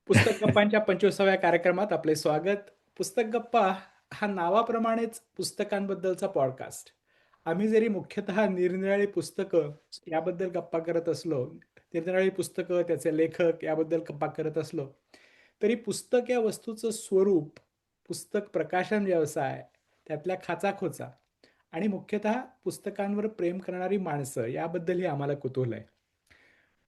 पुस्तक गप्पांच्या 25व्या कार्यक्रमात आपले स्वागत. पुस्तक गप्पा हा नावाप्रमाणेच पुस्तकांबद्दलचा पॉडकास्ट. आम्ही जरी मुख्यतः निरनिराळी पुस्तकं याबद्दल गप्पा करत असलो, निरनिराळी पुस्तकं, त्याचे लेखक याबद्दल गप्पा करत असलो, तरी पुस्तक या वस्तूचं स्वरूप, पुस्तक प्रकाशन व्यवसाय, त्यातल्या खाचाखोचा आणि मुख्यतः पुस्तकांवर प्रेम करणारी माणसं याबद्दलही आम्हाला कुतूहल आहे.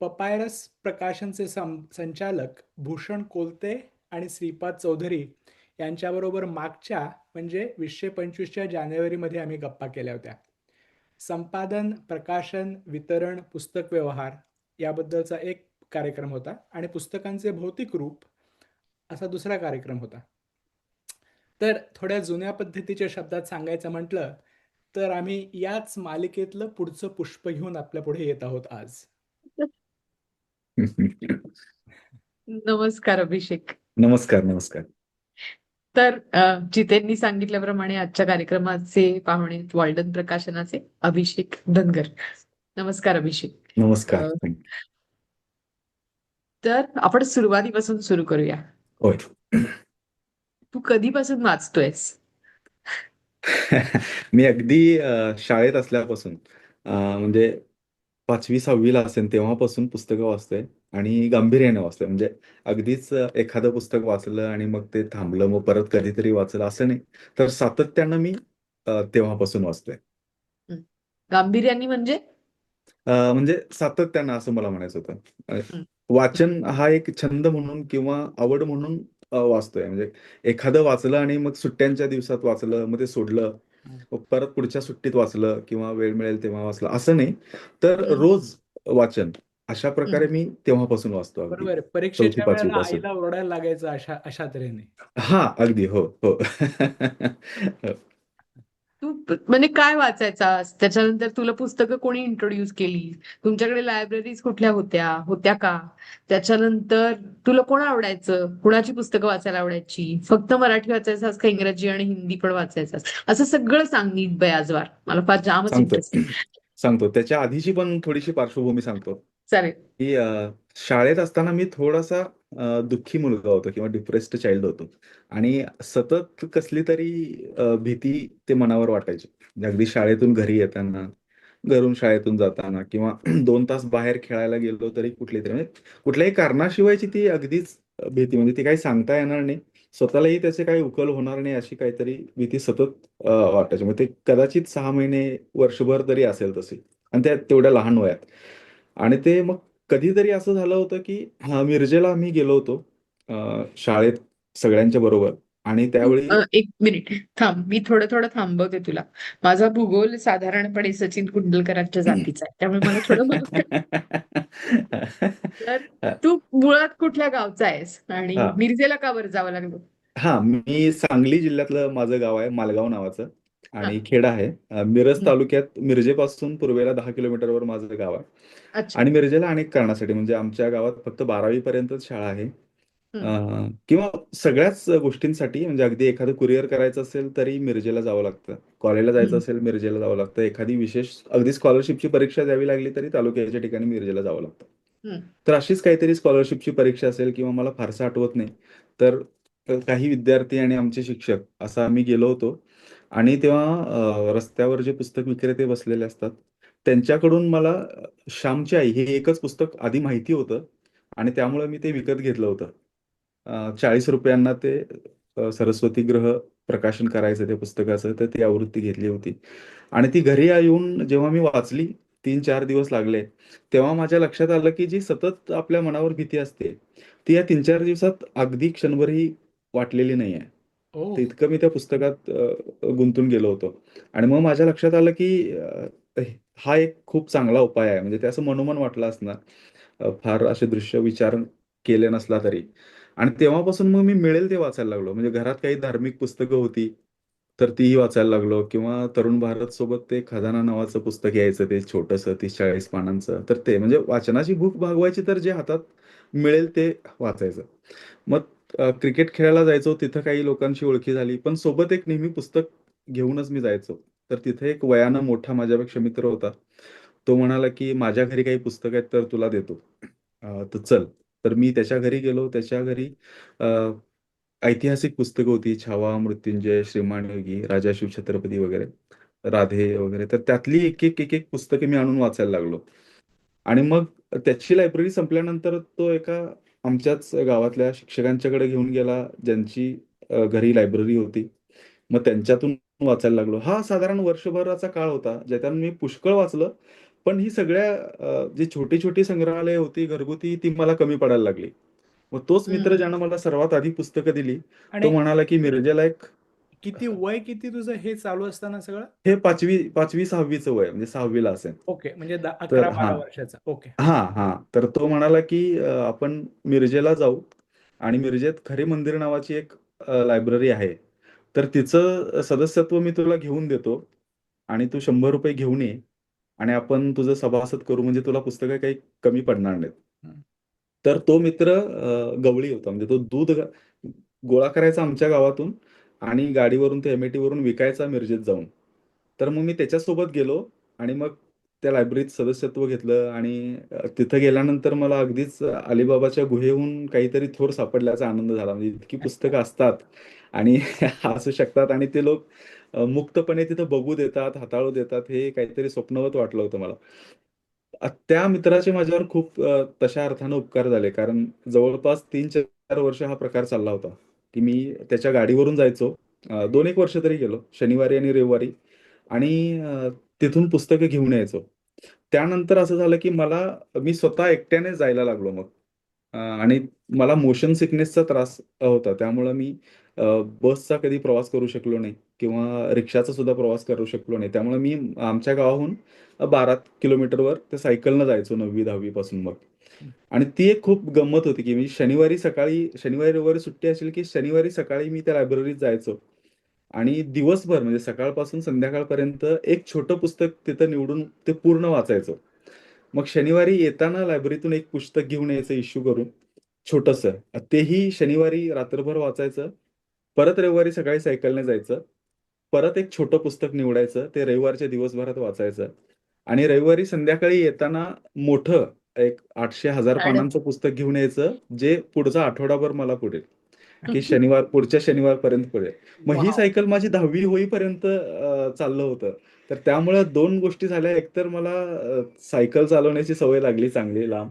पपायरस प्रकाशनचे संचालक भूषण कोलते आणि श्रीपाद चौधरी यांच्याबरोबर मागच्या म्हणजे 2025च्या जानेवारीमध्ये आम्ही गप्पा केल्या होत्या. संपादन, प्रकाशन, वितरण, पुस्तक व्यवहार याबद्दलचा एक कार्यक्रम होता आणि पुस्तकांचे भौतिक रूप असा दुसरा कार्यक्रम होता. तर थोड्या जुन्या पद्धतीच्या शब्दात सांगायचं म्हटलं तर आम्ही याच मालिकेतलं पुढचं पुष्प घेऊन आपल्या पुढे येत आहोत आज. नमस्कार अभिषेक. नमस्कार नमस्कार. तर जितेंनी सांगितल्याप्रमाणे आजच्या कार्यक्रमाचे पाहुणे वॉल्डन प्रकाशनाचे अभिषेक धनगर. नमस्कार अभिषेक. नमस्कार. तर आपण सुरुवातीपासून सुरू करूया. होय. तू कधीपासून वाचतोयस? मी अगदी शाळेत असल्यापासून म्हणजे 5वी-6वीला असेल तेव्हापासून पुस्तकं वाचतोय आणि गांभीर्याने वाचतोय. म्हणजे अगदीच एखादं पुस्तक वाचलं आणि मग ते थांबलं, मग परत कधीतरी वाचलं असं नाही. तर सातत्यानं मी तेव्हापासून वाचतोय. गांभीर्याने म्हणजे? म्हणजे सातत्यानं असं मला म्हणायचं होतं. वाचन हा एक छंद म्हणून किंवा आवड म्हणून वाचतोय. म्हणजे एखादं वाचलं आणि मग सुट्ट्यांच्या दिवसात वाचलं, मग ते सोडलं. मग परत पुढच्या सुट्टीत वाचलं किंवा वेळ मिळेल तेव्हा वाचलं असं नाही. तर रोज वाचन अशा प्रकारे मी तेव्हापासून वाचतो अगदी. बरोबर. परीक्षेच्या 4थी-5वी वेळेला पासून. आईला ओरडायला लागायचं अशा अशा तऱ्हेने. हां, अगदी. हो, हो. तू म्हणजे काय वाचायचास? त्याच्यानंतर तुला पुस्तकं कोणी इंट्रोड्यूस केली? तुमच्याकडे लायब्ररीज कुठल्या होत्या का? त्याच्यानंतर तुला कोण आवडायचं? कुणाची पुस्तकं वाचायला आवडायची? फक्त मराठी वाचायचास का इंग्रजी आणि हिंदी पण वाचायचास? असं सगळं सांग नीट बयाजवार. मला फार जामच सांगतो. इंटरेस्ट. सांगतो. त्याच्या आधीची पण थोडीशी पार्श्वभूमी सांगतो. चालेल. की शाळेत असताना मी थोडासा दुःखी मुलगा होतो किंवा डिप्रेस्ड चाइल्ड होतो आणि सतत कसली तरी भीती ते मनावर वाटायची. म्हणजे अगदी शाळेतून घरी येताना, घरून शाळेतून जाताना किंवा 2 तास बाहेर खेळायला गेलो तरी कुठलीतरी म्हणजे कुठल्याही कारणाशिवायची ती अगदीच भीती म्हणजे ती काही सांगता येणार नाही. स्वतःलाही त्याचे काही उकल होणार नाही अशी काहीतरी भीती सतत वाटायची. मग ते कदाचित 6 महिने, वर्षभर तरी असेल तशी आणि त्या तेवढ्या लहान वयात. आणि ते मग कधीतरी असं झालं होतं, की मिरजेला आम्ही गेलो होतो शाळेत सगळ्यांच्या बरोबर आणि त्यावेळी एक मिनिट थांब. मी थोडं थोडं थांबवते तुला. माझा भूगोल साधारणपणे सचिन कुंडलकरांच्या जातीचा आहे, त्यामुळे मला थोडं मदत कर. तर तू मुळात कुठल्या गावचा आहेस आणि हां. मिरजेला का बरं जावं लागलं? हां, मी सांगली जिल्ह्यातलं माझं गाव आहे मालगाव नावाचं हा. आणि खेड आहे. मिरज हं. तालुक्यात मिरजेपासून पूर्वेला 10 किलोमीटरवर माझं गाव आहे. अच्छा. आणि मिरजेला अनेक कारणासाठी म्हणजे आमच्या गावात फक्त 12वी पर्यंतच शाळा आहे. हं. किंवा सगळ्याच गोष्टींसाठी म्हणजे अगदी एखादं कुरिअर करायचं असेल तरी मिरजेला जावं लागतं. कॉलेजला जायचं हं. असेल मिरजेला जावं लागतं. एखादी विशेष अगदी स्कॉलरशिपची परीक्षा द्यावी लागली तरी तालुक्याच्या ठिकाणी मिरजेला जावं लागतं. हं. तर अशीच काहीतरी स्कॉलरशिपची परीक्षा असेल किंवा मला फारसं आठवत नाही. तर काही विद्यार्थी आणि आमचे शिक्षक असं आम्ही गेलो होतो आणि तेव्हा रस्त्यावर जे पुस्तक विक्रेते बसलेले असतात, त्यांच्याकडून मला श्यामची आई हे एकच पुस्तक आधी माहिती होतं आणि त्यामुळे मी ते विकत घेतलं होतं. ₹40 ते सरस्वती गृह प्रकाशन करायचं त्या पुस्तकाचं, तर ती आवृत्ती घेतली होती. आणि ती घरी येऊन जेव्हा मी वाचली, 3-4 दिवस लागले, तेव्हा माझ्या लक्षात आलं, की जी सतत आपल्या मनावर भीती असते, ती या 3-4 दिवसात अगदी क्षणभरही वाटलेली नाहीये. तर ओह! इतकं मी त्या पुस्तकात गुंतून गेलो होतो. आणि मग माझ्या लक्षात आलं, की हा एक खूप चांगला उपाय आहे. म्हणजे ते असं मनोमन वाटलं असणार. फार असे दृश्य विचार केले नसला तरी. आणि तेव्हापासून मग मी मिळेल ते वाचायला लागलो. म्हणजे घरात काही धार्मिक पुस्तकं होती, तर तीही वाचायला लागलो किंवा तरुण भारत सोबत ते खजाना नावाचं पुस्तक यायचं ते छोटंसं 30-40 पानांचं. तर ते म्हणजे वाचनाची भूक भागवायची तर जे हातात मिळेल ते वाचायचं. मग क्रिकेट खेळायला जायचो, तिथं काही लोकांशी ओळखी झाली. पण सोबत एक नेहमी पुस्तक घेऊनच मी जायचो. तर तिथे एक वयानं मोठा माझ्यापेक्षा मित्र होता. तो म्हणाला, की "माझ्या घरी काही पुस्तकं आहेत तर तुला देतो. तर चल." तर मी त्याच्या घरी गेलो. त्याच्या घरी अ, ऐतिहासिक पुस्तकं होती. छावा, मृत्युंजय, श्रीमान योगी, राजा शिवछत्रपती वगैरे, राधे वगैरे. तर त्यातली एक पुस्तके मी आणून वाचायला लागलो. आणि मग त्याची लायब्ररी संपल्यानंतर तो एका आमच्याच गावातल्या शिक्षकांच्याकडे घेऊन गेला, ज्यांची घरी लायब्ररी होती. मग त्यांच्यातून वाचायला लागलो. हा साधारण वर्षभराचा काळ होता, ज्याच्यात मी पुष्कळ वाचलं. पण ही सगळ्या जी छोटी-छोटी संग्रहालय होती घरगुती, ती मला कमी पडायला लागली. मग तोच मित्र हम्म. ज्यानं मला सर्वात आधी पुस्तकं दिली, तो आणि म्हणाला, की मिरजेला एक किती वय किती तुझं हे चालू असताना सगळं? हे 5वी 6वीचं वय म्हणजे 6वीला असेल. ओके, म्हणजे तर 11-12 वर्षाचा. ओके. तर तो म्हणाला, की आपण मिरजेला जाऊ आणि मिरजेत खरे मंदिर नावाची एक लायब्ररी आहे. तर तिचं सदस्यत्व मी तुला घेऊन देतो आणि तू ₹100 घेऊन ये आणि आपण तुझं सभासद करू म्हणजे तुला पुस्तकं काही कमी पडणार नाहीत. हं. तर तो मित्र गवळी होता. म्हणजे तो दूध गोळा करायचा आमच्या गावातून आणि गाडीवरून ते एम-आय-टीवरून विकायचा मिरजेत जाऊन. तर मग मी त्याच्यासोबत गेलो आणि मग त्या लायब्ररीत सदस्यत्व घेतलं आणि तिथं गेल्यानंतर मला अगदीच अलिबाबाच्या गुहेहून काहीतरी थोर सापडल्याचा आनंद झाला. म्हणजे इतकी पुस्तकं असतात आणि असू शकतात आणि ते लोक मुक्तपणे तिथं बघू देतात, हाताळू देतात. हे काहीतरी स्वप्नवत वाटलं होतं मला. त्या मित्राचे माझ्यावर खूप तशा अर्थानं उपकार झाले. कारण जवळपास 3-4 वर्ष हा प्रकार चालला होता, की मी त्याच्या गाडीवरून जायचो. 2-1 वर्ष तरी गेलो. शनिवारी आणि रविवारी आणि तिथून पुस्तकं घेऊन यायचो. त्यानंतर असं झालं, की मी स्वतः एकट्याने जायला लागलो मग. आणि मला मोशन सिकनेसचा त्रास होता. त्यामुळं मी अ, बसचा कधी प्रवास करू शकलो नाही किंवा रिक्षाचा सुद्धा प्रवास करू शकलो नाही. त्यामुळे मी आमच्या गावाहून 12 किलोमीटरवर त्या सायकलनं जायचो 9वी-10वी पासून मग. हं. आणि ती एक खूप गंमत होती, की मी शनिवारी-रविवारी सुट्टी असेल, की शनिवारी सकाळी मी त्या लायब्ररीत जायचो आणि दिवसभर म्हणजे सकाळपासून संध्याकाळपर्यंत एक छोटं पुस्तक तिथं निवडून ते पूर्ण वाचायचो. मग शनिवारी येताना लायब्ररीतून एक पुस्तक घेऊन यायचं इश्यू करून, छोटंसं. तेही शनिवारी रात्रभर वाचायचं. परत रविवारी सकाळी सायकलने जायचं. परत एक छोटं पुस्तक निवडायचं. ते रविवारच्या दिवसभरात वाचायचं आणि रविवारी संध्याकाळी येताना मोठं एक 800-1000 आणि पानांचं पुस्तक घेऊन यायचं, जे पुढचा आठवडाभर मला पुरेल, की पुढच्या शनिवारपर्यंत पुरेल. मग ही वॉव! सायकल माझी 10वी होईपर्यंत चाललं होतं. तर त्यामुळे 2 गोष्टी झाल्या. एकतर मला सायकल चालवण्याची सवय लागली चांगली लांब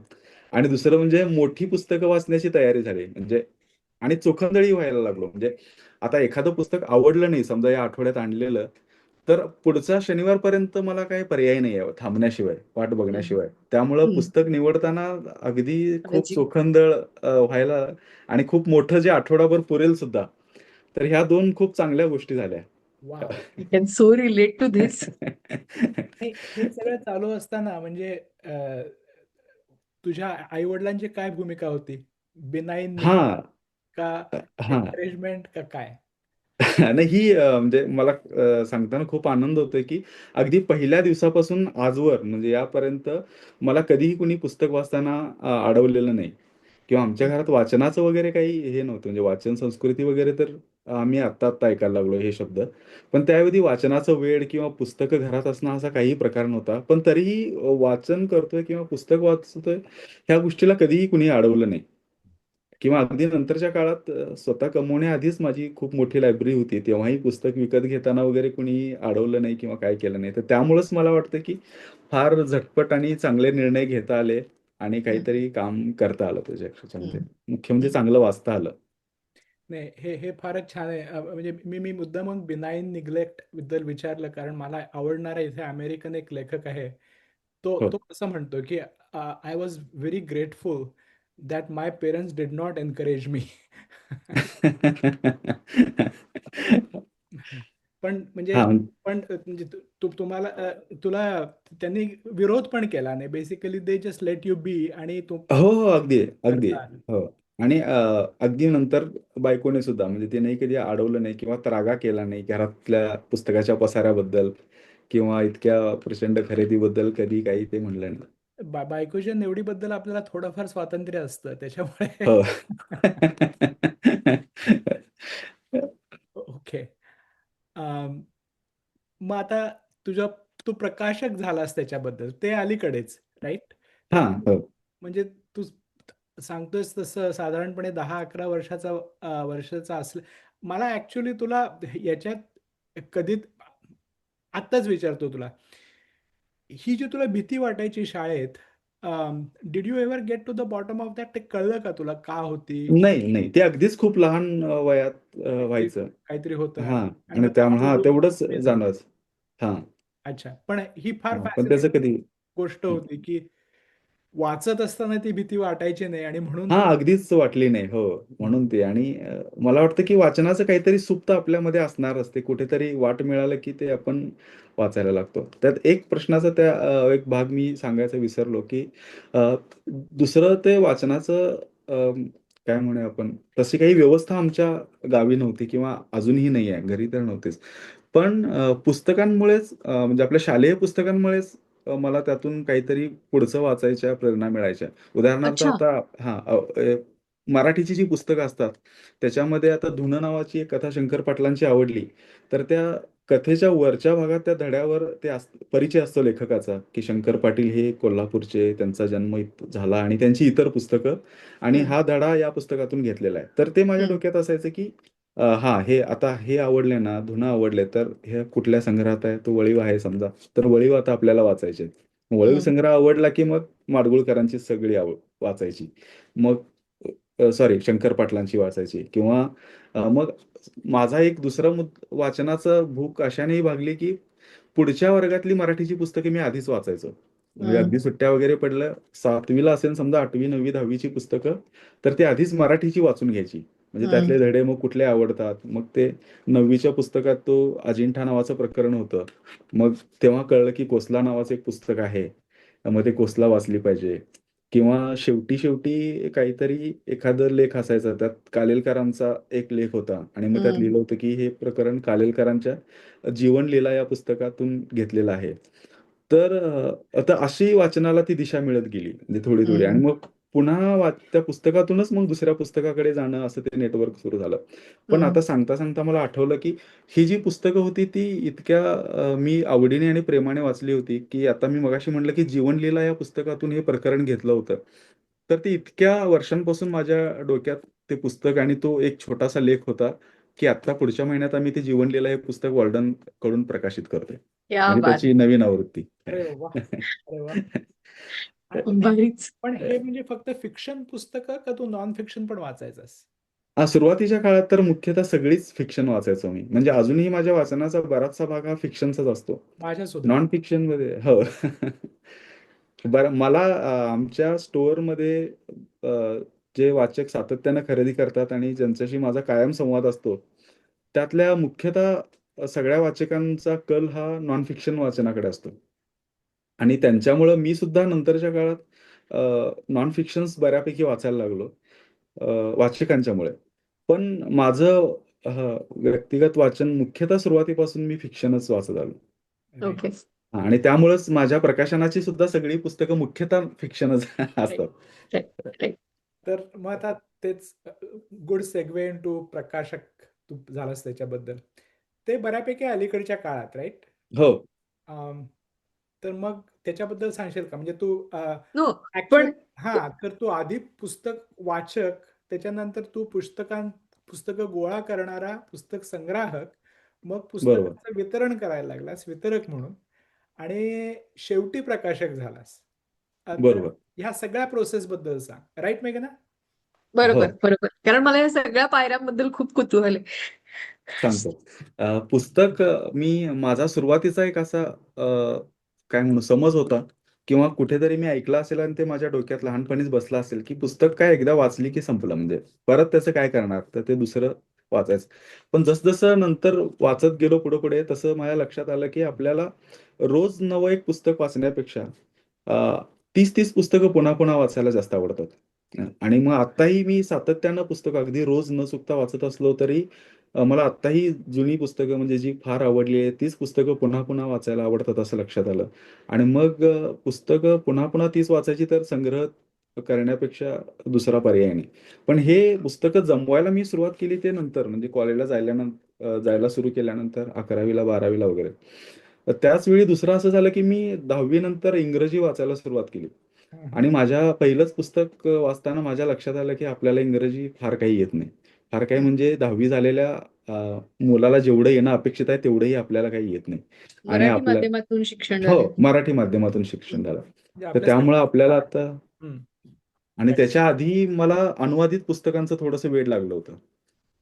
आणि दुसरं म्हणजे मोठी पुस्तकं वाचण्याची तयारी झाली. म्हणजे आणि चोखंदळी व्हायला लागलो. म्हणजे आता एखादं पुस्तक आवडलं नाही समजा या आठवड्यात आणलेलं, तर पुढचा शनिवारपर्यंत मला काही पर्याय नाही आहे थांबण्याशिवाय, वाट हम्म. बघण्याशिवाय. त्यामुळं हम्म. पुस्तक निवडताना अगदी खूप काळजी. चोखंदळ व्हायला आणि खूप मोठं जे आठवडाभर पुरेल सुद्धा. तर ह्या 2 खूप चांगल्या गोष्टी झाल्या. Wow! I can so relate to this. हे हे सगळं चालू असताना म्हणजे तुझ्या आई-वडिलांची काय भूमिका होती? बिनाईन हां. का हां. एन्करेजमेंट का काय? नाही ही म्हणजे मला सांगताना खूप आनंद होतोय, की अगदी पहिल्या दिवसापासून आजवर म्हणजे यापर्यंत मला कधीही कुणी पुस्तक वाचताना अडवलेलं नाही किंवा आमच्या घरात वाचनाचं वगैरे काही हे नव्हतं. म्हणजे वाचन संस्कृती वगैरे तर आम्ही आत्ता-आत्ता ऐकायला लागलो हे शब्द. पण त्याऐवजी वाचनाचं वेड किंवा पुस्तकं घरात असणं असा काहीही प्रकार नव्हता. पण तरीही वाचन करतोय किंवा पुस्तक वाचतोय ह्या गोष्टीला कधीही कुणी अडवलं नाही. किंवा अगदी नंतरच्या काळात स्वतः कमवण्याआधीच माझी खूप मोठी लायब्ररी होती. तेव्हाही पुस्तक विकत घेताना वगैरे कुणी अडवलं नाही किंवा काय केलं नाही. तर त्यामुळेच मला वाटतं, की फार झटपट आणि चांगले निर्णय घेता आले आणि हम्म. काहीतरी काम करता आलं त्याच्या ह्याच्यामध्ये. हम्म. मुख्य म्हणजे हम्म. चांगलं वाचता आलं. नाही, हे फारच छान आहे. म्हणजे मी मुद्दामून बिनाईन निग्लेक्ट बद्दल विचारलं कारण मला आवडणारा इथे अमेरिकन एक लेखक आहे. तो हो. तो असं म्हणतो, की I was very grateful that my parents did not encourage me. पण म्हणजे हां. म्हणजे तुम्हाला तुला त्यांनी विरोध पण केला नाही. Basically they just let you be आणि तू हो, हो. अगदी, अगदी. करता आलं. हो. आणि अगदी नंतर बायकोने सुद्धा म्हणजे तिनेही कधी अडवलं नाही किंवा त्रागा केला नाही घरातल्या पुस्तकाच्या पसाऱ्याबद्दल किंवा इतक्या प्रचंड खरेदीबद्दल कधी काही ते म्हणलं नाही. बायकोच्या निवडीबद्दल आपल्याला थोडंफार स्वातंत्र्य असतं त्याच्यामुळे. हो. ओके. अम, मग आता तुझ्या तू प्रकाशक झालास त्याच्याबद्दल ते अलीकडेच राईट. तर हां. हो. म्हणजे तू सांगतोयस तसं साधारणपणे 10-11 वर्षाचा असलं मला ॲक्चुअली तुला याच्यात कधी आत्ताच विचारतो तुला. ही जी तुला भीती वाटायची शाळेत, did you ever get to the bottom of that? ते कळलं का तुला का होती? नाही, नाही. ते अगदीच खूप लहान वयात काहीतरी व्हायचं. काहीतरी होतं हां. आणि आणि मग ते त्यामुळे हां, हळू-हळू तेवढंच कमी झालं. जाणवायचं. हां, अच्छा. पण ही फार हां. पण त्याचं फॅसिनेटिंग कधी गोष्ट होती, की वाचत असताना ती भीती वाटायची नाही आणि म्हणून हां, तू अगदीच वाटली नाही. हो, म्हणून ते आणि मला वाटतं की वाचनाचं काहीतरी सुप्त आपल्यामध्ये असणारच. ते कुठेतरी वाट मिळालं की ते आपण वाचायला लागतो. त्यात एक प्रश्नाचा एक भाग मी सांगायचा विसरलो, की अ, दुसरं ते वाचनाचं काय म्हणूया आपण, तशी काही व्यवस्था आमच्या गावी नव्हती किंवा अजूनही नाही आहे. घरी तर नव्हतीच. पण पुस्तकांमुळेच म्हणजे आपल्या शालेय पुस्तकांमुळेच मला त्यातून काहीतरी पुढचं वाचायच्या प्रेरणा मिळायच्या. उदाहरणार्थ अच्छा. आता हां, मराठीची जी पुस्तकं असतात, त्याच्यामध्ये आता धुनं नावाची एक कथा शंकर पाटलांची आवडली, तर त्या कथेच्या वरच्या भागात त्या धड्यावर ते परिचय असतो लेखकाचा, की शंकर पाटील हे कोल्हापूरचे, त्यांचा जन्म झाला आणि त्यांची इतर पुस्तकं आणि हं, हा धडा या पुस्तकातून घेतलेला आहे. तर ते माझ्या हं, डोक्यात असायचं, की हां, हे आवडले ना, धुनं आवडले, तर हे कुठल्या संग्रहात आहे? तो वळीव आहे समजा, तर वळीव आता आपल्याला वाचायचे आहेत. वळीव हं, संग्रह आवडला, की मग माडगुळकरांची सगळी वाचायची. मग सॉरी शंकर पाटलांची वाचायची किंवा मग माझा एक दुसरा वाचनाचं भूक अशानेही भागली, की पुढच्या वर्गातली मराठीची पुस्तके मी आधीच वाचायचो. म्हणजे हं, अगदी सुट्ट्या वगैरे पडल्या 7वी असेल समजा 8वी, 9वी, 10वी ची पुस्तकं, तर ती आधीच मराठीची वाचून घ्यायची. म्हणजे हं, त्यातले धडे मग कुठले आवडतात. मग ते 9वीच्या पुस्तकात तो अजिंठा नावाचं प्रकरण होतं. मग तेव्हा कळलं, की कोसला नावाचं एक पुस्तक आहे. मग ते कोसला वाचली पाहिजे किंवा शेवटी काहीतरी एखादा लेख असायचा. त्यात कालेलकरांचा एक लेख होता आणि मग त्यात हं, लिहिलं होतं, की हे प्रकरण कालेलकरांच्या जीवनलीला या पुस्तकातून घेतलेलं आहे. तर आता अशी वाचनाला ती दिशा मिळत गेली म्हणजे थोडी-थोडी आणि हं, मग पुन्हा त्या पुस्तकातूनच मग दुसऱ्या पुस्तकाकडे जाणं असं ते नेटवर्क सुरू झालं. पण हं. आता सांगता-सांगता मला आठवलं, की ही जी पुस्तकं होती ती इतक्या मी आवडीने आणि प्रेमाने वाचली होती, की आता मी मगाशी म्हटलं, की जीवनलीला या पुस्तकातून हे प्रकरण घेतलं होतं. तर ते इतक्या वर्षांपासून माझ्या डोक्यात ते पुस्तक आणि तो एक छोटासा लेख होता, की आता पुढच्या महिन्यात आम्ही ते जीवनलीला हे पुस्तक कडून प्रकाशित करतोय. क्या म्हणजे बात त्याची नवीन आवृत्ती. अरे वाह! अरे वाह! आणि है! भारीच. पण हे म्हणजे फक्त फिक्शन पुस्तकं का तू नॉन फिक्शन पण वाचायचास? सुरुवातीच्या काळात तर मुख्यतः सगळीच फिक्शन वाचायचो मी. म्हणजे अजूनही माझ्या वाचनाचा बराचसा भाग हा फिक्शनचाच असतो. माझ्यासुद्धा. नॉन फिक्शनमध्ये हो. बरं मला आमच्या स्टोअरमध्ये अ, जे वाचक सातत्यानं खरेदी करतात आणि ज्यांच्याशी माझा कायम संवाद असतो, त्यातल्या मुख्यतः सगळ्या वाचकांचा कल हा नॉन फिक्शन वाचनाकडे असतो. आणि त्यांच्यामुळं मी सुद्धा नंतरच्या काळात नॉन फिक्शन्स बऱ्यापैकी वाचायला लागलो. अ, वाचकांच्यामुळे. पण माझं व्यक्तिगत वाचन मुख्यतः सुरुवातीपासून मी फिक्शनच वाचत आलो. Right, okay. आणि त्यामुळेच माझ्या प्रकाशनाची सुद्धा सगळी पुस्तकं मुख्यतः फिक्शनच राइट. असतात. Right, right. तर मग आता तेच गुड सेग्वे इंटू प्रकाशक तू झालास त्याच्याबद्दल. ते बऱ्यापैकी अलीकडच्या काळात राइट? हो. अं, तर मग त्याच्याबद्दल सांगशील का? म्हणजे तू नो, ॲक्चुअल पण हां, तर तू आधी पुस्तक वाचक, त्याच्यानंतर तू पुस्तकं गोळा करणारा पुस्तक संग्राहक, मग बरोबर, पुस्तकाचं वितरण करायला लागलास, वितरक म्हणून आणि शेवटी प्रकाशक झालास. तर बरोबर. ह्या सगळ्या प्रोसेसबद्दल सांग. राइट मेघना? हो. बरोबर, बरोबर. कारण मला या सगळ्या पायऱ्यांबद्दल खूप कुतूहल आहे. सांगतो. पुस्तक मी माझा सुरुवातीचा एक असा काय म्हणू समज होता किंवा कुठेतरी मी ऐकलं असेल आणि ते माझ्या डोक्यात लहानपणीच बसलं असेल, की पुस्तक काय एकदा वाचली की संपलं म्हणजे परत त्याचं काय करणार? तर ते दुसरं वाचायचं. पण जसं नंतर वाचत गेलो पुढे-पुढे तसं माझ्या लक्षात आलं, की आपल्याला रोज नवं एक पुस्तक वाचण्यापेक्षा 30-30 पुस्तकं पुन्हा-पुन्हा वाचायला जास्त आवडतात. आणि मग आत्ताही मी सातत्यानं पुस्तकं अगदी रोज न चुकता वाचत असलो तरी मला आत्ताही जुनी पुस्तकं म्हणजे जी फार आवडली आहेत, तीच पुस्तकं पुन्हा-पुन्हा वाचायला आवडतात असं लक्षात आलं. आणि मग पुस्तकं पुन्हा-पुन्हा तीच वाचायची तर संग्रह करण्यापेक्षा दुसरा पर्याय नाही. पण हे पुस्तकं जमवायला मी सुरुवात केली ते नंतर म्हणजे कॉलेजला जायला सुरू केल्यानंतर 11वी 12वी वगैरे. तर त्याच वेळी दुसरं असं झालं, की मी 10वी नंतर इंग्रजी वाचायला सुरुवात केली. आणि माझ्या पहिलंच पुस्तक वाचताना माझ्या लक्षात आलं की आपल्याला इंग्रजी फार काही येत नाही. फार काही म्हणजे 10वी झालेल्या मुलाला जेवढं येणं अपेक्षित आहे तेवढंही आपल्याला काही येत नाही. आणि मराठी आपलं माध्यमातून शिक्षण हो, झाले. मराठी माध्यमातून शिक्षण झालं. म्हणजे तर त्यामुळं आपल्याला आपल्यासाठी आता हम्म. आणि त्याच्या आधी मला अनुवादित पुस्तकांचं थोडंसं वेड लागलं होतं.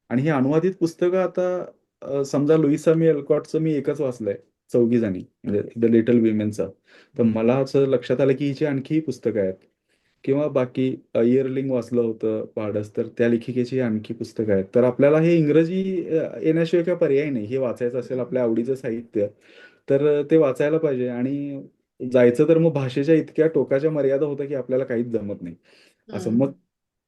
आणि ही अनुवादित पुस्तकं आता समजा लुईसा मी एल्कॉटचं मी एकच वाचलंय, चौघी जणी म्हणजे द लिटल विमेनचं. तर मला असं लक्षात आलं की हिची आणखी पुस्तकं आहेत किंवा बाकी इयरलिंग वाचलं होतं पाडस, तर त्या लेखिकेची आणखी पुस्तकं आहेत. तर आपल्याला हे इंग्रजी येण्याशिवाय काही पर्याय नाही. हे वाचायचं असेल आपल्या आवडीचं साहित्य, तर ते वाचायला पाहिजे. आणि जायचं तर मग भाषेच्या इतक्या टोकाच्या मर्यादा होत्या की आपल्याला काहीच जमत नाही. असं मग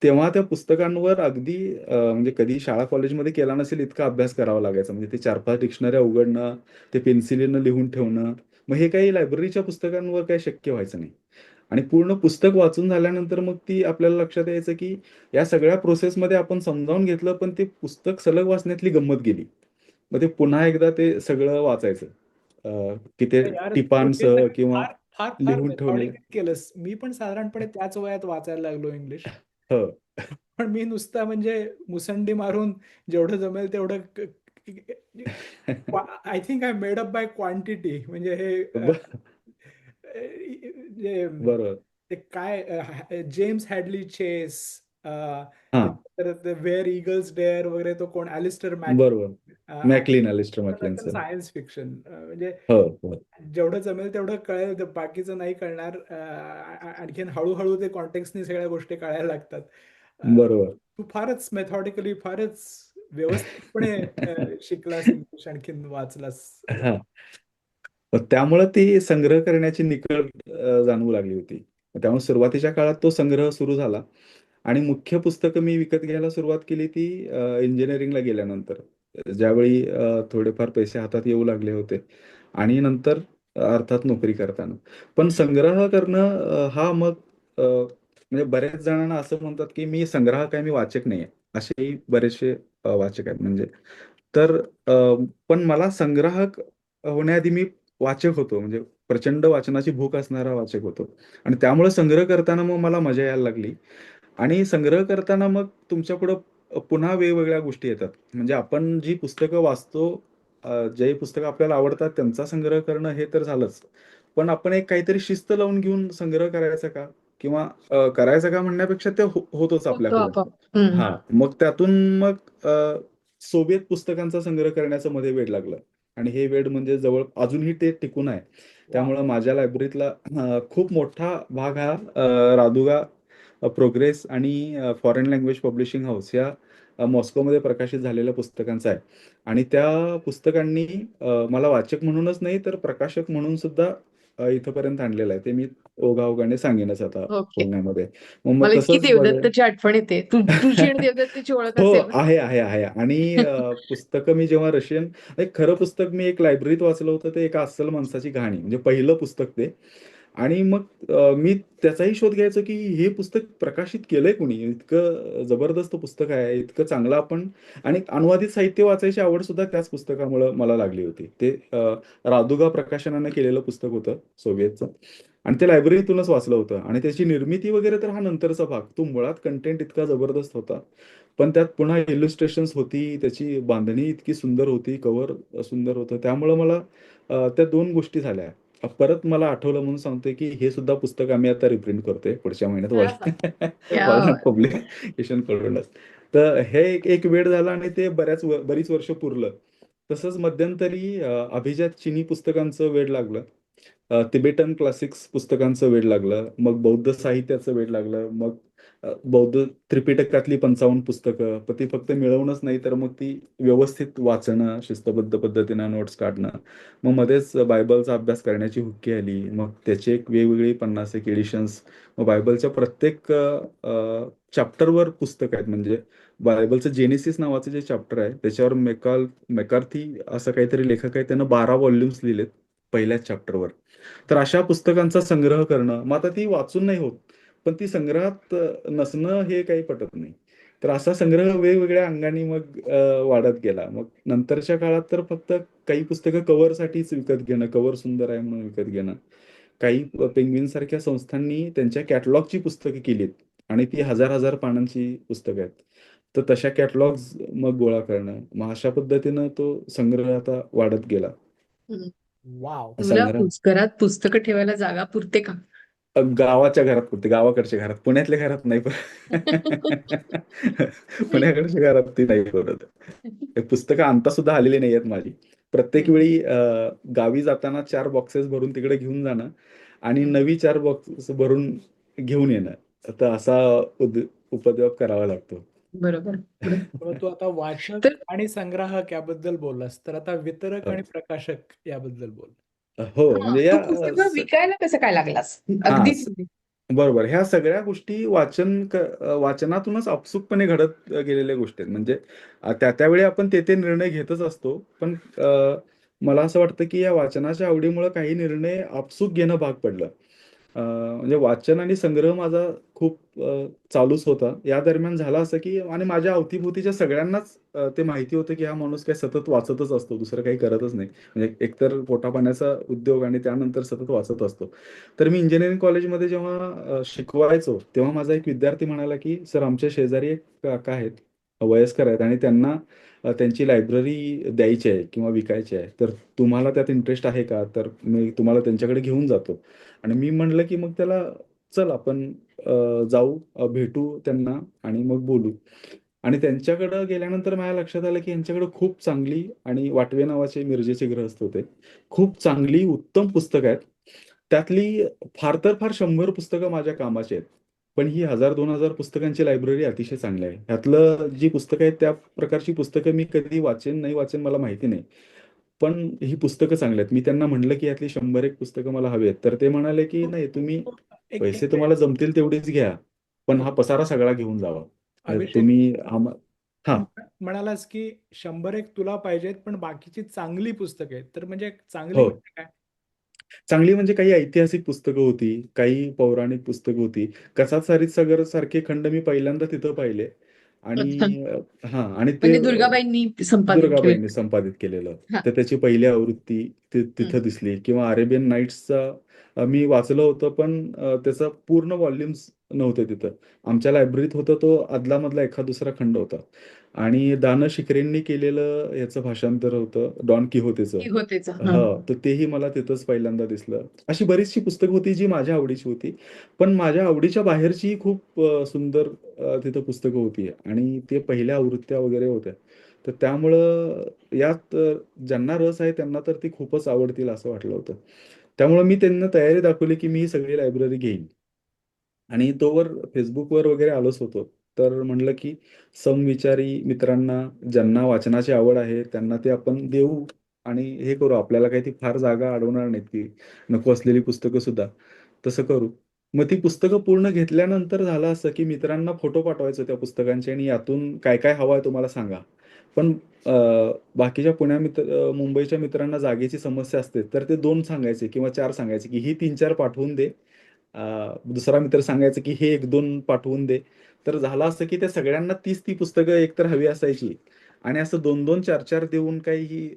तेव्हा त्या पुस्तकांवर अगदी म्हणजे कधी शाळा कॉलेजमध्ये केला नसेल इतका अभ्यास करावा लागायचा. म्हणजे ते 4-5 डिक्शनऱ्या उघडणं, ते पेन्सिलीनं लिहून ठेवणं. मग हे काही लायब्ररीच्या पुस्तकांवर काही शक्य व्हायचं नाही. आणि पूर्ण पुस्तक वाचून झाल्यानंतर मग ती आपल्याला लक्षात यायचं की या सगळ्या प्रोसेसमध्ये आपण समजावून घेतलं, पण ते पुस्तक सलग वाचण्यातली गंमत गेली. मग ते पुन्हा एकदा ते सगळं वाचायचं. की ते यार तू हे टिपांसह सगळं किंवा फार फार फार लिहून ठेवले. मेथॉडिकली केलंस. मी पण साधारणपणे त्याच वयात वाचायला लागलो इंग्लिश. हो. पण मी नुसता म्हणजे मुसंडी मारून जेवढं जमेल तेवढं I think I made up by quantity. म्हणजे हे जे बरोबर. ते काय जेम्स हॅडली चेस, हां. वेअर इगल्स डेअर वगैरे, तो कोण ॲलिस्टर बरोबर. मॅकलिन, अलिस्टर मॅकलेनचं. Science fiction. म्हणजे हो, हो. जेवढं जमेल तेवढं कळेल, बाकीचं नाही कळणार. आणखीन हळूहळू ते कॉन्टेक्स्टनी सगळ्या गोष्टी कळायला लागतात. बरोबर. तू फारच मेथॉडिकली, फारच व्यवस्थितपणे शिकलास इंग्लिश, आणखीन वाचलास. हां. त्यामुळं ती संग्रह करण्याची निकळ जाणवू लागली होती. त्यामुळे सुरुवातीच्या काळात तो संग्रह सुरू झाला आणि मुख्य पुस्तकं मी विकत घ्यायला सुरुवात केली ती इंजिनिअरिंगला गेल्यानंतर. ज्यावेळी थोडेफार पैसे हातात येऊ लागले होते आणि नंतर अर्थात नोकरी करताना. पण संग्रह करणं हा मग म्हणजे बऱ्याच जणांना असं म्हणतात, की मी संग्राहक आहे, मी वाचक नाहीये. असेही बरेचसे वाचक आहेत म्हणजे. तर पण मला संग्राहक होण्याआधी मी वाचक होतो. म्हणजे प्रचंड वाचनाची भूक असणारा वाचक होतो आणि त्यामुळे संग्रह करताना मग मला मजा यायला लागली. आणि संग्रह करताना मग तुमच्यापुढं पुन्हा वेगवेगळ्या गोष्टी येतात. म्हणजे आपण जी पुस्तकं वाचतो, जे पुस्तकं आपल्याला आवडतात त्यांचा संग्रह करणं हे तर झालंच. पण आपण एक काहीतरी शिस्त लावून घेऊन संग्रह करायचा का? किंवा करायचा का म्हणण्यापेक्षा ते होतोच होतो आपल्याकडून. आपोआप. हां, मग त्यातून मग सोव्हिएत पुस्तकांचा संग्रह करण्याचं मध्ये वेड लागलं आणि हे वेड म्हणजे जवळ अजूनही ते टिकून आहे. त्यामुळं माझ्या लायब्ररीतला खूप मोठा भाग हा रादुगा प्रोग्रेस आणि फॉरेन लँग्वेज पब्लिशिंग हाऊस या मॉस्कोमध्ये प्रकाशित झालेल्या पुस्तकांचा आहे. आणि त्या पुस्तकांनी मला वाचक म्हणूनच नाही तर प्रकाशक म्हणून सुद्धा इथपर्यंत आणलेलं आहे. ते मी ओघाओघाने सांगेनच आता ओके. बोलण्यामध्ये. मग मला इतकी तसंच माझं देवदत्तची आठवण येते. तुझी आणि देवदत्तची ओळख हो, असेल ना? आहे. आणि पुस्तकं मी जेव्हा रशियन एक खरं पुस्तक मी एक लायब्ररीत वाचलं होतं, ते एका अस्सल माणसाची कहाणी. म्हणजे पहिलं पुस्तक ते. आणि मग मी त्याचाही शोध घ्यायचो, की हे पुस्तक प्रकाशित केलंय कुणी? इतकं जबरदस्त पुस्तक आहे, इतकं चांगलं आपण. आणि अनुवादित साहित्य वाचायची आवड सुद्धा त्याच पुस्तकामुळं मला लागली होती. ते रादुगा प्रकाशनानं केलेलं पुस्तक होतं सोव्हिएतचं. आणि ते लायब्ररीतूनच वाचलं होतं आणि त्याची निर्मिती वगैरे तर हा नंतरचा भाग. तो मुळात कंटेंट इतका जबरदस्त होता. पण त्यात पुन्हा इलुस्ट्रेशन्स होती, त्याची बांधणी इतकी सुंदर होती, कव्हर सुंदर होतं. त्यामुळं मला त्या 2 गोष्टी झाल्या. परत मला आठवलं म्हणून सांगतोय, की हे सुद्धा पुस्तक आम्ही आता रिप्रिंट करतोय पुढच्या महिन्यात क्या वर्ल्ड बात. पब्लिकेशन कडूनच. तर हे एक एक वेळ झाला आणि ते बरीच वर्ष पुरलं. तसंच मध्यंतरी अभिजात चिनी पुस्तकांचं वेड लागलं. तिबेटन क्लासिक्स पुस्तकांचं वेड लागलं. मग बौद्ध साहित्याचं वेड लागलं. मग बौद्ध त्रिपिटकातली 55 पुस्तकं. पण ती फक्त मिळवणंच नाही, तर मग ती व्यवस्थित वाचणं, शिस्तबद्ध पद्धतीनं नोट्स काढणं. मग मध्येच बायबलचा अभ्यास करण्याची हुक्की आली. मग त्याची एक वेगवेगळी 50 एक एडिशन्स. मग बायबलच्या प्रत्येक चॅप्टरवर पुस्तक आहेत. म्हणजे बायबलचं जेनेसिस नावाचं जे चॅप्टर आहे, त्याच्यावर मेकार्थी असं काहीतरी लेखक आहे, त्यानं 12 व्हॉल्यूम्स लिहिलेत पहिल्याच चॅप्टरवर. तर अशा पुस्तकांचा संग्रह करणं, मग आता ती वाचून नाही होत. पण ती संग्रहात नसणं हे काही पटत नाही. तर असा संग्रह वेगवेगळ्या अंगाने मग वाढत गेला. मग नंतरच्या काळात तर फक्त काही पुस्तकं कव्हरसाठीच विकत घेणं, कव्हर सुंदर आहे म्हणून विकत घेणं. काही पेंग्विन सारख्या संस्थांनी त्यांच्या कॅटलॉगची पुस्तकं केलीत आणि ती हजार हजार पानांची पुस्तकं आहेत. तर तशा कॅटलॉग्स मग गोळा करणं, मग अशा पद्धतीनं तो संग्रह आता वाढत गेला. हम्म. वाव. तुला संग्रह घरात पुस्तकं ठेवायला जागा पुरते का? गावाच्या घरात होते, गावाकडच्या घरात, पुण्यातल्या घरात नाही पुण्याकडच्या घरात ती नाही परत. हे पुस्तकं आणता सुद्धा आलेली नाही आहेत माझी. प्रत्येक हम्म. वेळी गावी जाताना 4 बॉक्सेस भरून तिकडे घेऊन जाणं आणि नवी 4 बॉक्स भरून घेऊन येणं. तर असा उपद्व्याप करावा लागतो. बरोबर बरोबर. तर तू आता वाचक तर आणि संग्राहक याबद्दल बोललास, तर आता वितरक आणि प्रकाशक याबद्दल बोल. हो, हा, म्हणजे तू या पुस्तकं विकायला कसं काय लागलास? हां, अगदीच बरोबर. ह्या सगळ्या गोष्टी वाचनातूनच आपसुकपणे घडत गेलेल्या गोष्टी आहेत. म्हणजे त्यावेळी आपण ते निर्णय घेतच असतो. पण मला असं वाटतं, की या वाचनाच्या आवडीमुळे काही निर्णय आपसूक घेणं भाग पडलं. म्हणजे वाचन आणि संग्रह माझा खूप चालूच होता. या दरम्यान झालं असं, की आणि माझ्या अवतीभोवतीच्या सगळ्यांनाच ते माहिती होतं, की हा माणूस काय सतत वाचतच असतो. दुसरं काही करतच नाही. म्हणजे एकतर पोटापाण्याचा उद्योग आणि त्यानंतर सतत वाचत असतो. तर मी इंजिनिअरिंग कॉलेजमध्ये जेव्हा शिकवायचो, तेव्हा माझा एक विद्यार्थी म्हणाला, की "सर, आमच्या शेजारी एक काका आहेत, वयस्कर आहेत आणि त्यांना त्यांची लायब्ररी द्यायची आहे किंवा विकायची आहे. तर तुम्हाला त्यात इंटरेस्ट आहे का? तर मी तुम्हाला त्यांच्याकडे घेऊन जातो." आणि मी म्हटलं, की "मग त्याला चल आपण जाऊ, भेटू त्यांना आणि मग बोलू." आणि त्यांच्याकडं गेल्यानंतर माझ्या लक्षात आलं, की यांच्याकडे खूप चांगली आणि वाटवे नावाचे मिरजेचे गृहस्थ होते. खूप चांगली, उत्तम पुस्तकं आहेत. त्यातली फार तर फार 100 पुस्तकं माझ्या कामाची आहेत. पण ही 1000-2000 पुस्तकांची लायब्ररी अतिशय चांगली आहे. ह्यातलं जी पुस्तकं आहेत, त्या प्रकारची पुस्तकं मी कधी वाचेन, नाही वाचेन मला माहिती नाही. पण ही पुस्तकं चांगली आहेत. मी त्यांना म्हटलं, की यातली 100-1 पुस्तकं मला हवी आहेत. तर ते म्हणाले, की "नाही, तुम्ही एक एक पैसे मिनिट. तुम्हाला जमतील तेवढीच घ्या. पण हा ओके. पसारा सगळा घेऊन जावा. अभिषेक, तुम्ही हां. तू म्हणालास की 100 एक तुला पाहिजेत, पण बाकीची चांगली पुस्तकं आहेत. तर म्हणजे चांगली हो. म्हणजे काय? चांगली म्हणजे काही ऐतिहासिक पुस्तकं होती, काही पौराणिक पुस्तकं होती. कसात सारीत सारखे खंड मी पहिल्यांदा तिथं पाहिले अच्छा. आणि हां आणि ते म्हणजे दुर्गाबाईंनी संपादित केले. दुर्गाबाईंनी संपादित केलेलं. हा. तर त्याची पहिली आवृत्ती हम्म. तिथं दिसली किंवा अरेबियन नाईट्सचा मी वाचलं होतं, पण त्याचा पूर्ण व्हॉल्यूम्स नव्हते तिथं. आमच्या लायब्ररीत होतं तो अदला-मधला एखाद दुसरा खंड होता आणि दान शिकरेंनी केलेलं याचं भाषांतर होतं डॉन किहोतेचं. किहोतेचा. हा. हां, तर तेही मला तिथंच पहिल्यांदा दिसलं. अशी बरीचशी पुस्तकं होती जी माझ्या आवडीची होती. पण माझ्या आवडीच्या बाहेरची खूप सुंदर तिथं पुस्तकं होती आणि ते पहिल्या आवृत्त्या वगैरे होत्या. तर त्यामुळं यात ज्यांना रस आहे त्यांना तर ती खूपच आवडतील असं वाटलं होतं. त्यामुळं मी त्यांना तयारी दाखवली, की मी ही सगळी लायब्ररी घेईन. आणि तोवर Facebookवर वगैरे आलोच होतो. तर म्हणलं, की समविचारी मित्रांना ज्यांना वाचनाची आवड आहे, त्यांना ते आपण देऊ आणि हे करू. आपल्याला काही ती फार जागा अडवणार नाहीत, ती नको असलेली पुस्तकं सुद्धा. तसं करू. मग ती पुस्तकं पूर्ण घेतल्यानंतर झालं असं, की मित्रांना फोटो पाठवायचो त्या पुस्तकांचे आणि यातून काय-काय हवं आहे तुम्हाला सांगा. पण बाकीच्या मुंबईच्या मित्रांना जागेची समस्या असते. तर ते 2 सांगायचे किंवा 4 सांगायचे, की ही 3-4 पाठवून दे. दुसरा मित्र सांगायचा, की हे 1-2 पाठवून दे. तर झालं असं, की त्या सगळ्यांना तीच ती पुस्तकं एकतर हवी असायची आणि असं 2-2, 4-4 देऊन काही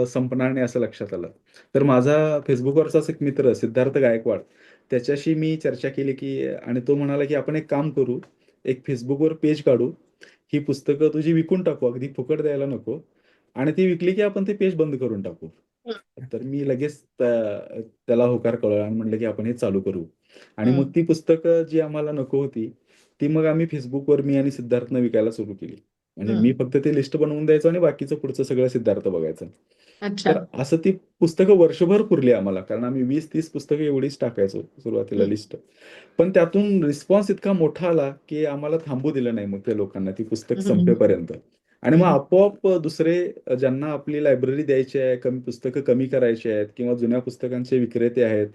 संपणार नाही असं लक्षात आलं. तर माझा Facebookवरचाच एक मित्र सिद्धार्थ गायकवाड, त्याच्याशी मी चर्चा केली, की आणि तो म्हणाला, की "आपण एक काम करू, एक Facebookवर पेज काढू. ही पुस्तकं तुझी विकून टाकू, अगदी फुकट द्यायला नको आणि ती विकली, की आपण ते पेज बंद करून टाकू." तर मी लगेच त्याला होकार कळवला आणि म्हटलं, की "आपण हे चालू करू." आणि मग हम्म. ती पुस्तकं जी आम्हाला नको होती, ती मग आम्ही Facebookवर मी आणि सिद्धार्थनं विकायला सुरू केली. म्हणजे मी हम्म. फक्त ते लिस्ट बनवून द्यायचो आणि बाकीचं पुढचं सगळं सिद्धार्थ बघायचा. अच्छा. तर असं ती पुस्तकं वर्षभर पुरली आम्हाला. कारण आम्ही 20-30 पुस्तकं एवढीच टाकायचो सुरुवातीला हम्म. लिस्ट. पण त्यातून रिस्पॉन्स इतका मोठा आला, की आम्हाला थांबू दिलं नाही मग त्या लोकांना ती पुस्तक हम्म. संपेपर्यंत. आणि मग हम्म. आपोआप दुसरे ज्यांना आपली लायब्ररी द्यायची आहे, पुस्तकं कमी करायची आहेत किंवा जुन्या पुस्तकांचे विक्रेते आहेत.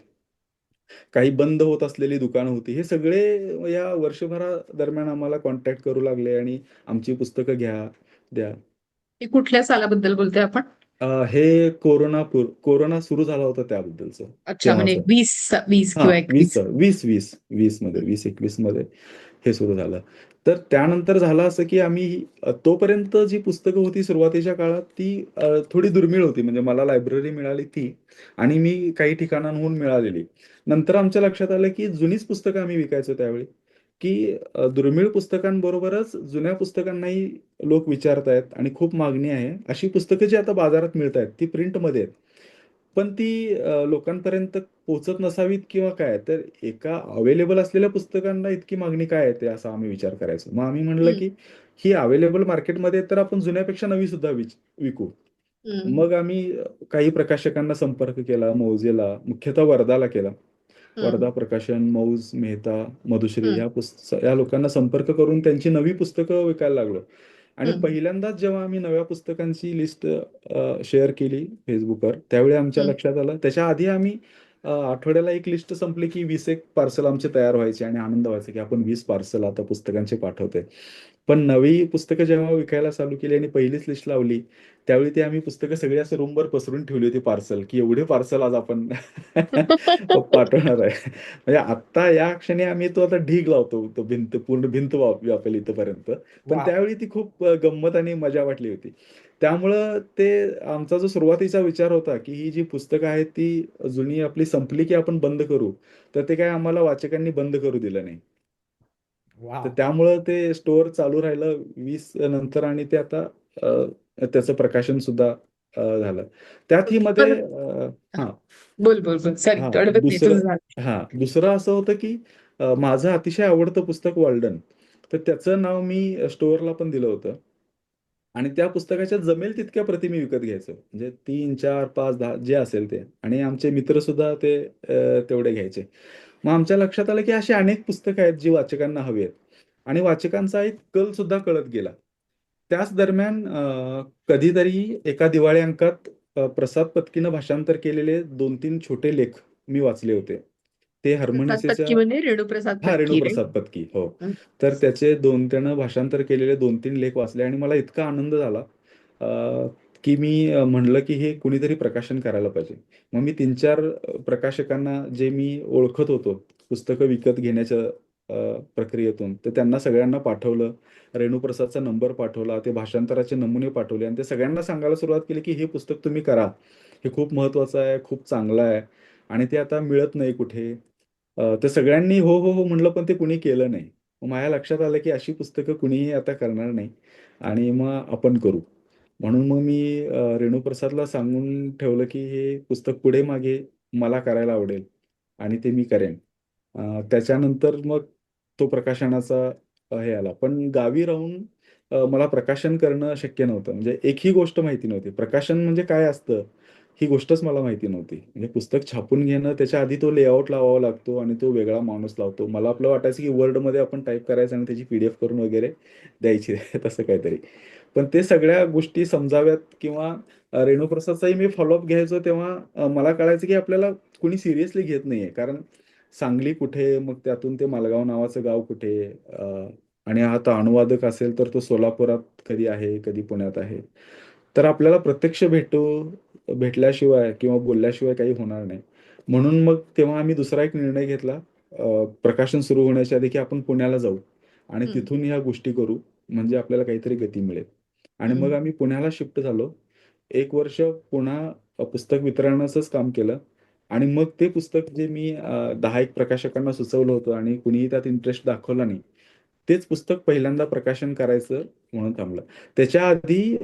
काही बंद होत असलेली दुकानं होती. हे सगळे या वर्षभरादरम्यान आम्हाला कॉन्टॅक्ट करू लागले आणि आमची पुस्तकं घ्या, द्या. हे कुठल्या सालाबद्दल बोलतोय आपण? हे कोरोना सुरू झाला होता त्याबद्दलचं, अच्छा, म्हणजे तेव्हाचं. 20 20 हां, किंवा 21. 20 मध्ये 20-21 मध्ये हे सुरू झालं. तर त्यानंतर झालं असं, की आम्ही तोपर्यंत जी पुस्तकं होती सुरुवातीच्या काळात ती थोडी दुर्मिळ होती. म्हणजे मला लायब्ररी मिळाली ती आणि मी काही ठिकाणांहून मिळालेली. नंतर आमच्या लक्षात आलं, की जुनीच पुस्तकं आम्ही विकायचो त्यावेळी, की दुर्मिळ पुस्तकांबरोबरच जुन्या पुस्तकांनाही लोक विचारतायत आणि खूप मागणी आहे. अशी पुस्तकं जी आता बाजारात मिळतायत ती प्रिंटमध्ये आहेत. पण ती लोकांपर्यंत पोहोचत नसावीत किंवा काय, तर एका अवेलेबल असलेल्या पुस्तकांना इतकी मागणी काय येते असा आम्ही विचार करायचो. मग आम्ही म्हणलं, हम्म, की ही अवेलेबल मार्केटमध्ये तर आपण जुन्यापेक्षा नवी सुद्धा विकू. हम्म, मग आम्ही काही प्रकाशकांना संपर्क केला. मौजेला, मुख्यतः वर्धाला केला. हम्म, वर्धा प्रकाशन, मौज, मेहता, मधुश्री हम्म, या लोकांना संपर्क करून त्यांची नवी पुस्तकं विकायला लागलो. आणि हम्म, पहिल्यांदाच जेव्हा आम्ही नव्या पुस्तकांची लिस्ट शेअर केली Facebookवर, त्यावेळी आमच्या हम्म. लक्षात आलं. त्याच्या आधी आम्ही आठवड्याला एक लिस्ट संपली, की 20 एक पार्सल आमचे तयार व्हायचे आणि आनंद व्हायचा, की आपण 20 पार्सल आता पुस्तकांचे पाठवतोय. पण नवी पुस्तकं जेव्हा विकायला चालू केली आणि पहिलीच लिस्ट लावली, त्यावेळी ती आम्ही पुस्तकं सगळी असं रूमवर पसरून ठेवली होती पार्सल, की एवढे पार्सल आज आपण पाठवणार आहे. म्हणजे आत्ता या क्षणी आम्ही तो आता ढीग लावतो. तो पूर्ण भिंत व्यापेल इथपर्यंत. पण वाव. त्यावेळी ती खूप गंमत आणि मजा वाटली होती. त्यामुळं ते आमचा जो सुरुवातीचा विचार होता, की ही जी पुस्तकं आहेत ती जुनी आपली संपली, की आपण बंद करू. तर ते काय आम्हाला वाचकांनी बंद करू दिलं नाही. तर वाव. त्यामुळं ते स्टोअर चालू राहिलं 20 नंतर आणि ते आता त्याचं प्रकाशन सुद्धा झालं. त्यात ही मध्ये पण हां. बोल बोल बोल, सॉरी हां, अडवत नाही, तुझं झालं. दुसरं असं होतं, की माझं अतिशय आवडतं पुस्तक वॉल्डन. तर त्याचं नाव मी स्टोअरला पण दिलं होतं आणि त्या पुस्तकाच्या जमेल तितक्या प्रती मी विकत घ्यायचो. म्हणजे 3, 4, 5, 10 जे असेल ते आणि आमचे मित्रसुद्धा ते तेवढे घ्यायचे. मग आमच्या लक्षात आलं, की अशी अनेक पुस्तकं आहेत जी वाचकांना हवी आहेत आणि वाचकांचा एक कल सुद्धा कळत गेला. त्याच दरम्यान कधीतरी एका दिवाळी अंकात प्रसाद पत्कीनं भाषांतर केलेले 2-3 छोटे लेख मी वाचले होते. ते प्रसाद हरमनिसेच्या पत्की म्हणजे रेणुप्रसाद हां, पत्की रे. रेणुप्रसाद पत्की. हो. तर त्याचे त्यानं भाषांतर केलेले 2-3 लेख वाचले आणि मला इतका आनंद झाला की मी म्हणलं की हे कुणीतरी प्रकाशन करायला पाहिजे. मग मी 3-4 प्रकाशकांना जे मी ओळखत होतो, पुस्तकं विकत घेण्याच्या प्रक्रियेतून, तर त्यांना सगळ्यांना पाठवलं. रेणुप्रसादचा नंबर पाठवला, ते भाषांतराचे नमुने पाठवले आणि ते सगळ्यांना सांगायला सुरुवात केली की हे पुस्तक तुम्ही करा. हे खूप महत्त्वाचं आहे, खूप चांगलं आहे आणि ते आता मिळत नाही कुठे. तर सगळ्यांनी हो, हो, हो म्हणलं, पण ते कुणी केलं नाही. मग माझ्या लक्षात आलं, की अशी पुस्तकं कुणीही आता करणार नाही आणि मग आपण करू. म्हणून मग मी रेणुप्रसादला सांगून ठेवलं, की हे पुस्तक पुढे-मागे मला करायला आवडेल आणि ते मी करेन. त्याच्यानंतर मग तो प्रकाशनाचा हे आला. पण गावी राहून मला प्रकाशन करणं शक्य नव्हतं. म्हणजे एकही गोष्ट माहिती नव्हती. प्रकाशन म्हणजे काय असतं? ही गोष्टच मला माहिती नव्हती. म्हणजे पुस्तक छापून घेणं, त्याच्या आधी तो लेआउट लावावा लागतो आणि तो वेगळा माणूस लावतो. मला आपलं वाटायचं, की Wordमध्ये आपण टाइप करायचं आणि त्याची PDF करून वगैरे द्यायची तसं काहीतरी. पण ते सगळ्या गोष्टी समजाव्यात किंवा रेणुप्रसादचाही मी फॉलोअप घ्यायचो तेव्हा मला कळायचं, की आपल्याला कुणी सिरियसली घेत नाहीये. कारण सांगली कुठे, मग त्यातून ते मालगाव नावाचं गाव कुठे आणि आता अनुवादक असेल तर तो सोलापुरात कधी आहे, कधी पुण्यात आहे. तर आपल्याला प्रत्यक्ष भेटल्याशिवाय किंवा बोलल्याशिवाय काही होणार नाही. म्हणून मग तेव्हा आम्ही दुसरा एक निर्णय घेतला प्रकाशन सुरू होण्याच्या आधी, की आपण पुण्याला जाऊ आणि हम्म, तिथून ह्या गोष्टी करू, म्हणजे आपल्याला काहीतरी गती मिळेल. आणि मग हम्म, आम्ही पुण्याला शिफ्ट झालो. 1 वर्ष पुन्हा पुस्तक वितरणाचंच काम केलं आणि मग ते पुस्तक जे मी 10 एक प्रकाशकांना सुचवलं होतं आणि कुणीही त्यात इंटरेस्ट दाखवला नाही. तेच पुस्तक पहिल्यांदा प्रकाशन करायचं म्हणून थांबलं. त्याच्या आधी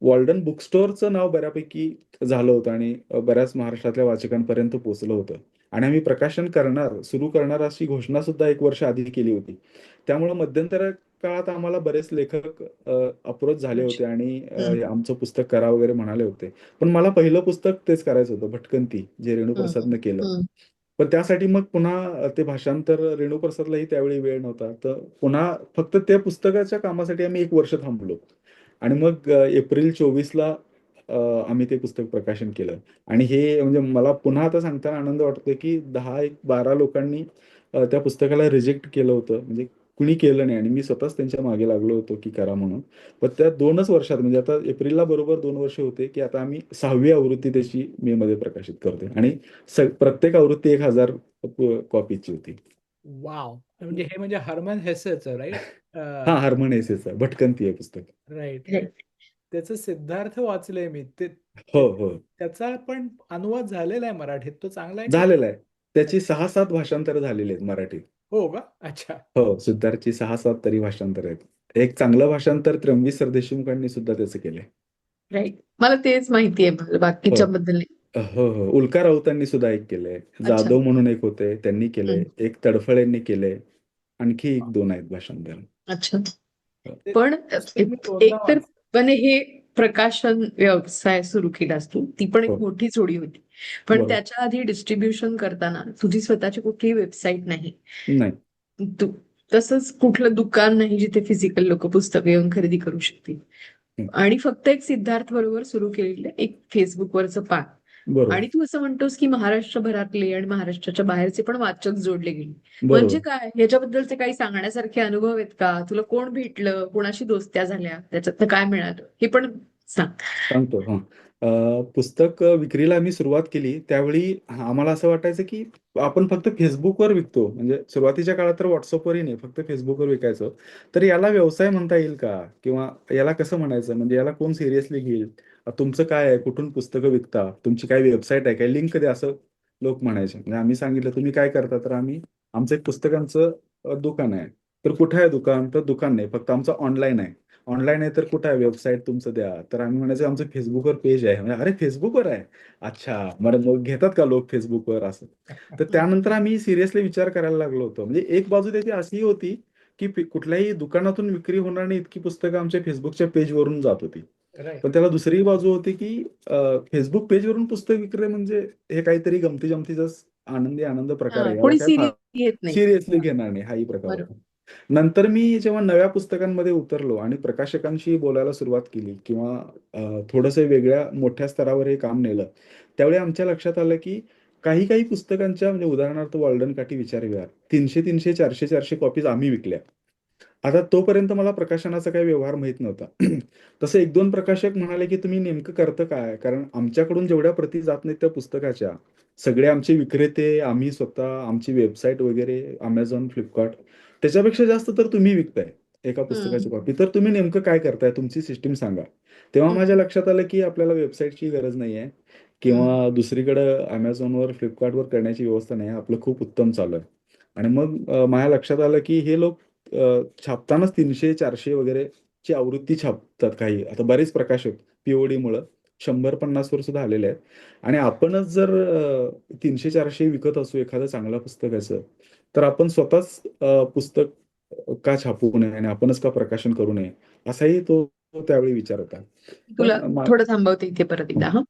वॉल्डन बुक स्टोअरचं नाव बऱ्यापैकी झालं होतं आणि बऱ्याच महाराष्ट्रातल्या वाचकांपर्यंत पोहोचलं होतं आणि आम्ही प्रकाशन सुरू करणार अशी घोषणा सुद्धा 1 वर्ष आधी केली होती. त्यामुळं मध्यंतरी काळात आम्हाला बरेच लेखक अप्रोच झाले होते आणि हम्म, हे आमचं पुस्तक करा वगैरे म्हणाले होते. पण मला पहिलं पुस्तक तेच करायचं होतं, भटकंती, जे हम्म, रेणुप्रसादनं केलं. हम्म, पण त्यासाठी मग पुन्हा ते भाषांतर रेणुप्रसादलाही त्यावेळी वेळ नव्हता. तर पुन्हा फक्त त्या पुस्तकाच्या कामासाठी आम्ही 1 वर्ष थांबलो आणि मग एप्रिल 24ला आम्ही ते पुस्तक प्रकाशन केलं आणि हे म्हणजे मला पुन्हा आता सांगताना आनंद वाटतोय, की 10-12 लोकांनी त्या पुस्तकाला रिजेक्ट केलं होतं. म्हणजे कुणी केलं नाही आणि मी स्वतःच त्यांच्या मागे लागलो होतो, की करा म्हणून. पण त्या 2च वर्षात म्हणजे आता एप्रिलला बरोबर 2 वर्ष होते, की आता आम्ही 6वी आवृत्ती त्याची मेमध्ये प्रकाशित करतोय आणि प्रत्येक आवृत्ती 1000 कॉपीची होती. वाव! म्हणजे हे म्हणजे हर्मन हेसेचं राइट? हा, हर्मन हेसेचं भटकंती आहे पुस्तक. Right, right. त्याचं सिद्धार्थ वाचलंय मी. ते हो, ते हो. त्याचा पण अनुवाद झालेला आहे मराठीत. तो चांगला आहे की? झालेलं आहे. त्याची 6-7 भाषांतरं झालेली आहेत मराठीत. हो का? अच्छा. हो, सिद्धार्थची 6-7 तरी भाषांतर आहेत. एक चांगलं भाषांतर त्र्यंबी सरदेशमुखांनी सुद्धा त्याचं केलंय. राईट. मला तेच माहितीये, हो. बाकीच्याबद्दल नाही. हो, हो. उल्का राऊतांनी सुद्धा एक केलंय. अच्छा. जाधव म्हणून एक होते, त्यांनी केलंय. हं. एक तडफळेंनी केलंय. आणखी 1-2 आहेत भाषांतर. अच्छा. हो. ते पण पुस्तक मी दोनदा एक तर वाचलं. पण हे प्रकाशन व्यवसाय सुरू केलास तू, ती पण एक हो, मोठी जोडी होती. पण बरोबर. त्याच्या आधी डिस्ट्रीब्युशन करताना तुझी स्वतःची कुठलीही वेबसाईट नाही. नाही. तू तसंच कुठलं दुकान नाही जिथे फिजिकल लोक पुस्तकं येऊन खरेदी करू शकतील. हं. आणि फक्त एक सिद्धार्थ बरोबर सुरू केलेलं एक फेसबुकवरचं पान. बरोबर, आणि तू असं म्हणतोस की महाराष्ट्रभरातले आणि महाराष्ट्राच्या बाहेरचे पण वाचक जोडले गेले. म्हणजे बरोबर. काय? याच्याबद्दलचे काही सांगण्यासारखे अनुभव आहेत का? तुला कोण भेटलं? कोणाशी दोस्त्या झाल्या? त्याच्यातनं काय मिळालं? हे पण सांग. सांगतो. हां. पुस्तक विक्रीला आम्ही सुरुवात केली, त्यावेळी आम्हाला असं वाटायचं, की आपण फक्त Facebookवर विकतो. म्हणजे सुरुवातीच्या काळात तर WhatsAppवरही नाही, फक्त Facebookवर विकायचो. तर याला व्यवसाय म्हणता येईल का? किंवा याला कसं म्हणायचं? म्हणजे याला कोण सिरियसली घेईल? तुमचं काय आहे? कुठून पुस्तकं विकता? तुमची काय वेबसाईट आहे? काय लिंक द्या, असं लोक म्हणायचे. म्हणजे आम्ही सांगितलं, "तुम्ही काय करता?" तर आमचं एक पुस्तकांचं दुकान आहे. तर कुठे आहे दुकान? तर दुकान नाही, फक्त आमचं ऑनलाईन आहे. ऑनलाईन आहे तर कुठं आहे? वेबसाईट तुमचं द्या. तर आम्ही म्हणायचो आमचं Facebookवर पेज आहे. म्हणजे "अरे Facebookवर आहे? अच्छा, बरं मग घेतात का लोक Facebookवर?" असं. तर त्यानंतर आम्ही सिरियसली विचार करायला लागलो होतो. म्हणजे एक बाजू त्याची अशीही होती, की कुठल्याही दुकानातून विक्री होणार नाही इतकी पुस्तकं आमच्या Facebookच्या पेजवरून जात होती. राइट. पण त्याला दुसरी बाजू होती, की Facebook पेजवरून पुस्तक विक्री म्हणजे हे काहीतरी गमती-जमतीचाच आनंदी आनंद प्रकार हां, आहे. याला कोणी काय फार सिरियस घेत नाही. सिरियसली घेणार नाही, हाही प्रकार बरोबर. होता. नंतर मी जेव्हा नव्या पुस्तकांमध्ये उतरलो आणि प्रकाशकांशी बोलायला सुरुवात केली किंवा थोडंसं वेगळ्या मोठ्या स्तरावर हे काम नेलं, त्यावेळी आमच्या लक्षात आलं, की काही-काही पुस्तकांच्या म्हणजे उदाहरणार्थ वॉल्डन काठी विचार विहार 300-300, 400-400 कॉपीज आम्ही विकल्या. आता तोपर्यंत मला प्रकाशनाचा काही व्यवहार माहीत नव्हता. तसं 1-2 प्रकाशक म्हणाले, की "तुम्ही नेमकं करतं काय?" कारण आमच्याकडून जेवढ्या प्रती जात नाहीत त्या पुस्तकाच्या, सगळे आमचे विक्रेते, आम्ही स्वतः, आमची वेबसाईट वगैरे Amazon, Flipkart त्याच्यापेक्षा जास्त तर तुम्ही विकताय एका हं, पुस्तकाची कॉपी. तर तुम्ही नेमकं काय करताय? तुमची सिस्टम सांगा. तेव्हा हं, माझ्या लक्षात आलं, की आपल्याला वेबसाईटची गरज नाहीये हं. किंवा दुसरीकडं Amazonवर, Flipkartवर करण्याची व्यवस्था नाही आहे. आपलं खूप उत्तम चालू आहे. आणि मग माझ्या लक्षात आलं, की हे लोक छापतानाच 300-400 वगैरे ची आवृत्ती छापतात काही. आता बरेच प्रकाशक पी-ओ-डीमुळं 100-50 वर सुद्धा आलेले आहेत. आणि आपणच जर 300-400 विकत असू एखादं चांगलं पुस्तकाचं, तर आपण स्वतःच पुस्तक का छापू नये आणि आपणच का प्रकाशन करू नये? असाही तो त्यावेळी विचार होता. तुला पण मा थोडं थांबवते इथे परत एकदा हां,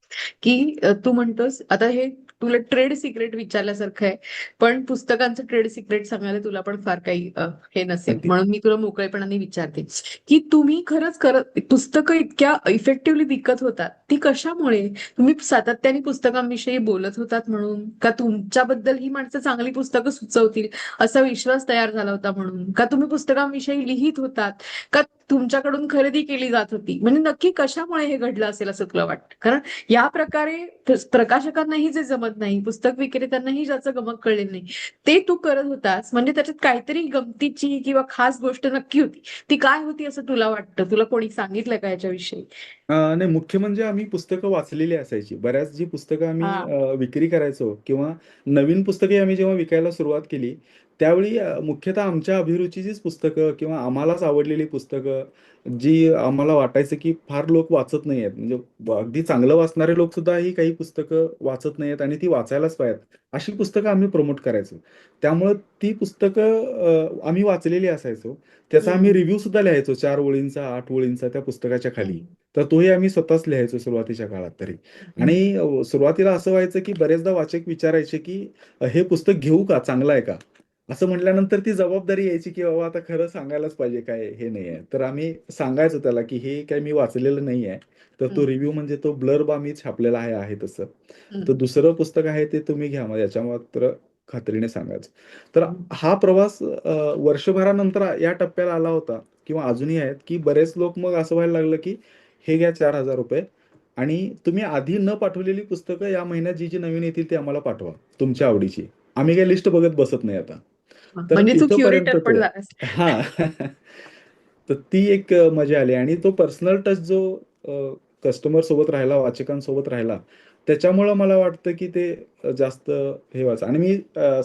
की तू म्हणतोस आता हे तुला ट्रेड सिक्रेट विचारल्यासारखं आहे. पण पुस्तकांचं ट्रेड सिक्रेट सांगायला तुला पण फार काही हे नसेल. अगदी म्हणून मी तुला मोकळेपणाने विचारते, की तुम्ही खरंच करत पुस्तकं इतक्या इफेक्टिव्हली विकत होतात, ती कशामुळे? तुम्ही सातत्याने पुस्तकांविषयी बोलत होतात म्हणून? का तुमच्याबद्दल ही माणसं चांगली पुस्तकं सुचवतील असा विश्वास तयार झाला होता म्हणून? का तुम्ही पुस्तकांविषयी लिहित होतात? का तुमच्याकडून खरेदी केली जात होती? म्हणजे नक्की कशामुळे हे घडलं असेल असं तुला वाटतं? कारण या प्रकारे प्रकाशकांनाही जे जमत नाही, पुस्तक विक्रेत्यांनाही ज्याचं गमक कळलेलं नाही, ते तू करत होतास. म्हणजे त्याच्यात काहीतरी गमतीची किंवा खास गोष्ट नक्की होती. ती काय होती असं तुला वाटतं? तुला कोणी सांगितलं का याच्याविषयी? नाही, मुख्य म्हणजे आम्ही पुस्तकं वाचलेली असायची. बऱ्याच जी पुस्तकं आम्ही हां. विक्री करायचो किंवा नवीन पुस्तके आम्ही जेव्हा विकायला सुरुवात केली, त्यावेळी मुख्यतः आमच्या अभिरुचीचीच पुस्तकं किंवा आम्हालाच आवडलेली पुस्तकं, जी आम्हाला वाटायचं की फार लोक वाचत नाहीयेत. म्हणजे अगदी चांगलं वाचणारे लोकसुद्धा ही काही पुस्तकं वाचत नाहीयेत आणि ती वाचायलाच पाहिजेत. अशी पुस्तकं आम्ही प्रमोट करायचो. त्यामुळं ती पुस्तकं आम्ही वाचलेली असायचो. त्याचा आम्ही हं, रिव्ह्यू सुद्धा लिहायचो 4 ओळींचा, 8 ओळींचा त्या पुस्तकाच्या हं, खाली. तर तोही आम्ही स्वतःच लिहायचो सुरुवातीच्या काळात तरी. हं, आणि सुरुवातीला असं व्हायचं, की बरेचदा वाचक विचारायचे, की "हे पुस्तक घेऊ का? चांगलं आहे का?" असं म्हटल्यानंतर ती जबाबदारी यायची, की बाबा आता खरं सांगायलाच पाहिजे काय हे नाहीये. तर आम्ही सांगायचो त्याला, की "हे काही मी वाचलेलं नाहीये." तर तो हं, रिव्ह्यू म्हणजे तो ब्लर्ब आम्ही छापलेला आहे तसं. हं, तर दुसरं पुस्तक आहे ते तुम्ही घ्या. मग याच्या मात्र खात्रीने सांगायचं. तर हं. हा प्रवास वर्षभरानंतर या टप्प्याला आला होता किंवा अजूनही आहेत, की बरेच लोक मग असं व्हायला लागलं, की "हे घ्या ₹4000 आणि तुम्ही आधी न पाठवलेली पुस्तकं या महिन्यात जी नवीन येतील ती आम्हाला पाठवा, तुमच्या आवडीची. आम्ही काही लिस्ट बघत बसत नाही आता." तर म्हणजे तू इथपर्यंत क्युरेटर पण ते झालास. हा. तर ती एक मजा आली आणि तो पर्सनल टच जो कस्टमर सोबत राहिला, वाचकांसोबत राहिला, त्याच्यामुळं मला वाटतं की ते जास्त हे व्हायचं आणि मी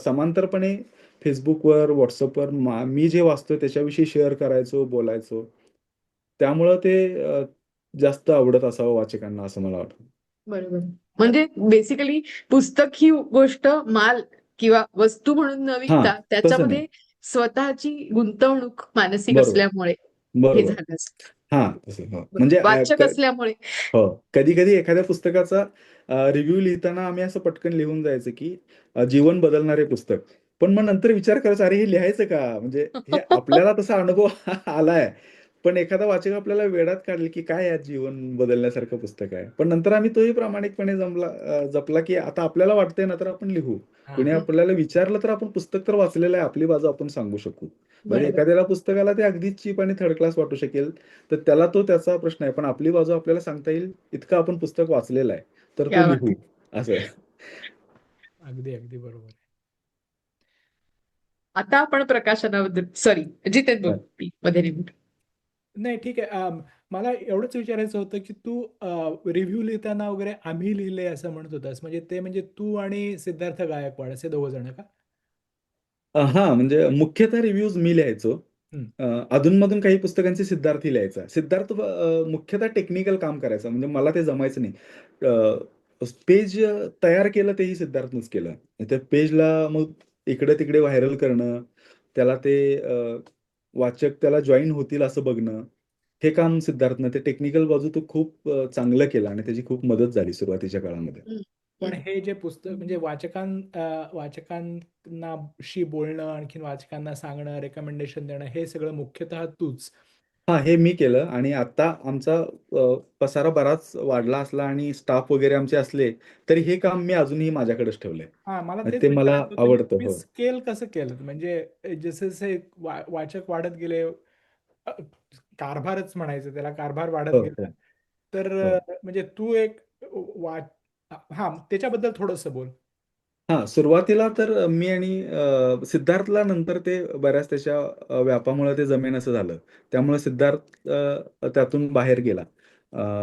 समांतरपणे Facebookवर, WhatsAppवर मी जे वाचतोय त्याच्याविषयी शेअर करायचो, बोलायचो. त्यामुळं ते जास्त आवडत असावं वाचकांना असं मला वाटतं. बरोबर. म्हणजे बेसिकली पुस्तक ही गोष्ट माल किंवा वस्तू म्हणून न हां, विकता तसं नाही. त्याच्यामध्ये स्वतःची गुंतवणूक मानसिक बरोबर, असल्यामुळे हे बरोबर. झालं असेल. हां, तसं. हो. म्हणजे वाचक असल्यामुळे. हो. कधी-कधी एखाद्या पुस्तकाचा रिव्ह्यू लिहिताना आम्ही असं पटकन लिहून जायचं, की जीवन बदलणारे पुस्तक. पण मग नंतर विचार करायचा, "अरे, हे लिहायचं का?" म्हणजे हे आपल्याला तसा अनुभव आलाय. पण एखादा वाचक आपल्याला वेड्यात काढेल, की काय यात जीवन बदलण्यासारखं पुस्तक आहे. पण नंतर आम्ही तोही प्रामाणिकपणे जपला, की आता आपल्याला वाटतंय ना, तर आपण लिहू. हां. कुणी आपल्याला विचारलं, तर आपण पुस्तक तर वाचलेलं आहे, आपली बाजू आपण सांगू शकू. बरं, बरोबर. एखाद्याला पुस्तकाला ते अगदीच चीप आणि थर्ड क्लास वाटू शकेल. तर त्याला तो त्याचा प्रश्न आहे. पण आपली बाजू आपल्याला सांगता येईल, इतकं आपण पुस्तक वाचलेलं आहे, तर तो क्या बात लिहू. है. असं. अगदी, अगदी बरोबर आहे. आता आपण प्रकाशनाबद्दल सॉरी जितेन बोल मध्ये नाही बोल. नाही ठीक आहे. मला एवढंच विचारायचं होतं, की तू रिव्ह्यू लिहिताना वगैरे आम्ही लिहिले असं म्हणत होतास. म्हणजे ते म्हणजे तू आणि सिद्धार्थ गायकवाड असे दोघं जण का? हां, म्हणजे मुख्यतः रिव्ह्यूज मी लिहायचो. हं. अधून-मधून काही पुस्तकांचे सिद्धार्थी लिहायचा. सिद्धार्थ मुख्यतः टेक्निकल काम करायचा. म्हणजे मला ते जमायचं नाही. पेज तयार केलं तेही सिद्धार्थनंच केलं. त्या पेजला मग इकडे-तिकडे व्हायरल करणं, त्याला ते वाचक त्याला जॉइन होतील असं बघणं, हे काम सिद्धार्थनं ते टेक्निकल बाजू तो खूप चांगलं केलं आणि त्याची खूप मदत झाली सुरुवातीच्या काळामध्ये. हं, पण हं. हे जे पुस्तक म्हणजे वाचकांनाशी बोलणं, आणखीन वाचकांना सांगणं, रेकमेंडेशन देणं, हे सगळं मुख्यतः तूच. हां, हे मी केलं आणि आता आमचा पसारा बराच वाढला असला आणि स्टाफ वगैरे आमचे असले, तरी हे काम मी अजूनही माझ्याकडेच ठेवलंय. हां, मला तेच ते मला विचारायचं होतं, की आवडतं. तुम्ही हो. स्केल कसं केलंत? म्हणजे जसे-जसे वाचक वाढत गेले, अ, कारभारच म्हणायचं त्याला, कारभार वाढत हो, गेला. हो, तर हो. म्हणजे तू एक वा हां, त्याच्याबद्दल थोडंसं बोल. हां, सुरुवातीला तर मी आणि सिद्धार्थला नंतर ते बऱ्याच त्याच्या व्यापामुळं ते जमेनासं झालं. त्यामुळे सिद्धार्थ त्यातून बाहेर गेला.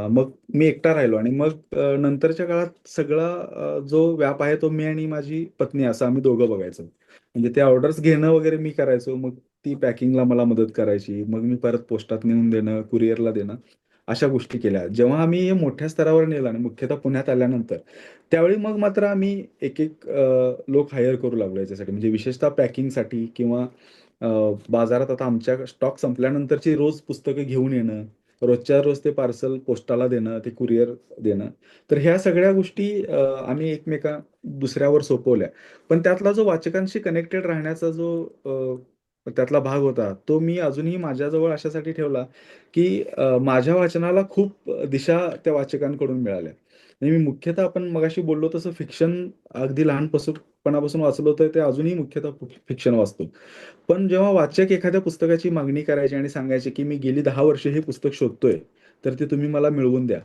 मग मी एकटा राहिलो आणि मग नंतरच्या काळात सगळा जो व्याप आहे तो मी आणि माझी पत्नी असं आम्ही दोघं बघायचो. म्हणजे ते ऑर्डर्स घेणं वगैरे मी करायचो. मग ती पॅकिंगला मला मदत करायची. मग मी परत पोस्टात नेऊन देणं, कुरिअरला देणं, अशा गोष्टी केल्या. जेव्हा आम्ही हे मोठ्या स्तरावर नेलं आणि मुख्यतः पुण्यात आल्यानंतर, त्यावेळी मग मात्र आम्ही एक-एक लोक हायर करू लागलो याच्यासाठी. म्हणजे विशेषतः पॅकिंगसाठी किंवा अ, बाजारात आता आमच्या स्टॉक संपल्यानंतरची रोज पुस्तकं घेऊन येणं, रोजच्या रोज ते पार्सल पोस्टाला देणं, ते कुरिअर देणं. तर ह्या सगळ्या गोष्टी आम्ही दुसऱ्यावर सोपवल्या. पण त्यातला जो वाचकांशी कनेक्टेड राहण्याचा जो त्यातला भाग होता, तो मी अजूनही माझ्याजवळ अशासाठी ठेवला, की माझ्या वाचनाला खूप दिशा त्या वाचकांकडून मिळाल्या. आणि मी मुख्यतः आपण मगाशी बोललो तसं फिक्शन अगदी लहानपणापासून वाचलं होतं, ते अजूनही मुख्यतः फिक्शन वाचतो. पण जेव्हा वाचक एखाद्या पुस्तकाची मागणी करायचे आणि सांगायचे, की "मी गेली 10 वर्ष हे पुस्तक शोधतोय, तर ते तुम्ही मला मिळवून द्या."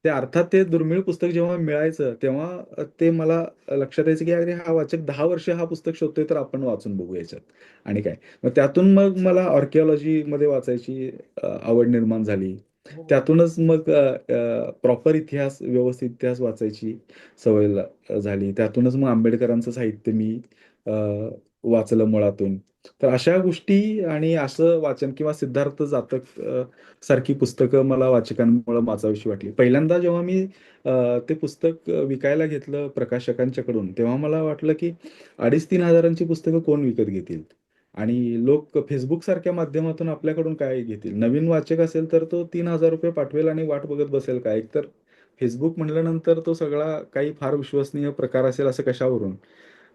ते अर्थात ते दुर्मिळ पुस्तक जेव्हा मिळायचं, तेव्हा ते मला लक्षात यायचं, की अरे हा वाचक 10 वर्ष हा पुस्तक शोधतोय, तर आपण वाचून बघू याच्यात आणि काय. मग त्यातून मग मला आर्किओलॉजीमध्ये वाचायची आवड निर्माण झाली. हो. त्यातूनच मग प्रॉपर इतिहास, व्यवस्थित इतिहास वाचायची सवय झाली. त्यातूनच मग आंबेडकरांचं साहित्य मी अ, वाचलं मुळातून. तर अशा गोष्टी आणि असं वाचन किंवा सिद्धार्थ जातक सारखी पुस्तकं मला वाचकांमुळं वाचावीशी वाटली. पहिल्यांदा जेव्हा मी ते पुस्तक विकायला घेतलं प्रकाशकांच्याकडून, तेव्हा मला वाटलं, की 2,500-3,000 हजारांची पुस्तकं कोण विकत घेतील? आणि लोक Facebook सारख्या माध्यमातून आपल्याकडून काय घेतील? नवीन वाचक असेल तर तो ₹3,000 पाठवेल आणि वाट बघत बसेल का? एकतर Facebook म्हटल्यानंतर तो सगळा काही फार विश्वसनीय प्रकार असेल असं कशावरून?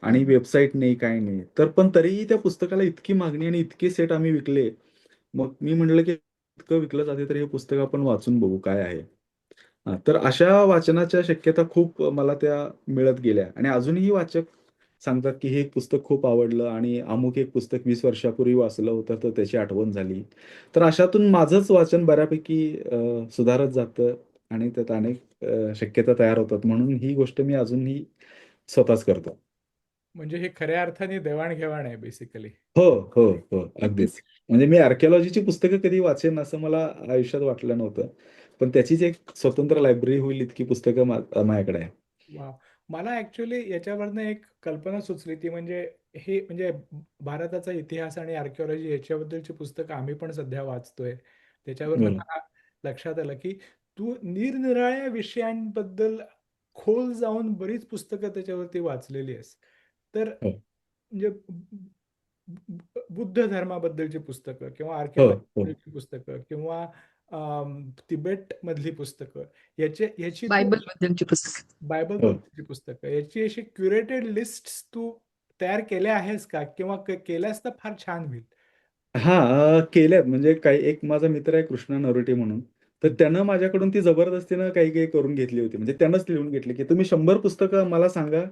आणि हं. वेबसाईट नाही, काही नाही. तर पण तरीही त्या पुस्तकाला इतकी मागणी आणि इतके सेट आम्ही विकले. मग मी म्हटलं, की इतकं विकलं जाते तर हे पुस्तक आपण वाचून बघू काय आहे? हां, तर अशा वाचनाच्या शक्यता खूप मला त्या मिळत गेल्या आणि अजूनही वाचक सांगतात, की हे पुस्तक खूप आवडलं आणि अमुक एक पुस्तक 20 वर्षापूर्वी वाचलं होतं, तर त्याची आठवण झाली. तर अशातून माझंच वाचन बऱ्यापैकी सुधारत जातं आणि त्यात अनेक शक्यता तयार होतात. म्हणून ही गोष्ट मी अजूनही स्वतःच करतो. म्हणजे हे खऱ्या अर्थाने देवाणघेवाण आहे बेसिकली. हो, हो, हो. अगदीच. म्हणजे मी आर्किओलॉजीची पुस्तकं कधी वाचेन असं मला आयुष्यात वाटलं नव्हतं. पण त्याचीच एक स्वतंत्र लायब्ररी होईल इतकी पुस्तकं माझ्याकडे आहे. वा. मला ऍक्च्युली याच्यावरनं एक कल्पना सुचली ती म्हणजे हे म्हणजे भारताचा इतिहास आणि आर्किओलॉजी याच्याबद्दलची पुस्तकं आम्ही पण सध्या वाचतोय. त्याच्यावरनं बोला. मला लक्षात आलं की तू निरनिराळ्या विषयांबद्दल खोल जाऊन बरीच पुस्तकं त्याच्यावरती वाचलेली आहेस. तर हो, म्हणजे बुद्ध धर्माबद्दलची पुस्तकं किंवा हो, हो, आर्किओलॉजीची पुस्तकं किंवा तिबेट मधली पुस्तकं याची तू बायबल बद्दलची पुस्तक. बायबल हो. बद्दलची पुस्तकं याची अशी क्युरेटेड लिस्ट तू तयार केल्या आहेस का किंवा केल्यास तर फार छान होईल. हां, केल्यात म्हणजे काही एक माझा मित्र आहे कृष्णा नरोटे म्हणून. तर हं. त्यानं माझ्याकडून ती जबरदस्तीनं काही-काही करून घेतली होती. म्हणजे त्यानंच लिहून घेतली, की तुम्ही 100 पुस्तकं मला सांगा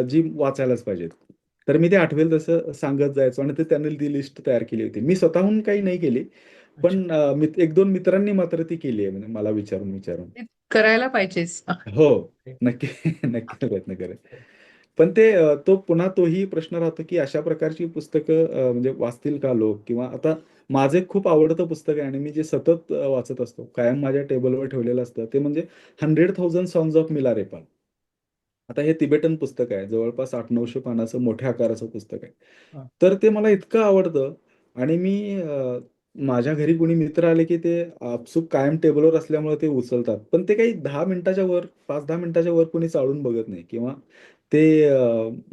जी वाचायलाच पाहिजेत. तर मी ते आठवेल तसं सांगत जायचो आणि ते त्याने ती लिस्ट तयार केली होती. मी स्वतःहून काही नाही केली. अच्छा. पण 1-2 मित्रांनी मात्र ती केली आहे म्हणजे मला विचारून. ते करायला पाहिजेच. हो. नक्की, नक्की प्रयत्न करेन. पण ते तो पुन्हा तोही प्रश्न राहतो, की अशा प्रकारची पुस्तकं म्हणजे वाचतील का लोक? किंवा आता माझं एक खूप आवडतं पुस्तक आहे आणि मी जे सतत वाचत असतो. कायम माझ्या टेबलवर ठेवलेलं असतं. ते म्हणजे 100,000 सॉन्ग्स ऑफ मिलारेपा. आता हे तिबेटन पुस्तक आहे. जवळपास 800-900 पानाचं मोठ्या आकाराचं पुस्तक आहे. हां. तर ते मला इतकं आवडतं आणि मी माझ्या घरी कोणी मित्र आले, की ते आपसूक कायम टेबलवर असल्यामुळे ते उचलतात. पण ते काही 10 मिनिटाच्या वर 5-10 मिनिटाच्या वर कोणी चाळून बघत नाही किंवा ते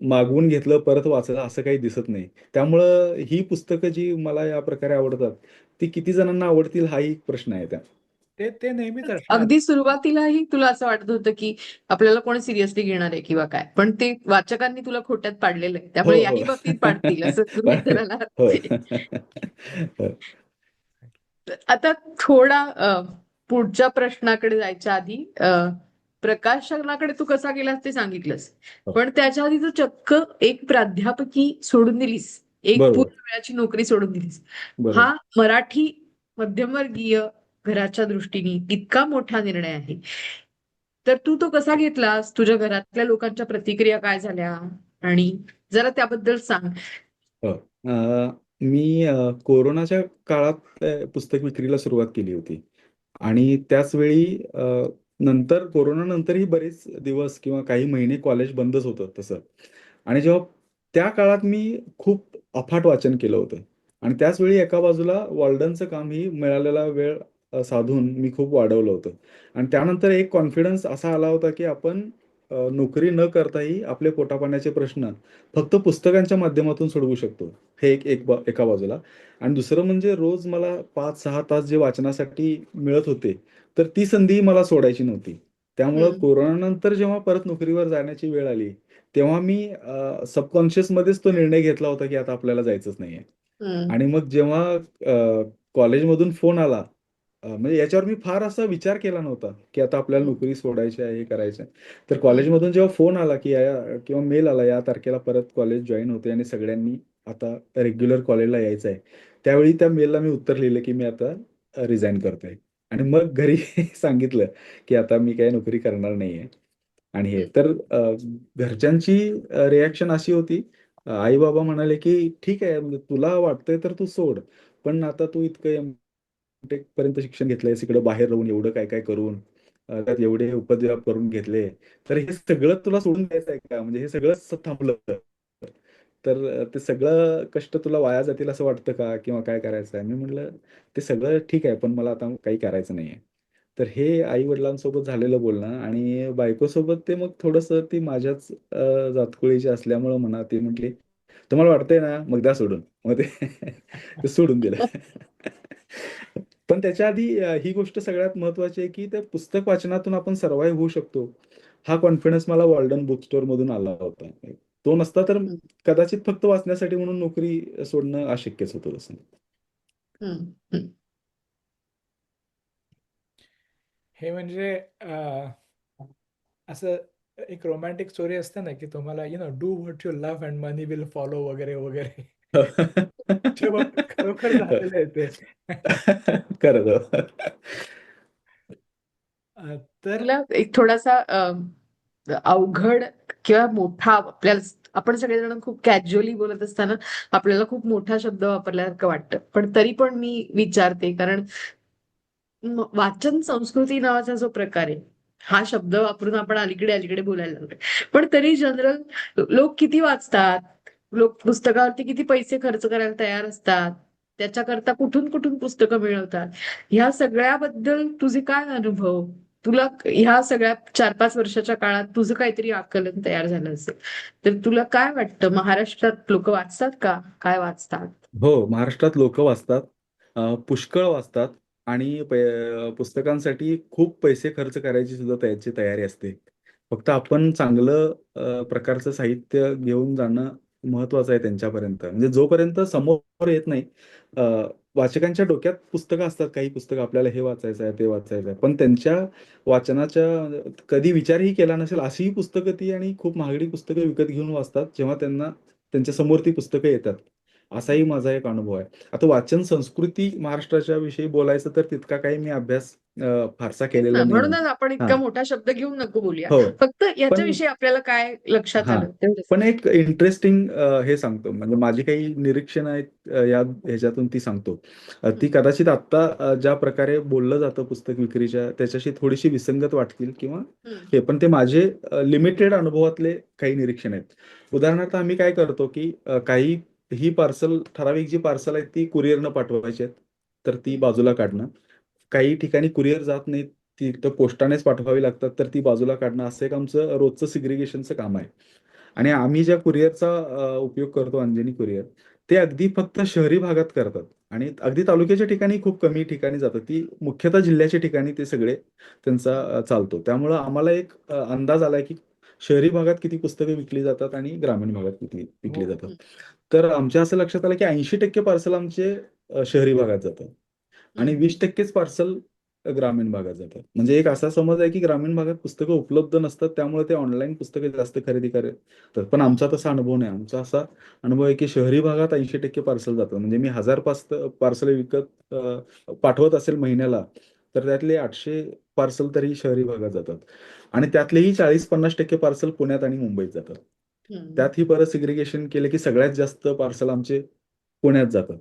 मागवून घेतलं, परत वाचलं असं काही दिसत नाही. त्यामुळं ही पुस्तकं जी मला या प्रकारे आवडतात, ती किती जणांना आवडतील हाही एक प्रश्न आहे त्या. ते नेहमीच असणार. अगदी सुरुवातीलाही तुला असं वाटत होतं की आपल्याला कोण सिरियसली घेणार आहे किंवा काय, पण ते वाचकांनी तुला खोट्यात पाडलेलं आहे, हो, त्यामुळे हो. याही बाबतीत पाडतील असं गृहीत पण धरायला हो. हरकत नाही. हो. आता थोडा पुढच्या प्रश्नाकडे जायच्या आधी प्रकाशनाकडे तू कसा गेलास ते सांगितलंस, हो. पण त्याच्या आधी तू चक्क एक प्राध्यापकी सोडून दिलीस, एक बरोबर, पूर्ण वेळाची नोकरी सोडून दिलीस. बरोबर. हा मराठी मध्यमवर्गीय घराच्या दृष्टीने इतका मोठा निर्णय आहे. तर तू तो कसा घेतलास? तुझ्या घरातल्या लोकांच्या प्रतिक्रिया काय झाल्या? आणि जरा त्याबद्दल सांग. हो. मी कोरोनाच्या काळात पुस्तक विक्रीला सुरुवात केली होती आणि त्याच वेळी नंतर कोरोनानंतरही बरेच दिवस किंवा काही महिने कॉलेज बंदच होतं तसं. आणि जेव्हा त्या काळात मी खूप अफाट वाचन केलं होतं आणि त्याच वेळी एका बाजूला वॉल्डनचं कामही मिळालेला वेळ साधून मी खूप वाढवलं होतं आणि त्यानंतर एक कॉन्फिडन्स असा आला होता, की आपण नोकरी न करताही आपले पोटापाण्याचे प्रश्न फक्त पुस्तकांच्या माध्यमातून सोडवू शकतो. हे एका बाजूला आणि दुसरं म्हणजे रोज मला 5-6 तास जे वाचनासाठी मिळत होते, तर ती संधीही मला सोडायची नव्हती. त्यामुळं हं, कोरोनानंतर जेव्हा परत नोकरीवर जाण्याची वेळ आली, तेव्हा मी सबकॉन्शियसमध्येच तो निर्णय घेतला होता, की आता आपल्याला जायचंच नाहीये. हं, आणि मग जेव्हा कॉलेजमधून फोन आला म्हणजे याच्यावर मी फार असा विचार केला नव्हता, की आता आपल्याला हं, नोकरी सोडायची आहे, हे करायचं आहे. तर हं, कॉलेजमधून जेव्हा फोन आला, की किंवा मेल आला, या तारखेला परत कॉलेज जॉइन होते आणि सगळ्यांनी आता रेग्युलर कॉलेजला यायचं आहे. त्यावेळी त्या मेलला मी उत्तर लिहिलं, की मी आता रिझाइन करतोय. आणि मग घरी सांगितलं, की आता मी काही नोकरी करणार नाहीये. आणि हे हं, तर घरच्यांची रिएक्शन अशी होती. आई-बाबा म्हणाले, की "ठीक आहे, म्हणजे तुला वाटतंय तर तू सोड. पण आता तू इतकं टेक पर्यंत शिक्षण घेतलंयस, इकडं बाहेर राहून एवढं काय-काय करून त्यात एवढे उपद्व्याप करून घेतले. तर हे सगळं तुला सोडून द्यायचं आहे का? म्हणजे हे सगळंच थांबलं. तर ते सगळं कष्ट तुला वाया जातील असं वाटतं का? किंवा काय करायचं आहे?" मी म्हटलं, "ते सगळं ठीक आहे, पण मला आता काही करायचं नाहीये." तर हे आई-वडिलांसोबत झालेलं बोलणं आणि बायकोसोबत ते मग थोडंसं ती माझ्याच जातकुळीची असल्यामुळं म्हणा, ती म्हटली, "तुम्हाला वाटतंय ना? मग द्या सोडून." मग ते ते सोडून दिलं. पण त्याच्या आधी ही गोष्ट सगळ्यात महत्त्वाची आहे, की त्या पुस्तक वाचनातून आपण सर्व्हायव्ह होऊ शकतो. हा कॉन्फिडन्स मला वॉल्डन बुक स्टोअरमधून आला होता. तो नसता तर हं, कदाचित फक्त वाचण्यासाठी म्हणून नोकरी सोडणं अशक्यच होतं तसं. हं, हं. हे म्हणजे असं एक रोमॅन्टिक स्टोरी असते ना की तुम्हाला do what you love and money will follow वगैरे वगैरे. तुझ्या बाबतीत खरोखर झालेलं आहे ते. खरंच हो. तर तुला एक थोडासा अवघड किंवा मोठा आपल्याला आपण सगळेजण खूप कॅज्युअली बोलत असताना आपल्याला खूप मोठा शब्द वापरल्यासारखं वाटतं, पण तरी पण मी विचारते, कारण वाचन संस्कृती नावाचा जो प्रकार आहे, हा शब्द वापरून आपण अलीकडे अलीकडे बोलायला लागलोय. पण तरी जनरल लोक किती वाचतात, लोक पुस्तकावरती किती पैसे खर्च करायला तयार असतात, त्याच्याकरता कुठून कुठून पुस्तकं मिळवतात, ह्या सगळ्याबद्दल तुझे काय अनुभव? तुला ह्या सगळ्या 4-5 वर्षाच्या काळात तुझं काहीतरी आकलन तयार झालं असेल, तर तुला काय वाटतं, महाराष्ट्रात लोक वाचतात का? काय वाचतात? हो, महाराष्ट्रात लोक वाचतात. पुष्कळ वाचतात आणि पुस्तकांसाठी खूप पैसे खर्च करायची सुद्धा त्यांची तयारी असते. फक्त आपण चांगलं प्रकारचं साहित्य घेऊन जाणं महत्वाचं आहे त्यांच्यापर्यंत. म्हणजे जोपर्यंत समोर येत नाही, अ, वाचकांच्या डोक्यात पुस्तकं असतात, काही पुस्तकं आपल्याला हे वाचायचं आहे, ते वाचायचं आहे. पण त्यांच्या वाचनाच्या कधी विचारही केला नसेल अशीही पुस्तकं ती आणि खूप महागडी पुस्तकं विकत घेऊन वाचतात, जेव्हा त्यांना त्यांच्या समोर ती पुस्तकं येतात. असाही माझा एक अनुभव आहे. आता वाचन संस्कृती महाराष्ट्राच्या विषयी बोलायचं तर तितका काही मी अभ्यास फारसा तेच ना, केलेला नाहीये. म्हणूनच आपण इतका हां. मोठा शब्द घेऊन नको बोलूया. हो. फक्त पण याच्याविषयी आपल्याला काय लक्षात हां. आलं तेवढंच. पण एक इंटरेस्टिंग हे सांगतो. म्हणजे माझी काही निरीक्षणं आहेत या ह्याच्यातून ती सांगतो. ती हं, कदाचित आत्ता ज्या प्रकारे बोललं जातं पुस्तक विक्रीच्या त्याच्याशी थोडीशी विसंगत वाटतील किंवा हं, हे पण ते माझे लिमिटेड अनुभवातले काही निरीक्षण आहेत. उदाहरणार्थ आम्ही काय करतो, की काही ही पार्सल ठराविक जी पार्सल आहेत ती कुरिअरनं पाठवायची आहेत. तर ती हं, बाजूला काढणं. काही ठिकाणी कुरिअर जात नाहीत. ती तर पोस्टानेच पाठवावी लागतात. तर ती बाजूला काढणं असं एक आमचं रोजचं सिग्रिगेशनचं काम आहे. आणि हं. आम्ही ज्या कुरिअरचा उपयोग करतो अंजनी कुरिअर, ते अगदी फक्त शहरी भागात करतात आणि अगदी तालुक्याच्या ठिकाणी खूप कमी ठिकाणी जातात. ती मुख्यतः जिल्ह्याच्या ठिकाणी ते सगळे त्यांचा चालतो. त्यामुळं आम्हाला एक अंदाज आलाय, की शहरी भागात किती पुस्तकं विकली जातात आणि ग्रामीण भागात किती हो. विकली जातात. तर आमच्या असं लक्षात आलं, की 80% पार्सल आमचे शहरी भागात जातात आणि हं. 20%च पार्सल ग्रामीण भागात जातात. म्हणजे एक असा समज आहे, की ग्रामीण भागात पुस्तकं उपलब्ध नसतात. त्यामुळे ते ऑनलाईन पुस्तकं जास्त खरेदी करतात. पण आमचा तसा अनुभव नाही. आमचा असा अनुभव आहे, की शहरी भागात 80% पार्सल जातं. म्हणजे मी 1000 पार्सल विकत पाठवत असेल महिन्याला, तर त्यातले 800 पार्सल तरी शहरी भागात जातात आणि त्यातलेही 40-50% पार्सल पुण्यात आणि मुंबईत जातात. हं, त्यातही परत सेग्रिगेशन केलं, की सगळ्यात जास्त पार्सल आमचे पुण्यात जातात.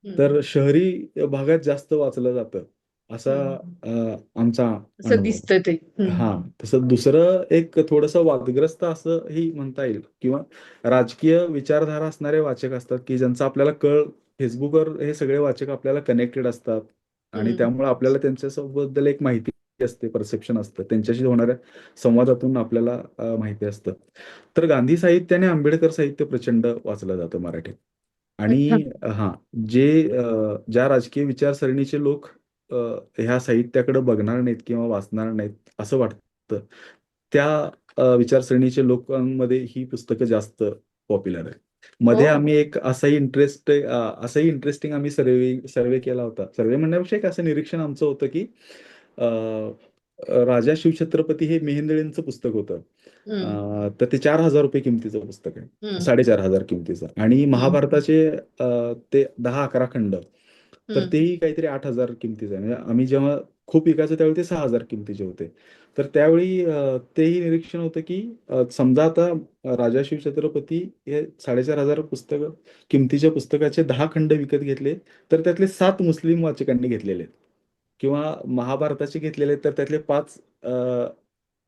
हं, तर शहरी भागात जास्त वाचलं जातं, असा हं. आमचा असं अनुभव. दिसतं ते. हं, हां, तसं दुसरं एक थोडंसं वादग्रस्त असंही म्हणता येईल किंवा राजकीय विचारधारा असणारे वाचक असतात, की ज्यांचा आपल्याला Facebookवर हे सगळे वाचक आपल्याला कनेक्टेड असतात आणि हं, त्यामुळे आपल्याला त्यांच्याबद्दल एक माहिती असते, परसेप्शन असतं. त्यांच्याशी होणाऱ्या संवादातून आपल्याला माहिती असतं. तर गांधी साहित्य आणि आंबेडकर साहित्य प्रचंड वाचलं जातं मराठीत. अच्छा. आणि हां, जे ज्या राजकीय विचारसरणीचे लोक अ, ह्या साहित्याकडे बघणार नाहीत किंवा वाचणार नाहीत असं वाटतं. त्या विचारसरणीच्या लोकांमध्ये ही पुस्तकं जास्त पॉप्युलर आहेत. हो. मध्ये आम्ही एक असंही इंटरेस्टिंग आम्ही सर्व्हे केला होता. सर्व्हे म्हणण्यापेक्षा एक असं निरीक्षण आमचं होतं, की अ, राजा शिवछत्रपती हे मिलिंदींचं पुस्तक होतं. हं, तर ते ₹4000 किमतीचं पुस्तक आहे. हं, 4500 किमतीचं आणि हं, महाभारताचे ते 10-11 खंड, तर हं, तेही काहीतरी 8,000 किमतीचं आहे. म्हणजे आम्ही जेव्हा खूप विकायचो त्यावेळी ते 6,000 किमतीचे होते. तर त्यावेळी तेही निरीक्षण होतं, की समजा आता राजा शिवछत्रपती हे 4,500 किमतीच्या पुस्तकाचे 10 खंड विकत घेतले, तर त्यातले 7 मुस्लिम वाचकांनी घेतलेले आहेत किंवा महाभारताचे घेतलेले आहेत, तर त्यातले 5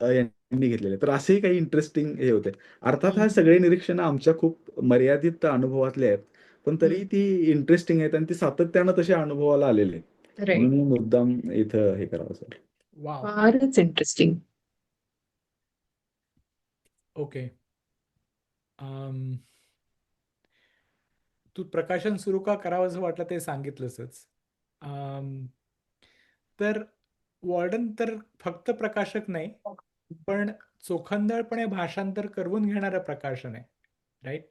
यांनी घेतलेले आहेत. तर असेही काही इंटरेस्टिंग हे होते. अर्थात हा हं, सगळे निरीक्षणं आमच्या खूप मर्यादित अनुभवातले आहेत. पण तरी हं. ती इंटरेस्टिंग आहेत आणि ती सातत्यानं तसे अनुभवाला आलेले आहेत. राइट. म्हणून मी मुद्दाम इथं हे करावंसं वाटलं. वॉव! फारच इंटरेस्टिंग. ओके. अं, तू प्रकाशन सुरू का करावंसं वाटलं ते सांगितलंसच. अं, तर वॉर्डन तर फक्त प्रकाशक नाही, पण चोखंदळपणे भाषांतर करून घेणारं प्रकाशन आहे. राईट?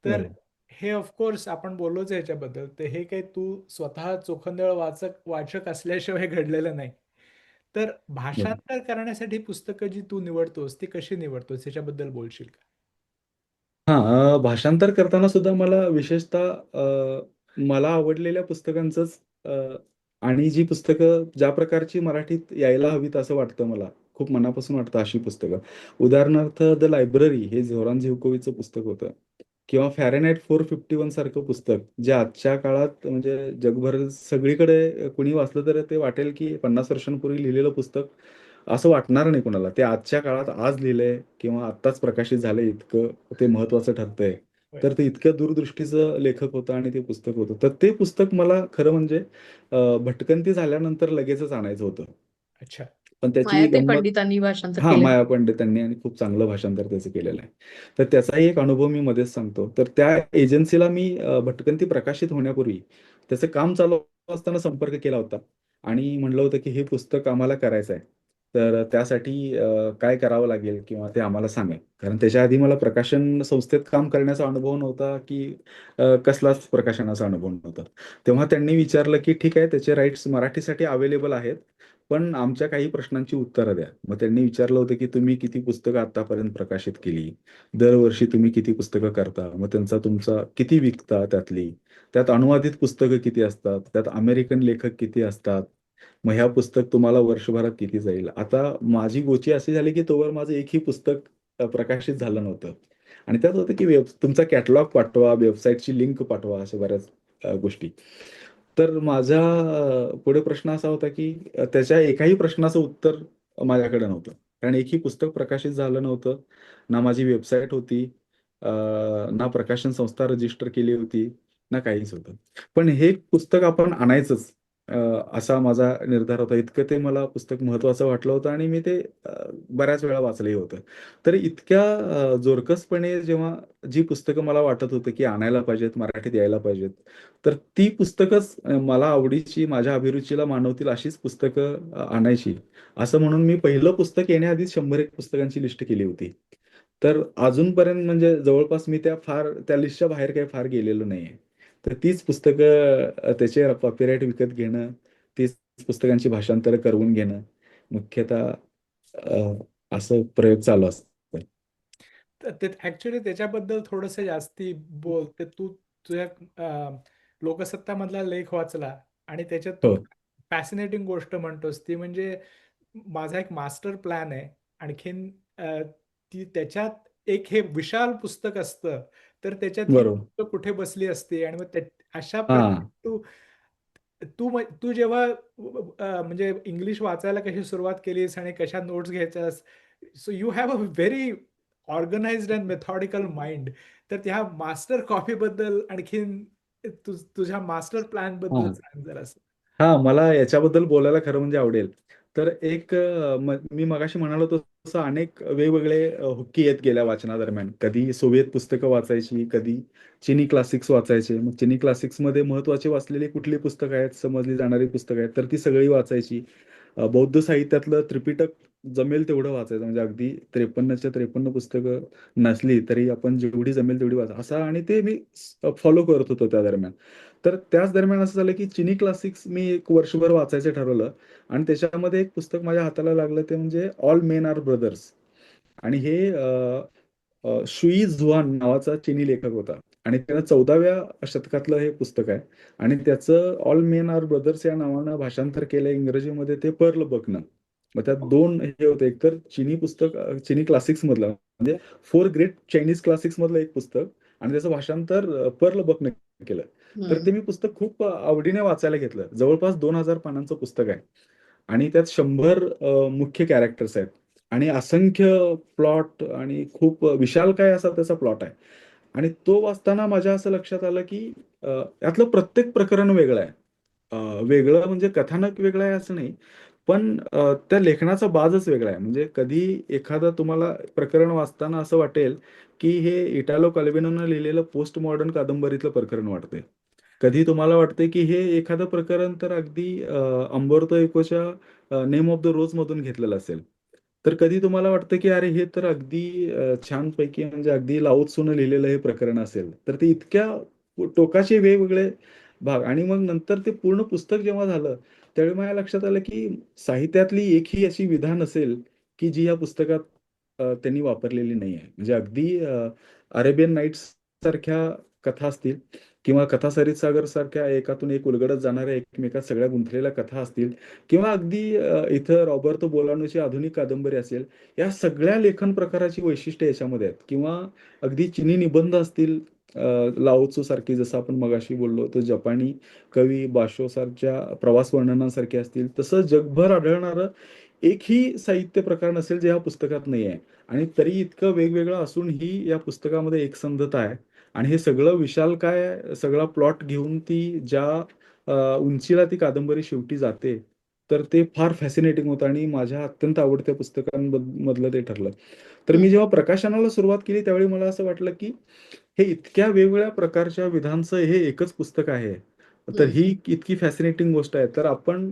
तर बरोबर. हे ऑफकोर्स आपण बोललोच याच्याबद्दल, तर हे काही तू स्वतः चोखंदळ वाचक असल्याशिवाय घडलेलं नाही. तर बरोबर. भाषांतर करण्यासाठी पुस्तकं जी तू निवडतोस ती कशी निवडतोस याच्याबद्दल बोलशील का? हां, भाषांतर करताना सुद्धा मला विशेषतः मला आवडलेल्या पुस्तकांचंच आणि जी पुस्तकं ज्या प्रकारची मराठीत यायला हवीत असं वाटतं मला, खूप मनापासून वाटतं अशी पुस्तकं. उदाहरणार्थ द लायब्ररी हे झोरान झिवकोविचचं पुस्तक होतं किंवा फॅरेनहाइट 451 सारखं पुस्तक, जे आजच्या काळात म्हणजे जगभर सगळीकडे कुणी वाचलं तर ते वाटेल की 50 वर्षांपूर्वी लिहिलेलं पुस्तक असं वाटणार नाही कोणाला. ते आजच्या काळात आज लिहिलंय किंवा आत्ताच प्रकाशित झालंय इतकं ते महत्त्वाचं ठरतंय. होय. तर ते इतक्या दूरदृष्टीचं लेखक होतं आणि ते पुस्तक होतं. तर ते पुस्तक मला खरं म्हणजे भटकंती झाल्यानंतर लगेचच आणायचं होतं. अच्छा. पण त्याची मायाती गंमत पंडितांनी भाषांतर हां, केलंय. माया पंडितांनी आणि खूप चांगलं भाषांतर त्याचं केलेलं आहे. तर त्याचाही एक अनुभव मी मध्येच सांगतो. तर त्या एजन्सीला मी भटकंती प्रकाशित होण्यापूर्वी त्याचं काम चालू असताना संपर्क केला होता आणि म्हणलं होतं, की हे पुस्तक आम्हाला करायचं आहे. तर त्यासाठी काय करावं लागेल किंवा ते आम्हाला सांगा. कारण त्याच्या आधी मला प्रकाशन संस्थेत काम करण्याचा अनुभव नव्हता, की कसलाच प्रकाशनाचा अनुभव नव्हता. तेव्हा त्यांनी विचारलं, की "ठीक आहे, त्याचे राइट्स मराठीसाठी अवेलेबल आहेत. पण आमच्या काही प्रश्नांची उत्तरं द्या." मग त्यांनी विचारलं होतं, की "तुम्ही किती पुस्तकं आत्तापर्यंत प्रकाशित केली? दरवर्षी तुम्ही किती पुस्तकं करता? मग त्यांचा तुमचा किती विकता त्यातली? त्यात अनुवादित पुस्तकं किती असतात? त्यात अमेरिकन लेखक किती असतात? मग ह्या पुस्तक तुम्हाला वर्षभरात किती जाईल?" आता माझी गोची अशी झाली, की तोवर माझं एकही पुस्तक प्रकाशित झालं नव्हतं आणि त्यात होतं, की तुमचा कॅटलॉग पाठवा, वेबसाईटची लिंक पाठवा, अशा बऱ्याच गोष्टी. तर माझा पुढे प्रश्न असा होता, की त्याच्या एकाही प्रश्नाचं उत्तर माझ्याकडे नव्हतं. कारण एकही पुस्तक प्रकाशित झालं नव्हतं. ना माझी वेबसाईट होती, अ, ना प्रकाशन संस्था रजिस्टर केली होती, ना काहीच होतं. पण हे पुस्तक आपण आणायचंच अ, असा माझा निर्धार होता. इतकं ते मला पुस्तक महत्त्वाचं वाटलं होतं आणि मी ते बऱ्याच वेळा वाचलंही होतं. तर इतक्या जोरकसपणे जेव्हा जी पुस्तकं मला वाटत होतं, की आणायला पाहिजेत, मराठीत यायला पाहिजेत, तर ती पुस्तकच मला आवडीची, माझ्या अभिरुचीला मानवतील अशीच पुस्तकं आणायची. असं म्हणून मी पहिलं पुस्तक येण्याआधीच 101 पुस्तकांची लिस्ट केली होती. तर अजूनपर्यंत म्हणजे जवळपास मी त्या लिस्टच्या बाहेर काही फार गेलेलो नाहीये. तर तीच पुस्तकं त्याचे कॉपीराइट विकत घेणं, तीच पुस्तकांची भाषांतरं करवून घेणं, मुख्यतः अ, असं प्रयोग चालू असतात. तर ते ॲक्चुअली त्याच्याबद्दल थोडंसं जास्ती बोल. ते तू तुझ्या लोकसत्तामधला लेख वाचला आणि त्याच्यात तू हो, फॅसिनेटिंग गोष्ट म्हणतोस ती म्हणजे माझा एक मास्टर प्लॅन आहे. आणखीन ती त्याच्यात एक हे विशाल पुस्तक असतं, तर त्याच्यात ही बरोबर. गोष्ट कुठे बसली असते आणि मग अशा प्रकारे हां, तू तू जेव्हा म्हणजे इंग्लिश वाचायला कशी सुरुवात केलीस आणि कशा नोट्स घ्यायच्यास, so you have a very organised and methodical mind. तर त्या मास्टर कॉपी बद्दल आणखीन तुझ्या मास्टर प्लॅन बद्दल हां. सांग जरासं. हां, मला याच्याबद्दल बोलायला खरं म्हणजे आवडेल. तर एक मी मगाशी म्हणालो तसं अनेक वेगवेगळे हुक्की येत गेल्या वाचनादरम्यान. कधी सोव्हिएत पुस्तकं वाचायची, कधी चिनी क्लासिक्स वाचायचे. मग चिनी क्लासिक्समध्ये महत्त्वाची वाचलेली कुठली पुस्तकं आहेत, समजली जाणारी पुस्तकं आहेत, तर ती सगळी वाचायची. बौद्ध साहित्यातलं त्रिपिटक जमेल तेवढं वाचायचं. म्हणजे अगदी 53च्या 53 पुस्तकं नसली तरी आपण जेवढी जमेल तेवढी असं आणि ते मी फॉलो करत होतो त्या दरम्यान. तर त्याच दरम्यान असं झालं, की चिनी क्लासिक्स मी 1 वर्षभर वाचायचं ठरवलं आणि त्याच्यामध्ये एक पुस्तक माझ्या हाताला लागलं ते म्हणजे ऑल मेन आर ब्रदर्स आणि हे शुई झुआन नावाचा चिनी लेखक होता आणि त्यानं 14व्या शतकातलं हे पुस्तक आहे आणि त्याचं ऑल मेन आर ब्रदर्स या नावानं भाषांतर केलं इंग्रजीमध्ये ते पर्ल बकनं. मग त्यात 2 हे होते. एकतर चिनी पुस्तक चिनी क्लासिक्समधलं म्हणजे 4 ग्रेट चायनीज क्लासिक्समधलं एक पुस्तक आणि त्याचं भाषांतर पर्ल बकनं केलं. तर ते हम्म. मी पुस्तक खूप आवडीने वाचायला घेतलं. जवळपास 2000 पानांचं पुस्तक आहे आणि त्यात 100 मुख्य कॅरेक्टर्स आहेत आणि असंख्य प्लॉट आणि खूप विशालकाय असा त्याचा प्लॉट आहे. आणि तो वाचताना माझ्या असं लक्षात आलं, की त्यातलं प्रत्येक प्रकरण वेगळं आहे. वेगळं म्हणजे कथानक वेगळं आहे असं नाही. पण त्या लेखनाचा बाजच वेगळा आहे. म्हणजे कधी एखादं तुम्हाला प्रकरण वाचताना असं वाटेल, की हे इटालो कॅल्विनोनं लिहिलेलं पोस्ट मॉडर्न कादंबरीतलं प्रकरण वाटतंय. कधी तुम्हाला वाटतंय, की हे एखादं प्रकरण तर अगदी अंबर्तो इकोच्या नेम ऑफ द रोजमधून घेतलेलं असेल. तर कधी तुम्हाला वाटतं, की अरे हे तर अगदी छानपैकी म्हणजे अगदी लाओ त्सूनं लिहिलेलं हे प्रकरण असेल. तर ते इतक्या टोकाचे वेगवेगळे भाग आणि मग नंतर ते पूर्ण पुस्तक जेव्हा झालं, त्यावेळी माझ्या लक्षात आलं, की साहित्यातली एकही अशी विधा नसेल, की जी या पुस्तकात त्यांनी वापरलेली नाहीये. म्हणजे अगदी अरेबियन नाईट्स सारख्या कथा असतील किंवा कथा सरितसागर सारख्या एकातून एक उलगडत जाणाऱ्या एकमेकात सगळ्या गुंतलेल्या कथा असतील किंवा अगदी इथं रॉबर्तो बोलानोची आधुनिक कादंबरी असेल, या सगळ्या लेखन प्रकाराची वैशिष्ट्ये याच्यामध्ये आहेत किंवा अगदी चिनी निबंध असतील, लाओ त्सू सारखी, जसं आपण मगाशी बोललो, तर जपानी कवी बाशो सारख्या प्रवास वर्णनांसारखे असतील, तसं जगभर आढळणारं एकही साहित्य प्रकार नसेल जे या पुस्तकात नाही आहे. आणि तरी इतकं वेगवेगळं असूनही या पुस्तकामध्ये एकसंधता आहे. आणि हे सगळं विशालकाय सगळा प्लॉट घेऊन ती ज्या उंचीला ती कादंबरी शेवटी जाते, तर ते फार फॅसिनेटिंग होतं आणि माझ्या अत्यंत आवडत्या पुस्तकांमधलं ते ठरलं. तर मी हम्म. जेव्हा प्रकाशनाला सुरुवात केली त्यावेळी मला असं वाटलं की हे इतक्या वेगवेगळ्या प्रकारच्या विधांचं हे एकच पुस्तक आहे. तर हम्म. ही इतकी फॅसिनेटिंग गोष्ट आहे. तर आपण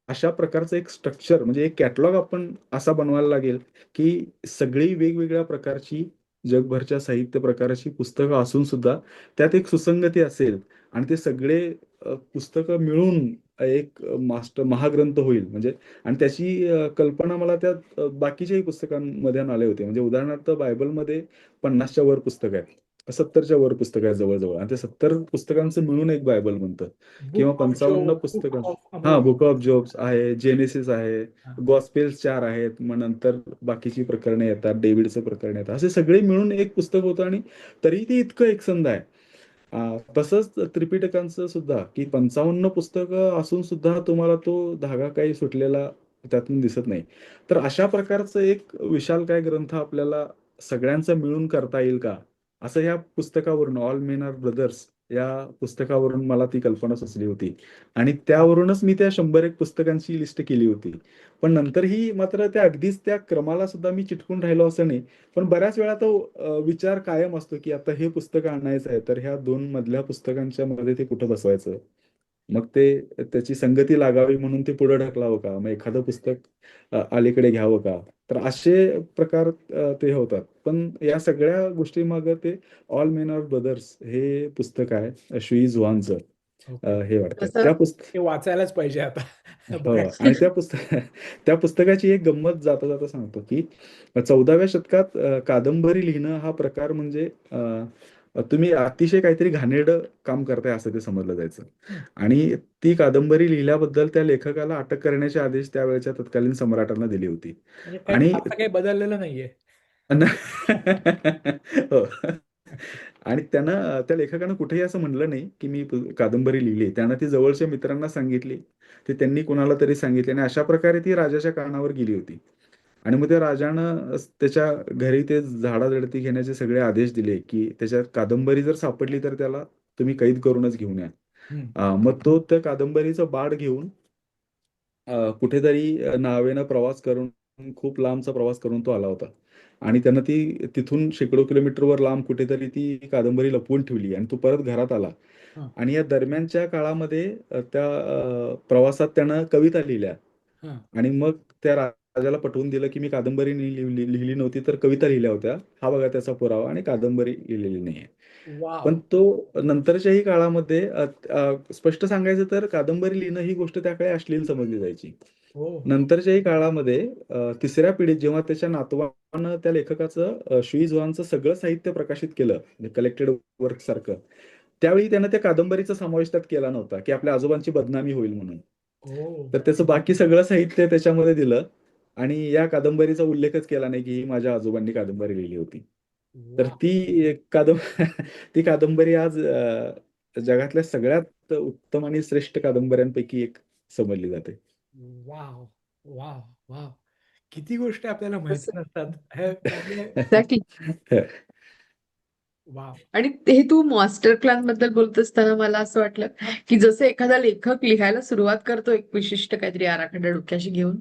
अशा प्रकारचं एक स्ट्रक्चर म्हणजे एक कॅटलॉग आपण असा बनवायला लागेल, की सगळी वेगवेगळ्या प्रकारची जगभरच्या साहित्य प्रकाराची पुस्तकं असून सुद्धा त्यात एक सुसंगती असेल आणि ते सगळे पुस्तकं मिळून एक मास्टर महाग्रंथ होईल. म्हणजे आणि त्याची कल्पना मला त्या बाकीच्याही पुस्तकांमध्ये आले होते. म्हणजे उदाहरणार्थ बायबलमध्ये 50च्या वर पुस्तक आहेत. 70च्या वर पुस्तक आहे जवळ-जवळ आणि ते 70 पुस्तकांचं मिळून एक बायबल बनतं किंवा बुक ऑफ 55 जोब, बुक पुस्तकं. ऑफ हां, अमोस. बुक ऑफ जॉब्स आहे, जेनेसिस आहे, हा. गॉस्पेल्स 4 आहेत, मग नंतर बाकीची प्रकरणे येतात, डेव्हिडचं प्रकरण येतात. असे सगळे मिळून एक पुस्तक होतं आणि तरी ते इतकं एकसंध आहे. तसंच त्रिपिटकांचं सुद्धा, की 55 पुस्तकं असून सुद्धा तुम्हाला तो धागा काही सुटलेला त्यातून दिसत नाही. तर अशा प्रकारचं एक विशालकाय ग्रंथ आपल्याला सगळ्यांचा मिळून करता येईल का? असं ह्या पुस्तकावरून ऑल मेन आर ब्रदर्स या पुस्तकावरून मला ती कल्पना सुचली होती आणि त्यावरूनच मी त्या 101 पुस्तकांची लिस्ट केली होती. पण नंतरही मात्र त्या अगदीच त्या क्रमाला सुद्धा मी चिटकून राहिलो असं नाही. पण बऱ्याच वेळा तो विचार कायम असतो, की आता हे पुस्तक आणायचं आहे, तर ह्या 2 मधल्या पुस्तकांच्या मध्ये ते कुठं बसवायचं? मग ते त्याची संगती लागावी म्हणून ते पुढे ढकलावं का? मग एखादं पुस्तक अलीकडे घ्यावं का? तर असे प्रकार ते होतात. पण या सगळ्या गोष्टीमागे ते ऑल मेन आर ब्रदर्स हे पुस्तक आहे, शुई झुआनचं. ओके. हे वाटतं. तसं ते वाचायलाच पाहिजे आता. हो बऱ्याच. आणि त्या पुस्तकाची एक गंमत जाता जाता सांगतो, की 14व्या शतकात कादंबरी लिहिणं हा प्रकार म्हणजे तुम्ही अतिशय काहीतरी घाणेरडं काम करताय असं ते समजलं जायचं. हं. आणि ती कादंबरी लिहिल्याबद्दल त्या लेखकाला अटक करण्याचे आदेश त्यावेळेच्या तत्कालीन सम्राटांना दिले होती. म्हणजे काही आणि फारसं काही बदललेलं नाहीये. हो. आणि त्यानं त्या लेखकानं कुठेही असं म्हणलं नाही, की मी कादंबरी लिहिली. त्यानं ती जवळच्या मित्रांना सांगितली. ते त्यांनी कुणाला तरी सांगितले आणि अशा प्रकारे ती राजाच्या कानावर गेली होती. आणि मग त्या राजानं त्याच्या घरी ते झाडाझडती घेण्याचे सगळे आदेश दिले, की त्याच्यात कादंबरी जर सापडली तर त्याला तुम्ही कैद करूनच घेऊन या. हं. मग तो त्या कादंबरीचं बाड घेऊन कुठेतरी नावेनं प्रवास करून खूप लांबचा प्रवास करून तो आला होता. आणि त्यानं ती तिथून शेकडो किलोमीटरवर लांब कुठेतरी ती कादंबरी लपवून ठेवली आणि तो परत घरात आला. हां, आणि या दरम्यानच्या काळामध्ये त्या प्रवासात त्यानं कविता लिहिल्या. हां. आणि मग त्या राजाला पटवून दिलं, की मी कादंबरी लिहिली नव्हती, तर कविता लिहिल्या होत्या. हा बघा त्याचा पुरावा आणि कादंबरी लिहिलेली नाहीये. वॉव! पण तो नंतरच्याही काळामध्ये स्पष्ट सांगायचं तर कादंबरी लिहिणं ही गोष्ट त्या काळी अश्लील समजली जायची. हो. नंतरच्याही काळामध्ये 3ऱ्या पिढीत जेव्हा त्याच्या नातवानं त्या लेखकाचं शुई झुआनचं सगळं साहित्य प्रकाशित केलं, म्हणजे कलेक्टेड वर्क सारखं, त्यावेळी त्यानं त्या कादंबरीचा समावेश त्यात केला नव्हता, की आपल्या आजोबांची बदनामी होईल म्हणून. ओह! तर त्याचं बाकी सगळं साहित्य त्याच्यामध्ये दिलं आणि या कादंबरीचा उल्लेखच केला नाही, की ही माझ्या आजोबांनी कादंबरी लिहिली होती. तर वॉव! ती एक ती कादंबरी आज जगातल्या सगळ्यात उत्तम आणि श्रेष्ठ कादंबऱ्यांपैकी एक समजली जाते. वॉव! वॉव! वॉव! किती गोष्टी आपल्याला माहिती तसं नसतात. हे म्हणजे एक्झॅक्टली. वॉव! आणि हे तू मास्टर प्लॅन बद्दल बोलत असताना मला असं वाटलं, की जसं एखादा लेखक लिहायला सुरुवात करतो एक विशिष्ट काहीतरी आराखडा डोक्याशी घेऊन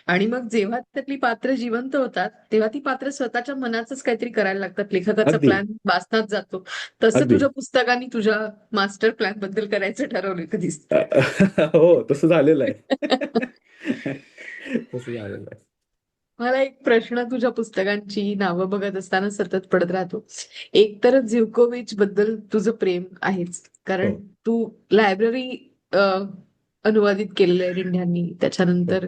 आणि मग जेव्हा त्यातली पात्र जिवंत होतात, तेव्हा ती पात्र स्वतःच्या मनाचंच काहीतरी करायला लागतात. लेखकाचा अगदी, प्लॅन वाचनात जातो. तसं अगदी. तुझ्या पुस्तकाने तुझ्या मास्टर प्लॅन बद्दल करायचं ठरवलं का दिसतंय. हो, तसं झालेलं आहे. तसं झालेलं आहे. मला एक प्रश्न तुझ्या पुस्तकांची नावं बघत असताना सतत पडत राहतो. एक तर झिवकोविच बद्दल तुझं प्रेम आहेच. कारण हो, तू लायब्ररी अनुवादित केलेलं आहे रिंढ्यांनी. हो. त्याच्यानंतर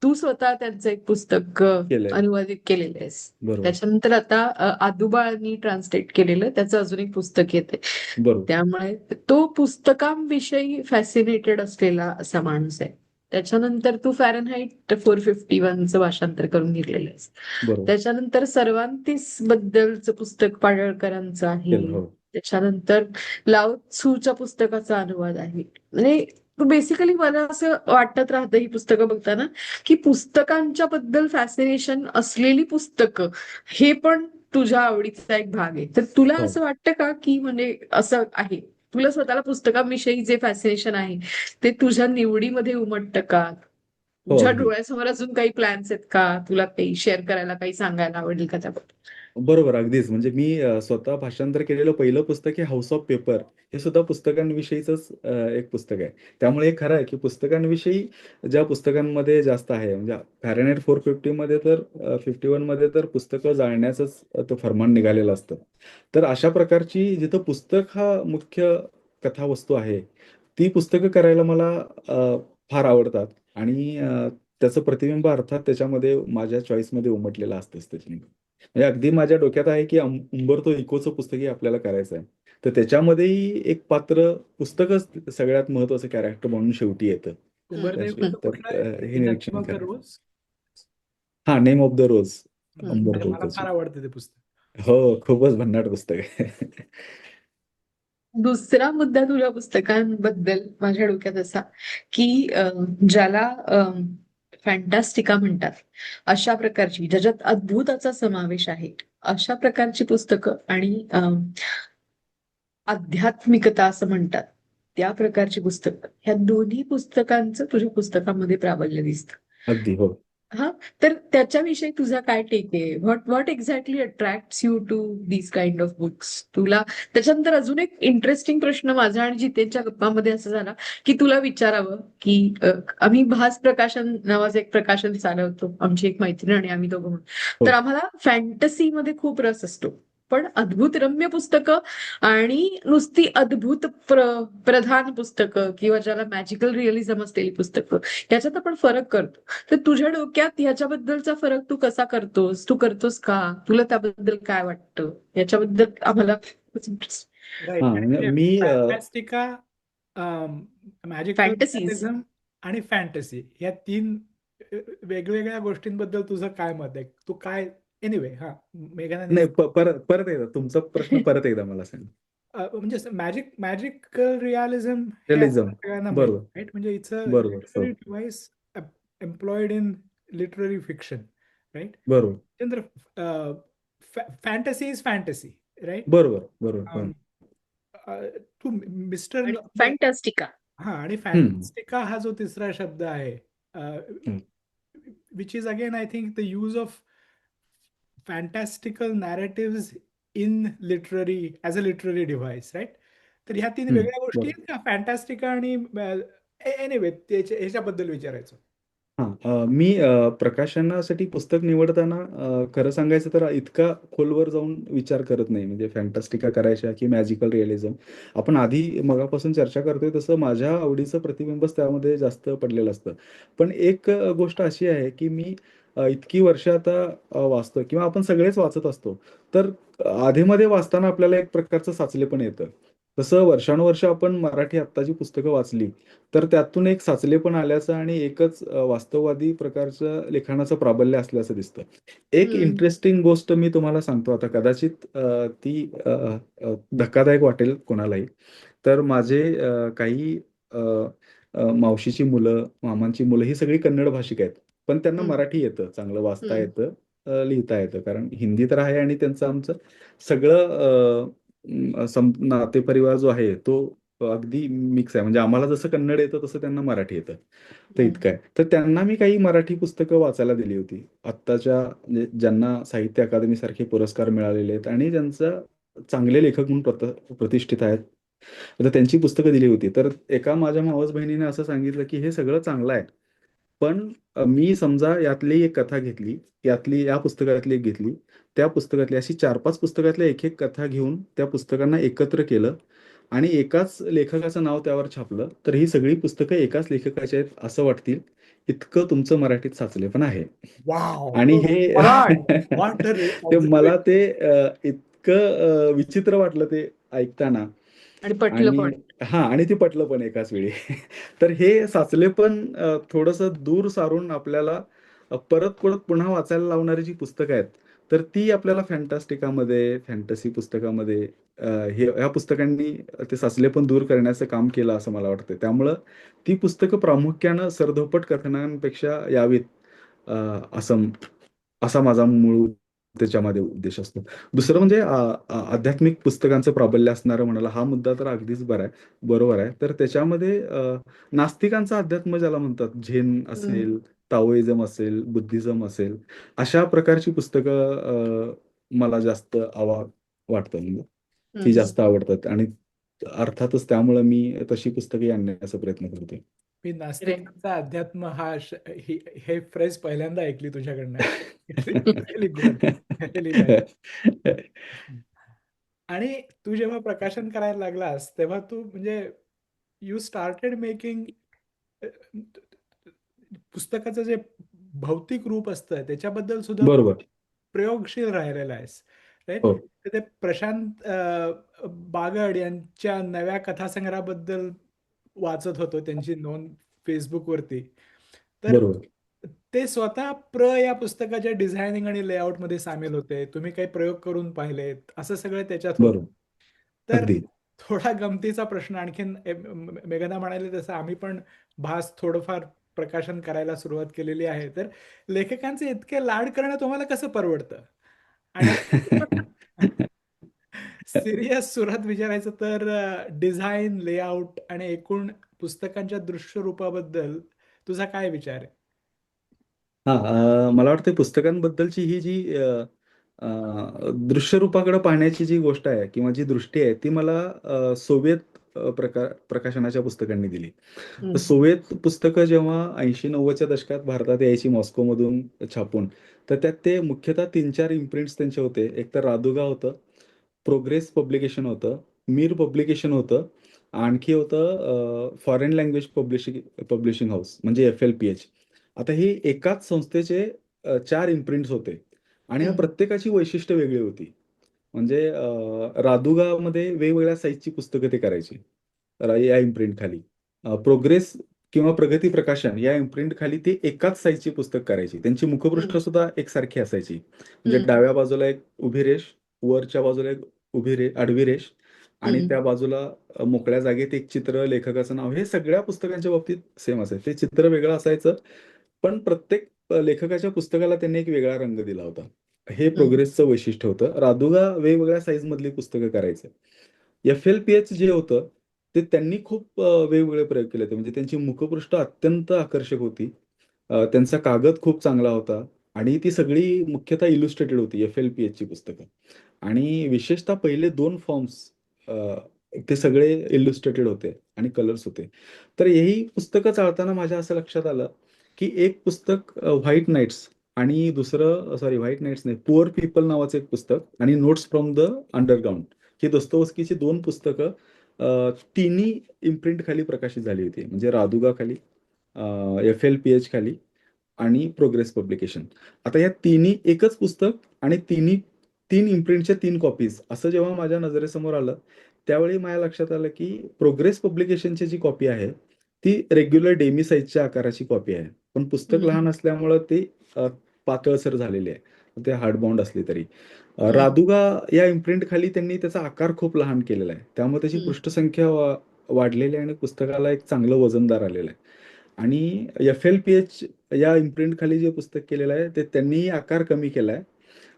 तू स्वतः त्यांचं एक पुस्तक केलंय. अनुवादित केलेलं आहेस. बरोबर. त्याच्यानंतर आता आदूबाळांनी ट्रान्सलेट केलेलं त्याचं अजून एक पुस्तक येते. बरोबर. त्यामुळे तो पुस्तकांविषयी फॅसिनेटेड असलेला असा माणूस आहे. त्याच्यानंतर तू फॅरनहाईट 451चं भाषांतर करून घेतलेलं आहेस. बरोबर. त्याच्यानंतर सर्वांतीस बद्दलचं पुस्तक पाडळकरांचं आहे. केलं. हो. त्याच्यानंतर लाओ त्सूच्या पुस्तकाचा अनुवाद आहे. म्हणजे बेसिकली मला असं वाटत राहतं ही पुस्तकं बघताना की पुस्तकांच्या बद्दल फॅसिनेशन असलेली पुस्तकं हे पण तुझ्या आवडीचा एक भाग आहे. तर तुला हो. असं वाटतं का की म्हणजे असं आहे तुला स्वतःला पुस्तकांविषयी जे फॅसिनेशन आहे ते तुझ्या निवडीमध्ये उमटतं का? हो, तुझ्या अगदी. डोळ्यासमोर अजून काही प्लॅन्स आहेत का? तुला काही शेअर करायला काही सांगायला आवडेल का त्याबद्दल? बरोबर, अगदीच. म्हणजे मी स्वतः भाषांतर केलेलं पहिलं पुस्तक हे हाऊस ऑफ पेपर हे सुद्धा पुस्तकांविषयीचंच एक पुस्तक आहे. त्यामुळे हे खरं आहे, की पुस्तकांविषयी ज्या पुस्तकांमध्ये जास्त आहे म्हणजे फॅरनहाईट 450 मध्ये तर 51 मध्ये तर पुस्तकं जाळण्याचंच ते फर्मान निघालेलं असतं. तर अशा प्रकारची जिथं पुस्तक हा मुख्य कथावस्तू आहे, ती पुस्तकं करायला मला फार आवडतात आणि त्याचं प्रतिबिंब अर्थात त्याच्यामध्ये माझ्या चॉईसमध्ये उमटलेलं असतंच त्याच्याने. म्हणजे अगदी माझ्या डोक्यात आहे, की उंबर्तो इकोचं पुस्तकही आपल्याला करायचं आहे. तर त्याच्यामध्येही एक पात्र पुस्तकच सगळ्यात महत्त्वाचं कॅरेक्टर म्हणून शेवटी येतं. उंबर्तो तर इकोचं तर कुठलं आहे? हे द निरीक्षण नेम ऑफ द करा. रोज. हां, नेम ऑफ द रोज अरे उंबर्तो मला इकोचं. फार आवडतं ते पुस्तक. हो, खूपच भन्नाट पुस्तक आहे. दुसरा मुद्दा तुझ्या पुस्तकांबद्दल माझ्या डोक्यात असा की ज्याला फॅन्टास्टिका म्हणतात अशा प्रकारची ज्याच्यात अद्भुताचा समावेश आहे अशा प्रकारची पुस्तकं आणि आध्यात्मिकता असं म्हणतात त्या प्रकारची पुस्तकं ह्या दोन्ही पुस्तकांचं तुझ्या पुस्तकामध्ये प्राबल्य दिसतं. अगदी. हो. हा तर त्याच्याविषयी तुझा काय टेक आहे? What exactly attracts you to these kind of books? तुला त्याच्यानंतर अजून एक इंटरेस्टिंग प्रश्न माझा आणि जितेनच्या गप्पामध्ये असं झाला की तुला विचारावं की आम्ही भास प्रकाशन नावाचं एक प्रकाशन चालवतो आमची एक मैत्रीण आणि आम्ही दोघं म्हणून. हो. तर आम्हाला फॅन्टसीमध्ये खूप रस असतो पण अद्भुत रम्य पुस्तकं आणि नुसती अद्भुत प्रधान पुस्तकं किंवा ज्याला मॅजिकल रिअलिझम असलेली पुस्तकं याच्यात आपण फरक करतो. तर तुझ्या डोक्यात ह्याच्याबद्दलचा फरक तू कसा करतोस? तू करतोस का? तुला त्याबद्दल काय वाटतं? याच्याबद्दल आम्हाला खूपच इंटरेस्ट. राईट. हां, आणि म्हणजे म्हणजे मी फॅन्टास्टिका, मॅजिकल फॅन्टसीज. रिअलिझम आणि फॅन्टसी या 3 वेगवेगळ्या गोष्टींबद्दल तुझं काय मत आहे? तू काय एनिवे हां, मेघनाने नाही परत परत एकदा तुमचा प्रश्न परत एकदा मला सांगा. म्हणजे मॅजिकल रिअलिझम हे रिअलिझम. आपल्या सगळ्यांना माहिती बरोबर, राईट म्हणजे इट्स अ बरोबर. हो, literary device employed in literary fiction right. बरोबर, Chandra, fantasy is fantasy right. बरोबर, बरोबर. हो. तू मिस्टर फॅन्टास्टिका. हां आणि हं, फॅन्टास्टिका हा जो तिसरा शब्द आहे हं. Which is again I think the use of fantastical narrative in literary as a literary device right. तर ह्या 3 हं, वेगळ्या गोष्टी बरोबर. आहेत का फॅन्टॅस्टिका आणि एनिवे ह्याच्याबद्दल विचारायचं. हां, मी प्रकाशनासाठी पुस्तक निवडताना खरं सांगायचं तर इतका खोलवर जाऊन विचार करत नाही. म्हणजे फॅन्टास्टिका करायच्या की मॅजिकल रिअलिझम. आपण आधी मगापासून चर्चा करतोय तसं माझ्या आवडीचं प्रतिबिंबच त्यामध्ये जास्त पडलेलं असतं. पण एक गोष्ट अशी आहे की मी इतकी वर्ष आता वाचतोय किंवा आपण सगळेच वाचत असतो. तर अधेमध्ये वाचताना आपल्याला एक प्रकारचं साचलेपण येतं. तसं वर्षानुवर्ष आपण मराठी आत्ताची पुस्तकं वाचली, तर त्यातून एक साचलेपण आल्याचं आणि एकच वास्तववादी प्रकारचं लिखाणाचं प्राबल्य असल्याचं दिसतं. एक हम्म. इंटरेस्टिंग गोष्ट मी तुम्हाला सांगतो आता कदाचित ती धक्कादायक वाटेल कोणालाही. तर माझे काही अ, मावशीची मुलं, मामांची मुलं ही सगळी कन्नड भाषिक आहेत. पण त्यांना हम्म. मराठी येतं, चांगलं वाचता हम्म. येतं, लिहिता येतं. कारण हिंदी तर आहे आणि त्यांचं आमचं सगळं नातेपरिवार जो आहे तो अगदी मिक्स आहे. म्हणजे आम्हाला जसं कन्नड येतं तसं त्यांना मराठी येतं. तर हम्म. इतकं आहे. तर त्यांना मी काही मराठी पुस्तकं वाचायला दिली होती. आत्ताच्या म्हणजे ज्यांना साहित्य अकादमीसारखे पुरस्कार मिळालेले आहेत आणि ज्यांचं चांगले लेखक म्हणून प्रतिष्ठित आहेत. तर त्यांची पुस्तकं दिली होती. तर एका माझ्या मावस बहिणीने असं सांगितलं, की "हे सगळं चांगलं आहे. पण मी समजा यातली एक कथा घेतली, यातली या पुस्तकातली एक घेतली, त्या पुस्तकातली अशी 4-5 पुस्तकातल्या एक-एक कथा घेऊन त्या पुस्तकांना एकत्र केलं आणि एकाच लेखकाचं नाव त्यावर छापलं, तर ही सगळी पुस्तकं एकाच लेखकाची आहेत असं वाटतील इतकं तुमचं मराठीत साचले पण आहे. आणि वाव, हे व्हॉट अ ते मला ऑब्झर्वेशन. ते इतकं विचित्र वाटलं ते ऐकताना. आणि पटलं आणि पण. हां, आणि ते पटलं पण एकाच वेळी. तर हे साचले पण थोडंसं दूर सारून आपल्याला परत-परत पुन्हा वाचायला लावणारी जी पुस्तकं आहेत, तर ती आपल्याला फॅन्टास्टिकामध्ये, फॅन्टसी पुस्तकामध्ये ह्या पुस्तकांनी ते साचले पण दूर करण्याचं काम केलं असं मला वाटतं. त्यामुळं ती पुस्तकं प्रामुख्यानं सरधोपट कथनांपेक्षा यावीत अ, असं असा माझा मूळ त्याच्यामध्ये उद्देश असतो. दुसरं म्हणजे आध्यात्मिक पुस्तकांचं प्राबल्य असणारं म्हणाला, हा मुद्दा तर अगदीच बरा आहे, बरोबर आहे. तर त्याच्यामध्ये नास्तिकांचं अध्यात्म ज्याला म्हणतात, झेन हम्म. असेल, ताओइझम असेल, बुद्धिझम असेल, अशा प्रकारची पुस्तकं मला जास्त वाटतं म्हणजे ती हम्म. जास्त आवडतात आणि अर्थातच त्यामुळं मी तशी पुस्तके आणण्याचा प्रयत्न करतोय. मी Correct. नास्तिकांचा अध्यात्म हे फ्रेज पहिल्यांदा ऐकली तुझ्याकडनं. Really good, really nice. आणि तू जेव्हा प्रकाशन करायला लागलास तेव्हा तू म्हणजे यू स्टार्टेड मेकिंग पुस्तकाचं जे भौतिक रूप असतं त्याच्याबद्दल सुद्धा बरोबर. प्रयोगशील राहिलेला आहेस, राईट? हो, तर ते प्रशांत बागड यांच्या नव्या कथासंग्रहाबद्दल वाचत होतो, त्यांची नोंद फेसबुकवरती. तर बरोबर, ते स्वतः या पुस्तकाच्या डिझायनिंग आणि लेआउटमध्ये सामील होते. तुम्ही काही प्रयोग करून पाहिलेत, असं सगळं त्याच्यात होतं. बरोबर. तर अगदी. थोडा गमतीचा प्रश्न आणखीन मेघना म्हणाले तसं आम्ही पण भास थोडंफार प्रकाशन करायला सुरुवात केलेली आहे. तर लेखकांचे इतके लाड करणं तुम्हाला कसं परवडतं? आणि सिरियस सुरात विचारायचं तर डिझाईन, लेआउट आणि एकूण पुस्तकांच्या दृश्य रूपाबद्दल तुझा काय विचार आहे? हां, मला वाटतं पुस्तकांबद्दलची ही जी दृश्य रूपाकडे पाहण्याची जी गोष्ट आहे किंवा जी दृष्टी आहे, ती मला सोव्हिएत प्रकाशनाच्या पुस्तकांनी दिली. तर हम्म. सोव्हिएत पुस्तकं जेव्हा 80-90च्या दशकात भारतात यायची मॉस्कोमधून छापून, तर त्यात ते मुख्यतः 3-4 इम्प्रिंट्स त्यांचे होते. एक तर रादुगा होतं, प्रोग्रेस पब्लिकेशन होतं, मीर पब्लिकेशन होतं, आणखी होतं फॉरेन लँग्वेज पब्लिशिंग हाऊस म्हणजे एफ-एल-पी-एच. आता ही एकाच संस्थेचे 4 इम्प्रिंट्स होते आणि ह्या हम्म. प्रत्येकाची वैशिष्ट्य वेगळी होती. म्हणजे रादुगामध्ये वेगवेगळ्या साइजची पुस्तकं ते करायचे. तर या इम्प्रिंट खाली. प्रोग्रेस किंवा प्रगती प्रकाशन या इम्प्रिंट खाली ती एकाच साइजची पुस्तक करायची. त्यांची मुखपृष्ठ हम्म. सुद्धा एकसारखी असायची. म्हणजे हम्म. डाव्या बाजूला एक उभी रेष, वरच्या बाजूला एक आडवी रेष आणि त्या हम्म. बाजूला मोकळ्या जागेत एक चित्र, लेखकाचं नाव, हे सगळ्या पुस्तकांच्या बाबतीत सेम असायचं. ते चित्र वेगळं असायचं, पण प्रत्येक लेखकाच्या पुस्तकाला त्यांनी एक वेगळा रंग दिला होता. हे हम्म. प्रोग्रेसचं वैशिष्ट्य होतं. रादुगा वेगवेगळ्या साईजमधली पुस्तकं करायचे. एफ-एल-पी-एच जे होतं, ते त्यांनी खूप वेगवेगळे प्रयोग केले होते. म्हणजे त्यांची मुखपृष्ठ अत्यंत आकर्षक होती. त्यांचा कागद खूप चांगला होता आणि ती सगळी मुख्यतः इल्युस्ट्रेटेड होती एफ-एल-पी-एचची पुस्तकं. आणि विशेषतः पहिले 2 फॉर्म्स ते सगळे इल्युस्ट्रेटेड होते आणि कलर्स होते. तर ही पुस्तकं चाळताना माझ्या असं लक्षात आलं, की एक पुस्तक व्हाईट नाईट्स आणि दुसरं व्हाईट नाईट्स नाही, पुअर पीपल नावाचं एक पुस्तक आणि नोट्स फ्रॉम द अंडरग्राउंड, ही दोस्तोवस्कीची 2 पुस्तकं तिन्ही इम्प्रिंट खाली प्रकाशित झाली होती. म्हणजे रादुगा खाली, एफ-एल-पी-एच खाली आणि प्रोग्रेस पब्लिकेशन. आता या तिन्ही एकच पुस्तक आणि तिन्ही 3 इम्प्रिंटच्या 3 कॉपीज असं जेव्हा माझ्या नजरेसमोर आलं, त्यावेळी माझ्या लक्षात आलं, की प्रोग्रेस पब्लिकेशनची जी कॉपी आहे, ती रेग्युलर डेमी साइजच्या आकाराची कॉपी आहे. पण पुस्तक हम्म. लहान असल्यामुळं ते अ, पातळसर झालेले आहे. ते हार्डबाउंड असली तरी. हम्म. रादुगा या इम्प्रिंट खाली त्यांनी त्याचा आकार खूप लहान केलेला आहे. त्यामुळे त्याची हम्म. पृष्ठसंख्या वाढलेली आहे आणि पुस्तकाला एक चांगलं वजनदार आलेलं आहे. आणि एफ-एल-पी-एच या इम्प्रिंट खाली जे पुस्तक केलेलं आहे, ते त्यांनीही आकार कमी केला आहे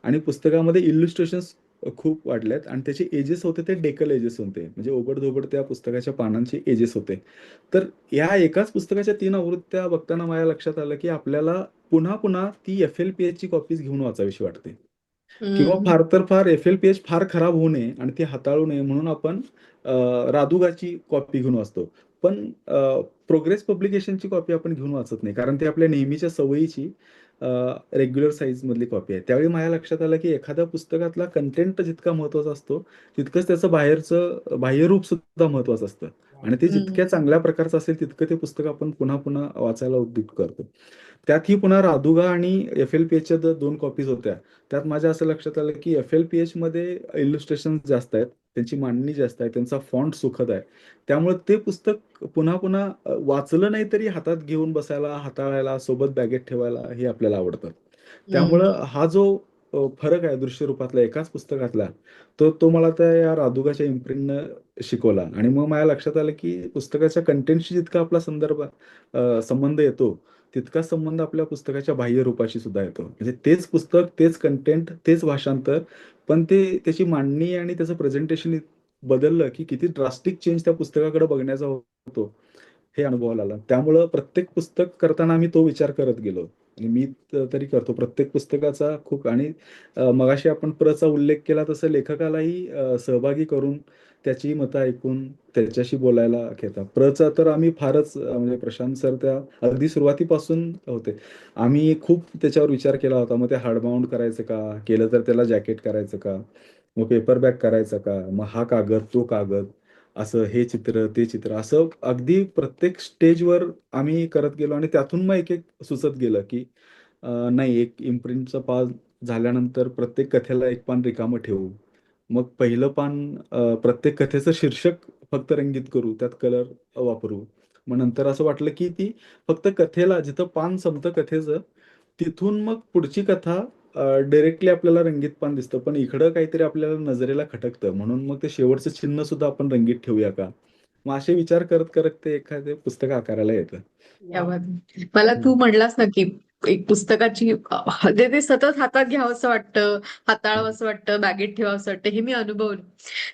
आणि पुस्तकामध्ये इल्युस्ट्रेशन्स खूप वाढल्यात आणि त्याचे एजेस होते ते डेकल एजेस होते. म्हणजे ओबड-धोबड त्या पुस्तकाच्या पानांचे एजेस होते. तर या एकाच पुस्तकाच्या 3 आवृत्त्या बघताना माझ्या लक्षात आलं, की आपल्याला पुन्हा-पुन्हा ती एफ-एल-पी-एचची कॉपीज घेऊन वाचावीशी वाटते. किंवा हम्म. फार तर फार एफ-एल-पी-एच फार खराब होऊ नये आणि ती हाताळू नये म्हणून आपण रादुगाची कॉपी घेऊन वाचतो. पण प्रोग्रेस पब्लिकेशनची कॉपी आपण घेऊन वाचत नाही. कारण ती आपल्या नेहमीच्या सवयीची रेग्युलर साइजमधली कॉपी आहे. त्यावेळी माझ्या लक्षात आलं, की एखाद्या पुस्तकातला कंटेंट जितका महत्त्वाचा असतो, तितकंच त्याचं बाह्यरूप सुद्धा महत्त्वाचं असतं. आणि ते जितक्या हम्म. चांगल्या प्रकारचं असेल तितकं ते पुस्तक आपण पुन्हा पुन्हा वाचायला उद्युक्त करतो. त्यातही पुन्हा राधुगा आणि FLPHच्या दोन कॉपीज होत्या. त्यात माझ्या असं लक्षात आलं की FLPH मध्ये इलुस्ट्रेशन जास्त आहेत, त्यांची मांडणी जास्त आहे, त्यांचा फॉन्ट सुखद आहे. त्यामुळे ते पुस्तक पुन्हा पुन्हा वाचलं नाही तरी हातात घेऊन बसायला, हाताळायला, सोबत बॅगेत ठेवायला हे आपल्याला आवडतं. त्यामुळं हम्म. हा जो फरक आहे दृश्य रूपातला एकाच पुस्तकातला, तो मला त्या या राधुगाच्या इम्प्रिंटनं शिकवला. आणि मग माझ्या लक्षात आलं की पुस्तकाच्या कंटेंटशी जितका आपला संबंध येतो, तितकाच संबंध आपल्या पुस्तकाच्या बाह्य रूपाशी सुद्धा येतो. म्हणजे तेच पुस्तक, तेच कंटेंट, तेच भाषांतर, पण ते त्याची मांडणी आणि त्याचं प्रेझेंटेशन बदललं की किती ड्रास्टिक चेंज त्या पुस्तकाकडे बघण्याचा होतो, हे अनुभवाला आलं. त्यामुळं प्रत्येक पुस्तक करताना आम्ही तो विचार करत गेलो. आणि मी तरी करतो प्रत्येक पुस्तकाचा खूप. आणि मगाशी आपण प्रचा उल्लेख केला तसं लेखकालाही सहभागी करून त्याची मतं ऐकून त्याच्याशी बोलायला घेतात. प्रचा तर आम्ही फारच म्हणजे प्रशांत सर त्या अगदी सुरुवातीपासून होते. आम्ही खूप त्याच्यावर विचार केला होता. मग ते हार्डबाउंड करायचं का? केलं तर त्याला जॅकेट करायचं का? मग पेपरबॅक करायचं का? मग हा कागद, तो कागद, असं हे चित्र, ते चित्र, असं अगदी प्रत्येक स्टेजवर आम्ही करत गेलो. आणि त्यातून मग एक-एक सुचत गेलं की नाही, एक इम्प्रिंटचं पान झाल्यानंतर प्रत्येक कथेला एक पान रिकामं ठेवू. मग पहिलं पान प्रत्येक कथेचं शीर्षक फक्त रंगीत करू, त्यात कलर वापरू. मग नंतर असं वाटलं की ती फक्त कथेला जिथं पान संपतं कथेचं, तिथून मग पुढची कथा डायरेक्टली आपल्याला रंगीत पान दिसतं. पण इकडं काहीतरी आपल्याला नजरेला खटकतं. म्हणून मग ते शेवटचं चिन्ह सुद्धा आपण रंगीत ठेवूया का? मग असे विचार करत, करत ते एखादे पुस्तक आकाराला येतं. या वा. बात. मला हं. तू म्हणलास ना की एक पुस्तकाची ते सतत हातात घ्यावंसं वाटतं, हाताळावंसं वाटतं, बॅगेत ठेवावंसं वाटतं, हे मी अनुभवलं.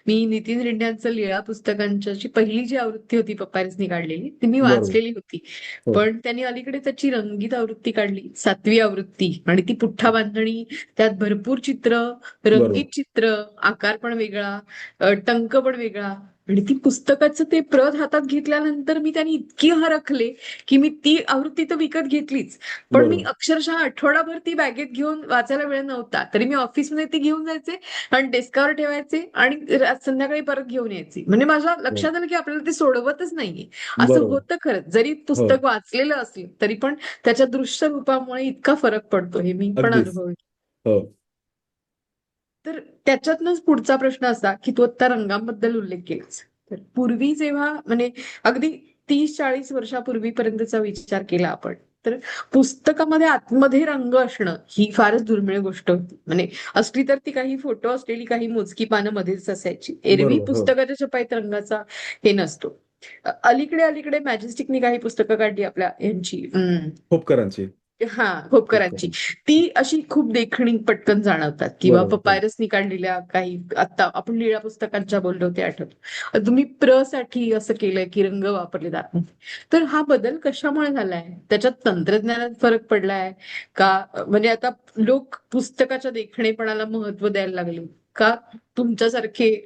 मी नितीन रिंड्यांचं लीळा पुस्तकांची पहिली जी आवृत्ती होती पपायरसनी काढलेली ती मी बरोबर. वाचलेली होती. हो. पण त्यांनी अलीकडे त्याची रंगीत आवृत्ती काढली, 7वी आवृत्ती, आणि ती पुठ्ठा बांधणी, त्यात भरपूर चित्र, बरोबर. रंगीत चित्र, आकार पण वेगळा, टंक पण वेगळा. आणि ती पुस्तकाचं ते प्रत हातात घेतल्यानंतर मी त्यांनी इतकी हरखले की मी ती आवृत्ती तर विकत घेतलीच. पण मी बरोबर. अक्षरशः आठवडाभर ती बॅगेत घेऊन वाचायला वेळ नव्हता. तरी मी ऑफिसमध्ये ती घेऊन जायचे आणि डेस्कावर ठेवायचे आणि संध्याकाळी परत घेऊन यायची. म्हणजे माझ्या हो. लक्षात आलं की आपल्याला ते सोडवतच नाहीये. असं बरोबर. होतं खरंच. जरी हो. पुस्तक वाचलेलं असलं तरी पण त्याच्या दृश्य रूपामुळे इतका फरक पडतो, हे मी पण अगदीच. अनुभवलं. हो. तर त्याच्यातनच पुढचा प्रश्न असा की तू आता रंगांबद्दल उल्लेख केलास. तर पूर्वी जेव्हा म्हणजे अगदी 30-40 वर्षापूर्वीपर्यंतचा विचार केला आपण, तर पुस्तकामध्ये आतमध्ये रंग असणं ही फारच दुर्मिळ गोष्ट होती. म्हणजे असली तर ती काही फोटो असलेली काही मोजकी पानं मध्येच असायची. एरवी बरोबर. हो. पुस्तकाच्या छपाईत रंगाचा हे नसतो. अलीकडे अलीकडे मॅजेस्टिकनी काही पुस्तकं काढली आपल्या यांची, खोपकरांची. हा, खोपकरांची. खोपकरांची. ती अशी खूप देखणी पटकन जाणवतात. किंवा बरोबर. हो. पपायरसनी काढलेल्या काही, आता आपण लीळा पुस्तकांच्या बोललो ते आठवत. तुम्ही प्र साठी असं केलंय की रंग वापरले जात नाही. तर हा बदल कशामुळे झालाय? त्याच्यात तंत्रज्ञानात फरक पडलाय का? म्हणजे आता लोक पुस्तकाच्या देखणेपणाला महत्त्व द्यायला लागले का? तुमच्यासारखे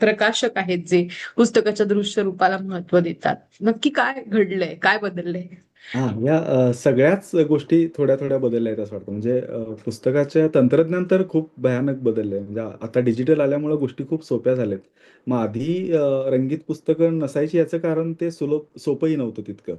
प्रकाशक आहेत जे पुस्तकाच्या दृश्य रूपाला महत्त्व देतात. नक्की काय घडलंय, काय बदललंय? हां, या सगळ्याच गोष्टी थोड्या-थोड्या बदलल्या आहेत असं वाटतं. म्हणजे पुस्तकाच्या तंत्रज्ञान तर खूप भयानक बदललंय. म्हणजे आता डिजिटल आल्यामुळे गोष्टी खूप सोप्या झाल्यात. मग आधी रंगीत पुस्तकं नसायची याचं कारण ते सोपंही नव्हतं तितकं.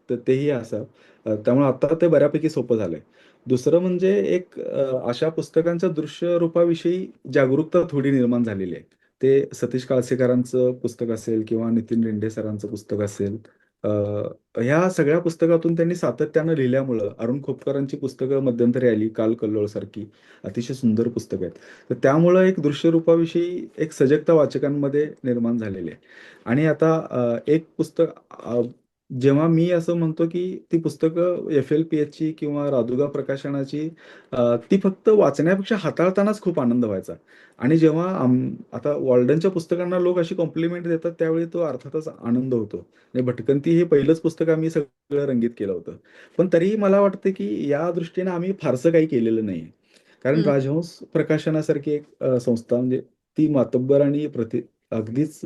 तर तेही असं. त्यामुळे आता ते बऱ्यापैकी सोपं झालंय. दुसरं म्हणजे एक अशा पुस्तकांच्या दृश्य रूपाविषयी जागरूकता थोडी निर्माण झालेली आहे. ते सतीश काळसेकरांचं पुस्तक असेल किंवा नितीन रिंढे सरांचं पुस्तक असेल. अ, ह्या सगळ्या पुस्तकातून त्यांनी सातत्यानं लिहिल्यामुळं अरुण खोपकरांची पुस्तकं मध्यंतरी आली, काल कल्लोळ सारखी अतिशय सुंदर पुस्तकं आहेत. तर त्यामुळं एक दृश्यरूपाविषयी एक सजगता वाचकांमध्ये निर्माण झालेली आहे. आणि आता एक पुस्तक जेव्हा मी असं म्हणतो, की ती पुस्तकं FLPHची किंवा राधुगा प्रकाशनाची ती फक्त वाचण्यापेक्षा हाताळतानाच खूप आनंद व्हायचा. आणि जेव्हा आता वॉल्डनच्या पुस्तकांना लोक अशी कॉम्प्लिमेंट देतात त्यावेळी तो अर्थातच आनंद होतो. आणि भटकंती हे पहिलंच पुस्तक आम्ही सगळं रंगीत केलं होतं. पण तरीही मला वाटतं, की या दृष्टीने आम्ही फारसं काही केलेलं नाहीये. कारण हं. राजहंस प्रकाशनासारखी एक संस्था म्हणजे ती मातब्बर आणि अगदीच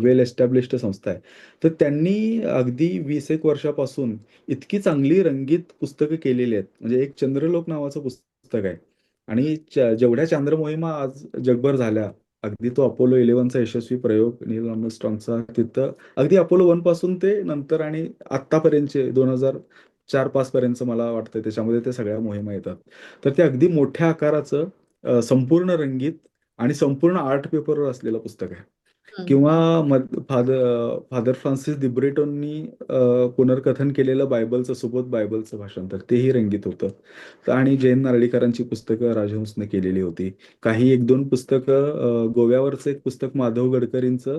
वेल एस्टॅब्लिश्ड संस्था आहे. तर त्यांनी अगदी 20 एक वर्षापासून इतकी चांगली रंगीत पुस्तकं केलेली आहेत. म्हणजे एक चंद्रलोक नावाचं पुस्तक आहे. आणि जेवढ्या चांद्र मोहिमा आज जगभर झाल्या, अगदी तो अपोलो 11चा यशस्वी प्रयोग नील आर्मस्ट्रॉंगचा तिथं अगदी अपोलो 1 पासून ते नंतर आणि आत्तापर्यंतचे 2004-5 पर्यंत मला वाटतं त्याच्यामध्ये ते सगळ्या मोहिमा येतात. तर ते अगदी मोठ्या आकाराचं संपूर्ण रंगीत आणि संपूर्ण आर्ट पेपरवर असलेलं पुस्तक आहे. हम्म. किंवा फादर फ्रान्सिस दिब्रिटोंनी पुनर्कथन केलेलं बायबलचं सुबोध बायबलचं भाषांतर तेही रंगीत होतं. आणि जयंत नारळीकरांची पुस्तकं राजहंसने केलेली होती. काही 1-2 पुस्तकं गोव्यावरचं एक पुस्तक माधव गडकरींचं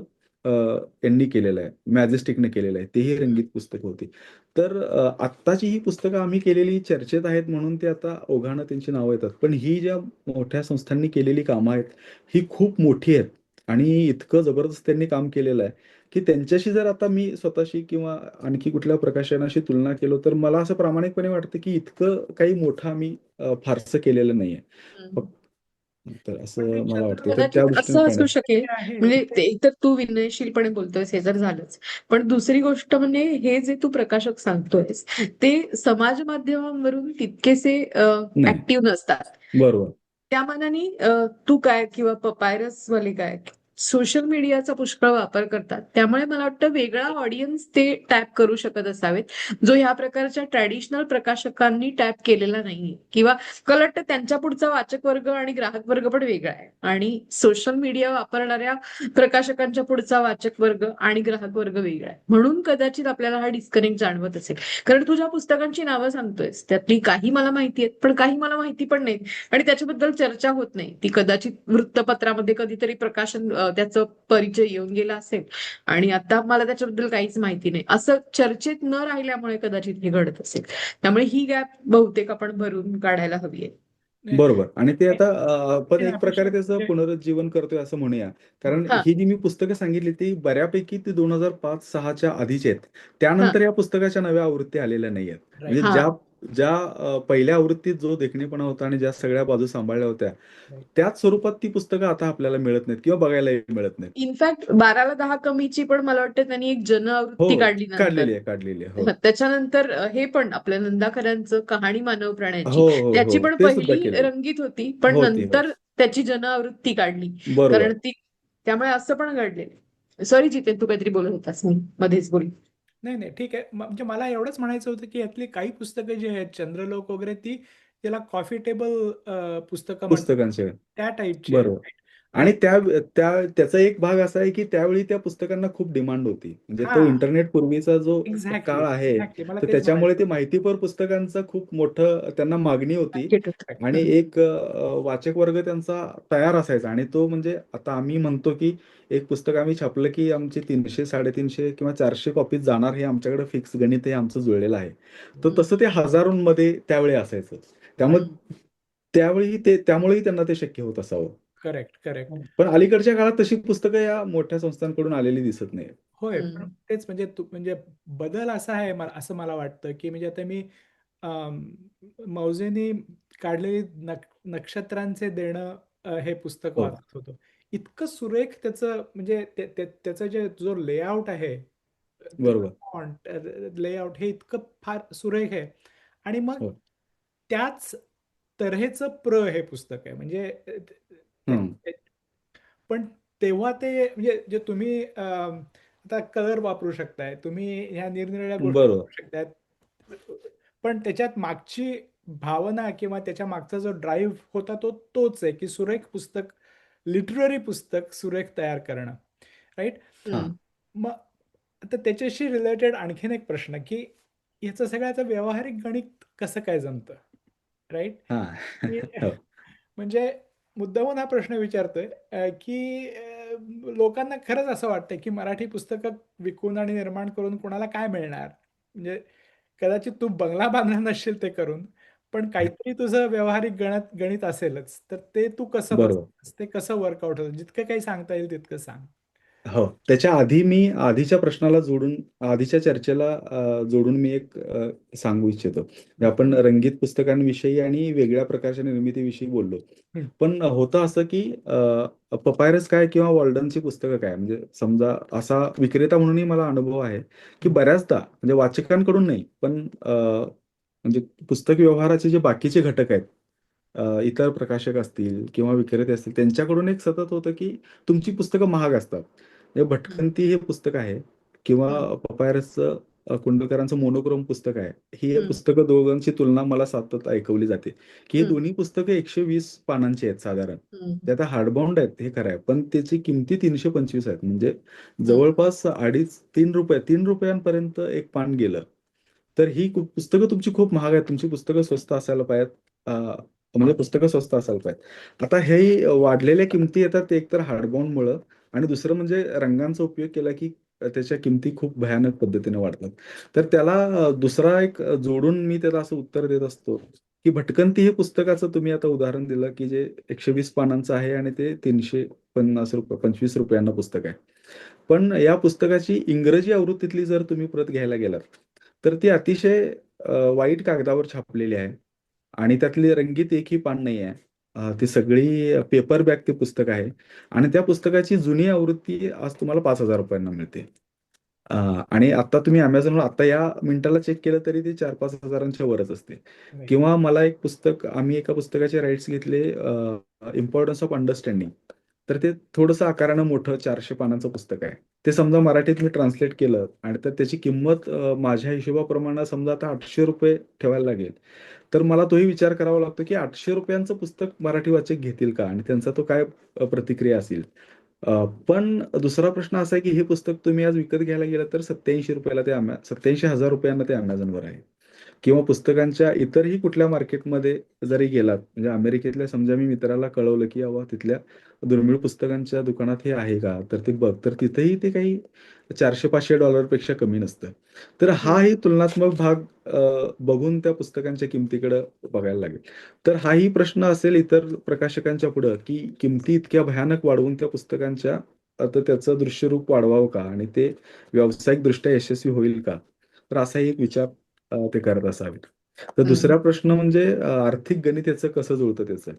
यांनी केलेलं आहे, मॅजेस्टिकने केलेलं आहे. तेही रंगीत पुस्तकं होती. तर आत्ताची ही पुस्तकं आम्ही केलेली चर्चेत आहेत म्हणून ते आता ओघानं त्यांची नावं येतात. पण ही ज्या मोठ्या संस्थांनी केलेली कामं आहेत, ही खूप मोठी आहेत आणि इतकं जबरदस्त त्यांनी काम केलेलं आहे, की त्यांच्याशी जर आता मी स्वतःशी किंवा आणखी कुठल्या प्रकाशनाशी तुलना केलो, तर मला असं प्रामाणिकपणे वाटतं, की इतकं काही मोठं आम्ही फारसं केलेलं नाहीये. हम्म. तर पण असं ते मला वाटतं. तर त्या कदाचित दृष्टीने असं असू पाहण्यात शकेल, जे आहे म्हणजे ते ते तर तू विनयशीलपणे बोलतोयस हे तर झालंच, पण दुसरी गोष्ट म्हणजे हे जे तू प्रकाशक सांगतोयस ते समाज माध्यमांवरून तितकेसे नाही. ऍक्टिव्ह नसतात. बरोबर. त्या मानाने तू काय किंवा पपायरस वाले काय सोशल मीडियाचा पुष्कळ वापर करतात, त्यामुळे मला वाटतं वेगळा ऑडियन्स ते टॅप करू शकत असावेत, जो ह्या प्रकारच्या ट्रॅडिशनल प्रकाशकांनी टॅप केलेला नाहीये, किंवा मला वाटतं त्यांच्या पुढचा वाचक वर्ग आणि ग्राहक वर्ग पण वेगळा आहे, आणि सोशल मीडिया वापरणाऱ्या प्रकाशकांच्या पुढचा वाचक वर्ग आणि ग्राहक वर्ग वेगळा आहे, म्हणून कदाचित आपल्याला हा डिस्कनेक्ट जाणवत असेल. कारण तुझ्या पुस्तकांची नावं सांगतोयस, त्यातली काही मला माहिती आहेत पण काही मला माहिती पण नाही, आणि त्याच्याबद्दल चर्चा होत नाही. ती कदाचित वृत्तपत्रामध्ये कधीतरी प्रकाशन त्याचं परिचय येऊन गेला असेल, आणि आता मला त्याच्याबद्दल काहीच माहिती नाही, असं चर्चेत न राहिल्यामुळे कदाचित हे घडत असेल. त्यामुळे ही गॅप बहुतेक आपण भरून काढायला हवी आहे. नाही, बरोबर. आणि ते हे आता आपण हे एक अपेक्षा प्रकारे त्याचं म्हणजे पुनरुज्जीवन करतोय असं म्हणूया. कारण हा. ही जी मी पुस्तकं सांगितली ती बऱ्यापैकी ती 2005-6च्या आधीची आहेत. हा. त्यानंतर या पुस्तकाच्या नव्या आवृत्ती आलेल्या नाहीयेत. म्हणजे राईट हा. ज्या ज्या पहिल्या आवृत्तीत जो देखणेपणा होता आणि ज्या सगळ्या बाजू सांभाळल्या होत्या, राईट त्याच स्वरूपात ती पुस्तकं आता आपल्याला मिळत नाहीत किंवा बघायलाही मिळत नाहीत. इनफॅक्ट 12ला 10 कमीची पण मला वाटतं त्यांनी एक हो, जनआवृत्ती काढली नंतर. काढलेली आहे, काढलेली आहे. हो. त्याच्यानंतर हे पण आपल्या नंदा खऱ्यांचं कहाणी मानव प्राण्यांची, हो, हो, त्याची हो. पण ते सुद्धा पहिली केलंय. रंगीत होती, पण होती. हो. नंतर त्याची जनआवृत्ती काढली. बरोबर. कारण ती, त्यामुळे असं पण घडलेलं. सॉरी जितेन, तू काहीतरी बोलत होतास, मी मध्येच बोल. नाही नाही ठीक आहे म्हणजे मला एवढंच म्हणायचं होतं की यातली काही पुस्तकं जी आहेत चंद्रलोक वगैरे ती त्याला कॉफी टेबल पुस्तकं म्हणतात पुस्तकांचे. त्या टाईपची आहेत बरोबर. right? आणि आणि त्याचा एक भाग असा आहे, की त्यावेळी त्या पुस्तकांना खूप डिमांड होती. म्हणजे हा तो इंटरनेट पूर्वीचा जो एक्झॅक्टली काळ आहे, एक्झॅक्टली मला तर तेच त्याच्यामुळे ते म्हणायचं माहितीपर पुस्तकांचं खूप मोठं त्यांना मागणी होती मार्केट होतं. आणि एक वाचक वर्ग त्यांचा तयार असायचा आणि तो म्हणजे आता आम्ही म्हणतो, की एक पुस्तक आम्ही छापलं, की आमचे 300, 350 किंवा 400 कॉपीज जाणार हे आमच्याकडे फिक्स गणित हे आमचं जुळलेलं आहे. तर तसं ते हजारोंमध्ये त्यावेळी असायचं. त्यामुळे हम्म. त्यामुळेही त्यांना ते शक्य होत असावं. करेक्ट करेक्ट पण अलीकडच्या काळात तशी पुस्तकं या मोठ्या संस्थांकडून आलेली दिसत नाही. होय पण हम्म. तेच म्हणजे म्हणजे बदल असा आहे असं मला वाटतं की म्हणजे आता मी अम, मौजेनी काढलेली नक्षत्रांचे देणं हे पुस्तक हो, वाचत होतो इतकं सुरेख त्याचं म्हणजे त्याचं जे जो लेआउट आहे त्याचं बरोबर. फॉन्ट लेआउट हे इतकं फार सुरेख आहे आणि मग हो. त्याच तऱ्हेचं हे पुस्तक आहे म्हणजे हं. पण तेव्हा ते म्हणजे जे तुम्ही आता कलर वापरू शकताय तुम्ही ह्या निरनिराळ्या गोष्टी बरोबर. वापरू शकताय पण त्याच्यात मागची भावना किंवा त्याच्या मागचा जो ड्राईव्ह होता तो तोच आहे की सुरेख पुस्तक लिटररी पुस्तक सुरेख तयार करणं राईट हां. हम्म. मग आता त्याच्याशी रिलेटेड आणखीन एक प्रश्न की याचं सगळ्याचं व्यावहारिक गणित कसं काय जमतं राईट हां. की हो. म्हणजे मुद्दामून हा प्रश्न विचारतोय की लोकांना खरंच असं वाटतंय की मराठी पुस्तकं विकून आणि निर्माण करून कोणाला काय मिळणार म्हणजे कदाचित तू बंगला बांधणार नसशील ते करून पण काहीतरी तुझं व्यावहारिक गणित असेलच तर ते तू कसं बरोबर. बसतोस ते कसं वर्कआउट होतं जितकं काही सांगता येईल तितकं सांग हो. त्याच्या आधी मी आधीच्या प्रश्नाला जोडून आधीच्या चर्चेला जोडून मी एक सांगू इच्छितो. म्हणजे हं, आपण रंगीत पुस्तकांविषयी आणि वेगळ्या प्रकारच्या निर्मितीविषयी बोललो. हं, पण होतं असं, की पपायरस काय किंवा वॉल्डनची पुस्तकं काय म्हणजे समजा असा विक्रेता म्हणूनही मला अनुभव आहे, की हं, बऱ्याचदा म्हणजे वाचकांकडून नाही, पण म्हणजे पुस्तक व्यवहाराचे जे बाकीचे घटक आहेत इतर प्रकाशक असतील किंवा विक्रेते असतील त्यांच्याकडून एक सतत होतं की तुमची पुस्तकं महाग असतात. म्हणजे हम्म, भटकंती हे पुस्तक आहे हम्म, किंवा पपायरसचं कुंडलकरांचं मोनोक्रोम पुस्तक आहे. ही हम्म, पुस्तकं दोघांची तुलना मला सतत ऐकवली जाते, की ही हम्म, दोन्ही पुस्तकं 120 पानांची आहेत साधारण. हम्म, ते आता हार्डबाउंड आहेत हे खरं आहे. पण त्याची किमती 325 आहेत. म्हणजे हम्म, जवळपास 2.5-3 रुपये, 3 रुपयांपर्यंत एक पान गेलं. तर ही पुस्तकं तुमची खूप महाग आहेत. तुमची पुस्तकं स्वस्त असायला पाहिजेत. म्हणजे पुस्तकं स्वस्त असायला पाहिजेत. आता हे वाढलेल्या किमती येतात ते एकतर हार्डबाउंडमुळं आणि दुसरं म्हणजे रंगांचा उपयोग केला की त्याच्या किमती खूप भयानक पद्धतीने वाढतात. तर त्याला दुसरा एक जोडून मी त्याला असं उत्तर देत असतो, की भटकंती हे पुस्तकाचं तुम्ही आता उदाहरण दिलं, की जे 120 पानांचं आहे आणि ते ₹350 ₹25 पुस्तक आहे. पण या पुस्तकाची इंग्रजी आवृत्तीतली जर तुम्ही प्रत घ्यायला गेलात, तर ती अतिशय वाईट कागदावर छापलेली आहे आणि त्यातली रंगीत एकही पान नाही आहे. ती सगळी पेपर बॅक ते पुस्तक आहे आणि त्या पुस्तकाची जुनी आवृत्ती आज तुम्हाला ₹5,000 मिळते. अ, आणि आता तुम्ही Amazonवर आता या मिनिटाला चेक केलं तरी ते 4-5 हजारांच्या वरच असते. राईट. किंवा मला एक पुस्तक आम्ही एका पुस्तकाचे राइट्स घेतले इम्पॉर्टन्स ऑफ अंडरस्टँडिंग. तर ते थोडंसं आकारानं मोठं 400 पानांचं पुस्तक आहे. ते समजा मराठीत मी ट्रान्सलेट केलं आणि तर त्याची किंमत माझ्या हिशोबाप्रमाणे समजा आता ₹800 ठेवायला लागेल. तर मला तोही विचार करावा लागतो, की ₹800 पुस्तक मराठी वाचक घेतील का? आणि त्यांचा तो काय प्रतिक्रिया असेल? पण दुसरा प्रश्न असा आहे, की हे पुस्तक तुम्ही आज विकत घ्यायला गेलात तर ₹87 ते ₹87,000 ते Amazonवर आहे. किंवा पुस्तकांच्या इतरही कुठल्या मार्केटमध्ये जरी गेलात, म्हणजे अमेरिकेतल्या समजा मी मित्राला कळवलं, की बाबा तिथल्या दुर्मिळ पुस्तकांच्या दुकानात हे आहे का? तर ते बघ. तर तिथेही ते काही $400-500 पेक्षा कमी नसतं. तर हम्म, हाही तुलनात्मक भाग बघून त्या पुस्तकांच्या किमतीकडे बघायला लागेल. तर हाही प्रश्न असेल इतर प्रकाशकांच्या पुढं, की किमती इतक्या भयानक वाढवून त्या पुस्तकांच्या आता त्याचं दृश्यरूप वाढवावं का? आणि ते व्यावसायिकदृष्ट्या यशस्वी होईल का? तर असाही एक विचार ते करत असावेत. तर हम्म, दुसरा प्रश्न म्हणजे आर्थिक गणित याचं कसं जुळतं त्याचं.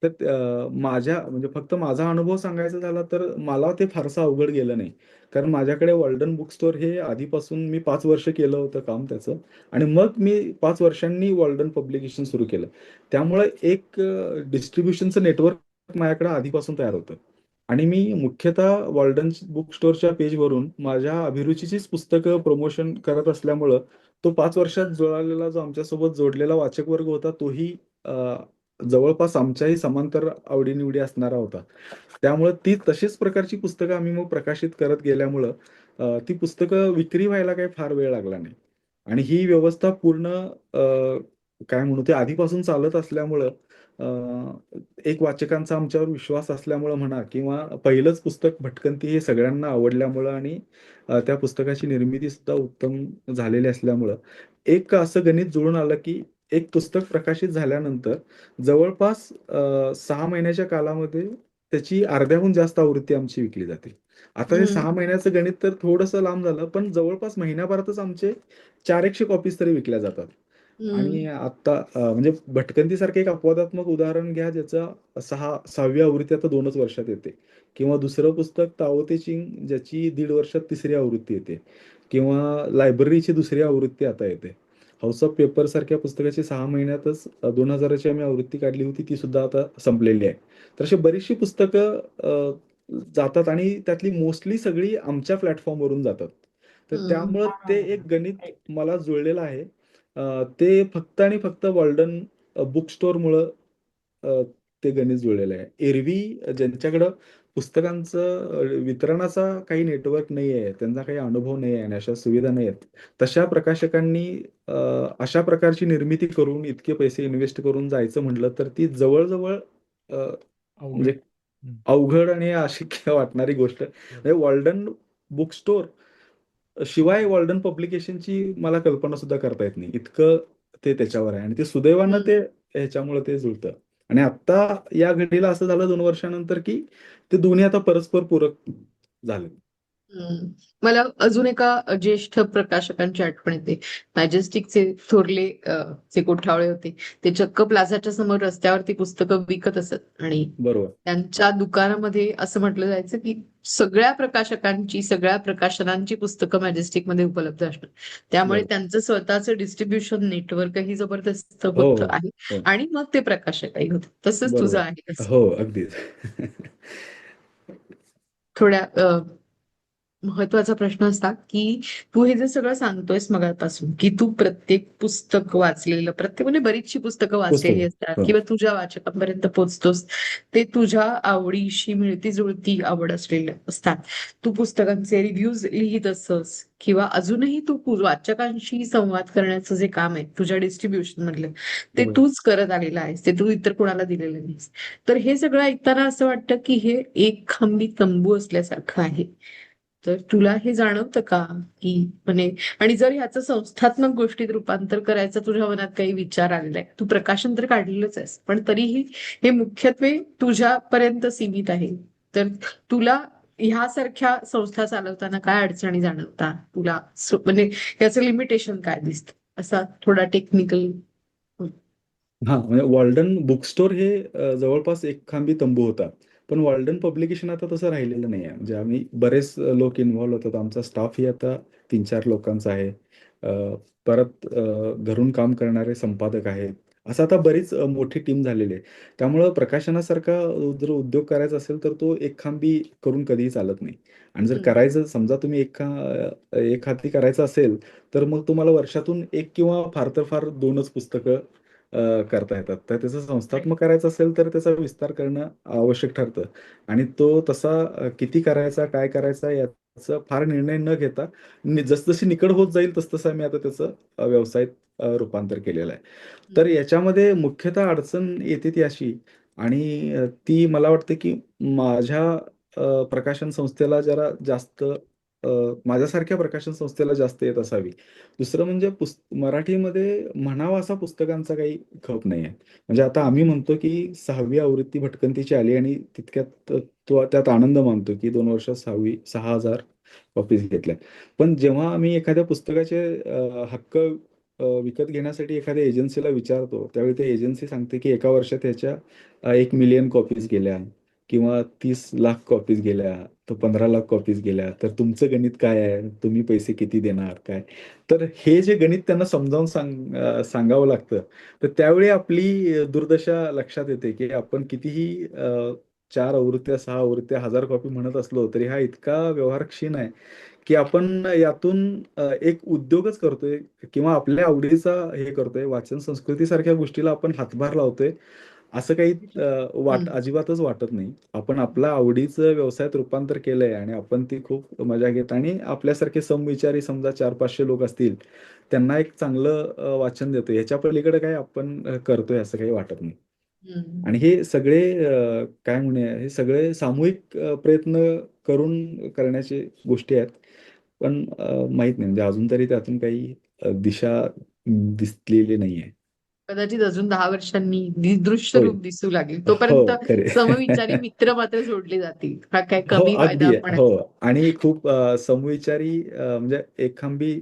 तर माझ्या म्हणजे फक्त माझा अनुभव सांगायचा झाला तर मला ते फारसं अवघड गेलं नाही. कारण माझ्याकडे वॉल्डन बुक स्टोअर हे आधीपासून मी 5 वर्ष केलं होतं काम त्याचं आणि मग मी 5 वर्षांनी वॉल्डन पब्लिकेशन सुरू केलं. त्यामुळे एक डिस्ट्रिब्युशनचं नेटवर्क माझ्याकडे आधीपासून तयार होतं. आणि मी मुख्यतः वॉल्डन बुक स्टोअरच्या पेजवरून माझ्या अभिरुचीचीच पुस्तकं प्रमोशन करत असल्यामुळं तो 5 वर्षात जुळालेला जो आमच्यासोबत जोडलेला वाचक वर्ग होता तोही अ, जवळपास आमच्याही समांतर आवडी असणारा होता. त्यामुळं ती तशीच प्रकारची पुस्तकं आम्ही मग प्रकाशित करत गेल्यामुळं ती पुस्तकं विक्री व्हायला काही फार वेळ लागला नाही. आणि ही व्यवस्था पूर्ण काय म्हणू ते आधीपासून चालत असल्यामुळं एक वाचकांचा आमच्यावर विश्वास असल्यामुळं म्हणा किंवा पहिलंच पुस्तक भटकंती हे सगळ्यांना आवडल्यामुळं आणि त्या पुस्तकाची निर्मिती सुद्धा उत्तम झालेली असल्यामुळं एक असं गणित जुळून आलं, की एक पुस्तक प्रकाशित झाल्यानंतर जवळपास 6 महिन्याच्या कालामध्ये त्याची अर्ध्याहून जास्त आवृत्ती आमची विकली जाते. आता हे हम्म, 6 महिन्याचं गणित तर थोडंसं लांब झालं, पण जवळपास महिन्याभरातच आमचे 400 कॉपीज तरी विकल्या जातात. हम्म, आणि आता म्हणजे भटकंतीसारखं एक अपवादात्मक उदाहरण घ्या, ज्याचा 6वी आवृत्ती आता 2च वर्षात येते. किंवा दुसरं पुस्तक ताओ ते चिंग ज्याची 1.5 वर्षात 3री आवृत्ती येते. किंवा लायब्ररीची 2री आवृत्ती आता येते. हाऊस ऑफ पेपर सारख्या पुस्तकाची 6 महिन्यातच 2000ची आम्ही आवृत्ती काढली होती, ती सुद्धा आता संपलेली आहे. तर अशी बरीचशी पुस्तकं जातात आणि त्यातली मोस्टली सगळी आमच्या प्लॅटफॉर्मवरून जातात. तर हम्म, त्यामुळं ते एक गणित मला जुळलेलं आहे. ते फक्त आणि फक्त वॉल्डन बुक स्टोअरमुळं अ, ते गणित जुळलेलं आहे. एरवी ज्यांच्याकडं पुस्तकांचं वितरणाचा काही नेटवर्क नाही आहे, त्यांचा काही अनुभव नाही आहे आणि अशा सुविधा नाही आहेत. तशा प्रकाशकांनी अ, अशा प्रकारची निर्मिती करून, इतके पैसे इन्व्हेस्ट करून जायचं म्हटलं, तर ती जवळ-जवळ अवघड. म्हणजे अवघड आणि अशक्य वाटणारी गोष्ट. म्हणजे वॉल्डन बुक स्टोअर शिवाय वॉल्डन पब्लिकेशनची मला कल्पना सुद्धा करता येत नाही. इतकं ते त्याच्यावर आहे आणि ते सुदैवानं हम्म. ते ह्याच्यामुळे ते जुळतं. आणि आत्ता या घडीला असं झालं 2 वर्षानंतर, की ते दोन्ही आता परस्पर पूरक झाले. हम्म. मला अजून एका ज्येष्ठ प्रकाशकांची आठवण येते. मॅजेस्टिकचे थोरले जे कोठावळे होते, ते चक्क प्लाझाच्या समोर रस्त्यावरती पुस्तकं विकत असत आणि बरोबर. त्यांच्या दुकानामध्ये असं म्हटलं जायचं की सगळ्या प्रकाशकांची, सगळ्या प्रकाशनांची पुस्तकं मॅजेस्टिकमध्ये उपलब्ध असणार. त्यामुळे बरोबर. त्यांचं स्वतःचं डिस्ट्रीब्युशन नेटवर्कही जबरदस्त हो, होत हो, आहे हो. आणि मग ते प्रकाशकही होते. तसंच तुझं बरोबर. आहे असं. हो, अगदीच. थोड्या महत्वाचा प्रश्न असा की तू हे जे सगळं सांगतोयस मगापासून की तू प्रत्येक पुस्तक वाचलेलं, प्रत्येक म्हणजे बरीचशी पुस्तकं वाचलेली पुस्तकं. असतात हो. किंवा तुझ्या वाचकांपर्यंत पोहोचतोस, ते तुझ्या आवडीशी मिळती जुळती आवड असलेले असतात. तू पुस्तकांचे रिव्ह्यूज लिहित असतस किंवा अजूनही तू वाचकांशी संवाद करण्याचं जे काम आहे तुझ्या डिस्ट्रीब्युशन मधलं, ते बरोबर. तूच करत आलेला आहेस, ते तू इतर कोणाला दिलेलं नाहीस. तर हे सगळं ऐकताना असं वाटतं की हे एक खंबी तंबू असल्यासारखं आहे. तर तुला हे जाणवतं का की म्हणजे, आणि जर ह्याचं संस्थात्मक गोष्टीत रूपांतर करायचं तुझ्या मनात काही विचार आलेला आहे, तू प्रकाशन तर काढलेलंच आहेस पण तरीही हे मुख्यत्वे तुझ्यापर्यंत सीमित आहे, तर तुला ह्यासारख्या संस्था चालवताना काय अडचणी जाणवतात तुला, म्हणजे याचं लिमिटेशन काय दिसतं, असा थोडा टेक्निकल. हां, म्हणजे वॉल्डन बुक स्टोअर हे जवळपास एक खांबी तंबू होता. पण वॉल्डन पब्लिकेशन आता तसं राहिलेलं नाही आहे. म्हणजे आम्ही बरेच लोक इन्व्हॉल्व होतात. आमचा स्टाफही आता 3-4 लोकांचा आहे. परत घरून काम करणारे संपादक आहेत. असं आता बरीच मोठी टीम झालेली आहे. त्यामुळं प्रकाशनासारखा जर उद्योग करायचा असेल, तर तो एकखांबी करून कधीही चालत नाही. आणि जर हम्म. करायचं समजा तुम्ही एक हाती करायचं असेल, तर मग तुम्हाला वर्षातून 1 किंवा फार तर फार 2च पुस्तकं करता येतात. तर त्याचं संस्थात्मक करायचं असेल, तर त्याचा विस्तार करणं आवश्यक ठरतं आणि तो तसा किती करायचा, काय करायचा याचा फार निर्णय न घेता जसजशी निकड होत जाईल, तसतसं आम्ही आता त्याचं व्यवसायात रूपांतर केलेलं आहे. तर हम्म. याच्यामध्ये मुख्यतः अडचण येते ती अशी आणि ती मला वाटते, की माझ्या प्रकाशन संस्थेला जरा जास्त माझ्यासारख्या प्रकाशन संस्थेला जास्त येत असावी. दुसरं म्हणजे मराठीमध्ये म्हणावा असा पुस्तकांचा काही खप नाहीये. म्हणजे आता आम्ही म्हणतो, की 6वी आवृत्ती भटकंतीची आली आणि तितक्यात तो त्यात आनंद मानतो, की 2 वर्षात 6,000 कॉपीज घेतल्या. पण जेव्हा आम्ही एखाद्या पुस्तकाचे हक्क विकत घेण्यासाठी एखाद्या एजन्सीला विचारतो, त्यावेळी ते एजन्सी सांगते, की एका वर्षात ह्याच्या 1,000,000 कॉपीज गेल्या किंवा 30,00,000 कॉपीज गेल्या, तर 15,00,000 कॉपीज गेल्या. तर तुमचं गणित काय आहे? तुम्ही पैसे किती देणार? काय? तर हे जे गणित त्यांना समजावून सांगावं लागतं. तर त्यावेळी आपली दुर्दशा लक्षात येते, की आपण कितीही 4 आवृत्त्या, 6 आवृत्त्या, 1000 कॉपी म्हणत असलो, तरी हा इतका व्यवहारक्षीण आहे, की आपण यातून एक उद्योगच करतोय किंवा आपल्या आवडीचा हे करतोय. वाचन संस्कृतीसारख्या गोष्टीला आपण हातभार लावतोय, असं काही हम्म. अजिबातच वाटत नाही. आपण आपल्या आवडीचं व्यवसायात रूपांतर केलंय आणि आपण ती खूप मजा घेत आणि आपल्यासारखे समविचारी समजा 400-500 लोक असतील, त्यांना एक चांगलं वाचन देतोय. ह्याच्या पलीकडे काही आपण करतोय असं काही वाटत नाही. हम्म. आणि हे सगळे काय म्हणूया, हे सगळे सामूहिक प्रयत्न करून करण्याची गोष्टी आहेत. पण माहीत नाही म्हणजे अजून तरी त्यातून काही दिशा दिसलेली नाहीये. कदाचित अजून 10 वर्षांनी दृश्य होय. रूप दिसू लागेल, हो, तोपर्यंत खरे. समविचारी मित्र मात्र जोडले जातील. हा काय हो, कमी अगदी वायदा आहे. आपण हो आहे. आणि खूप समविचारी म्हणजे एकखांबी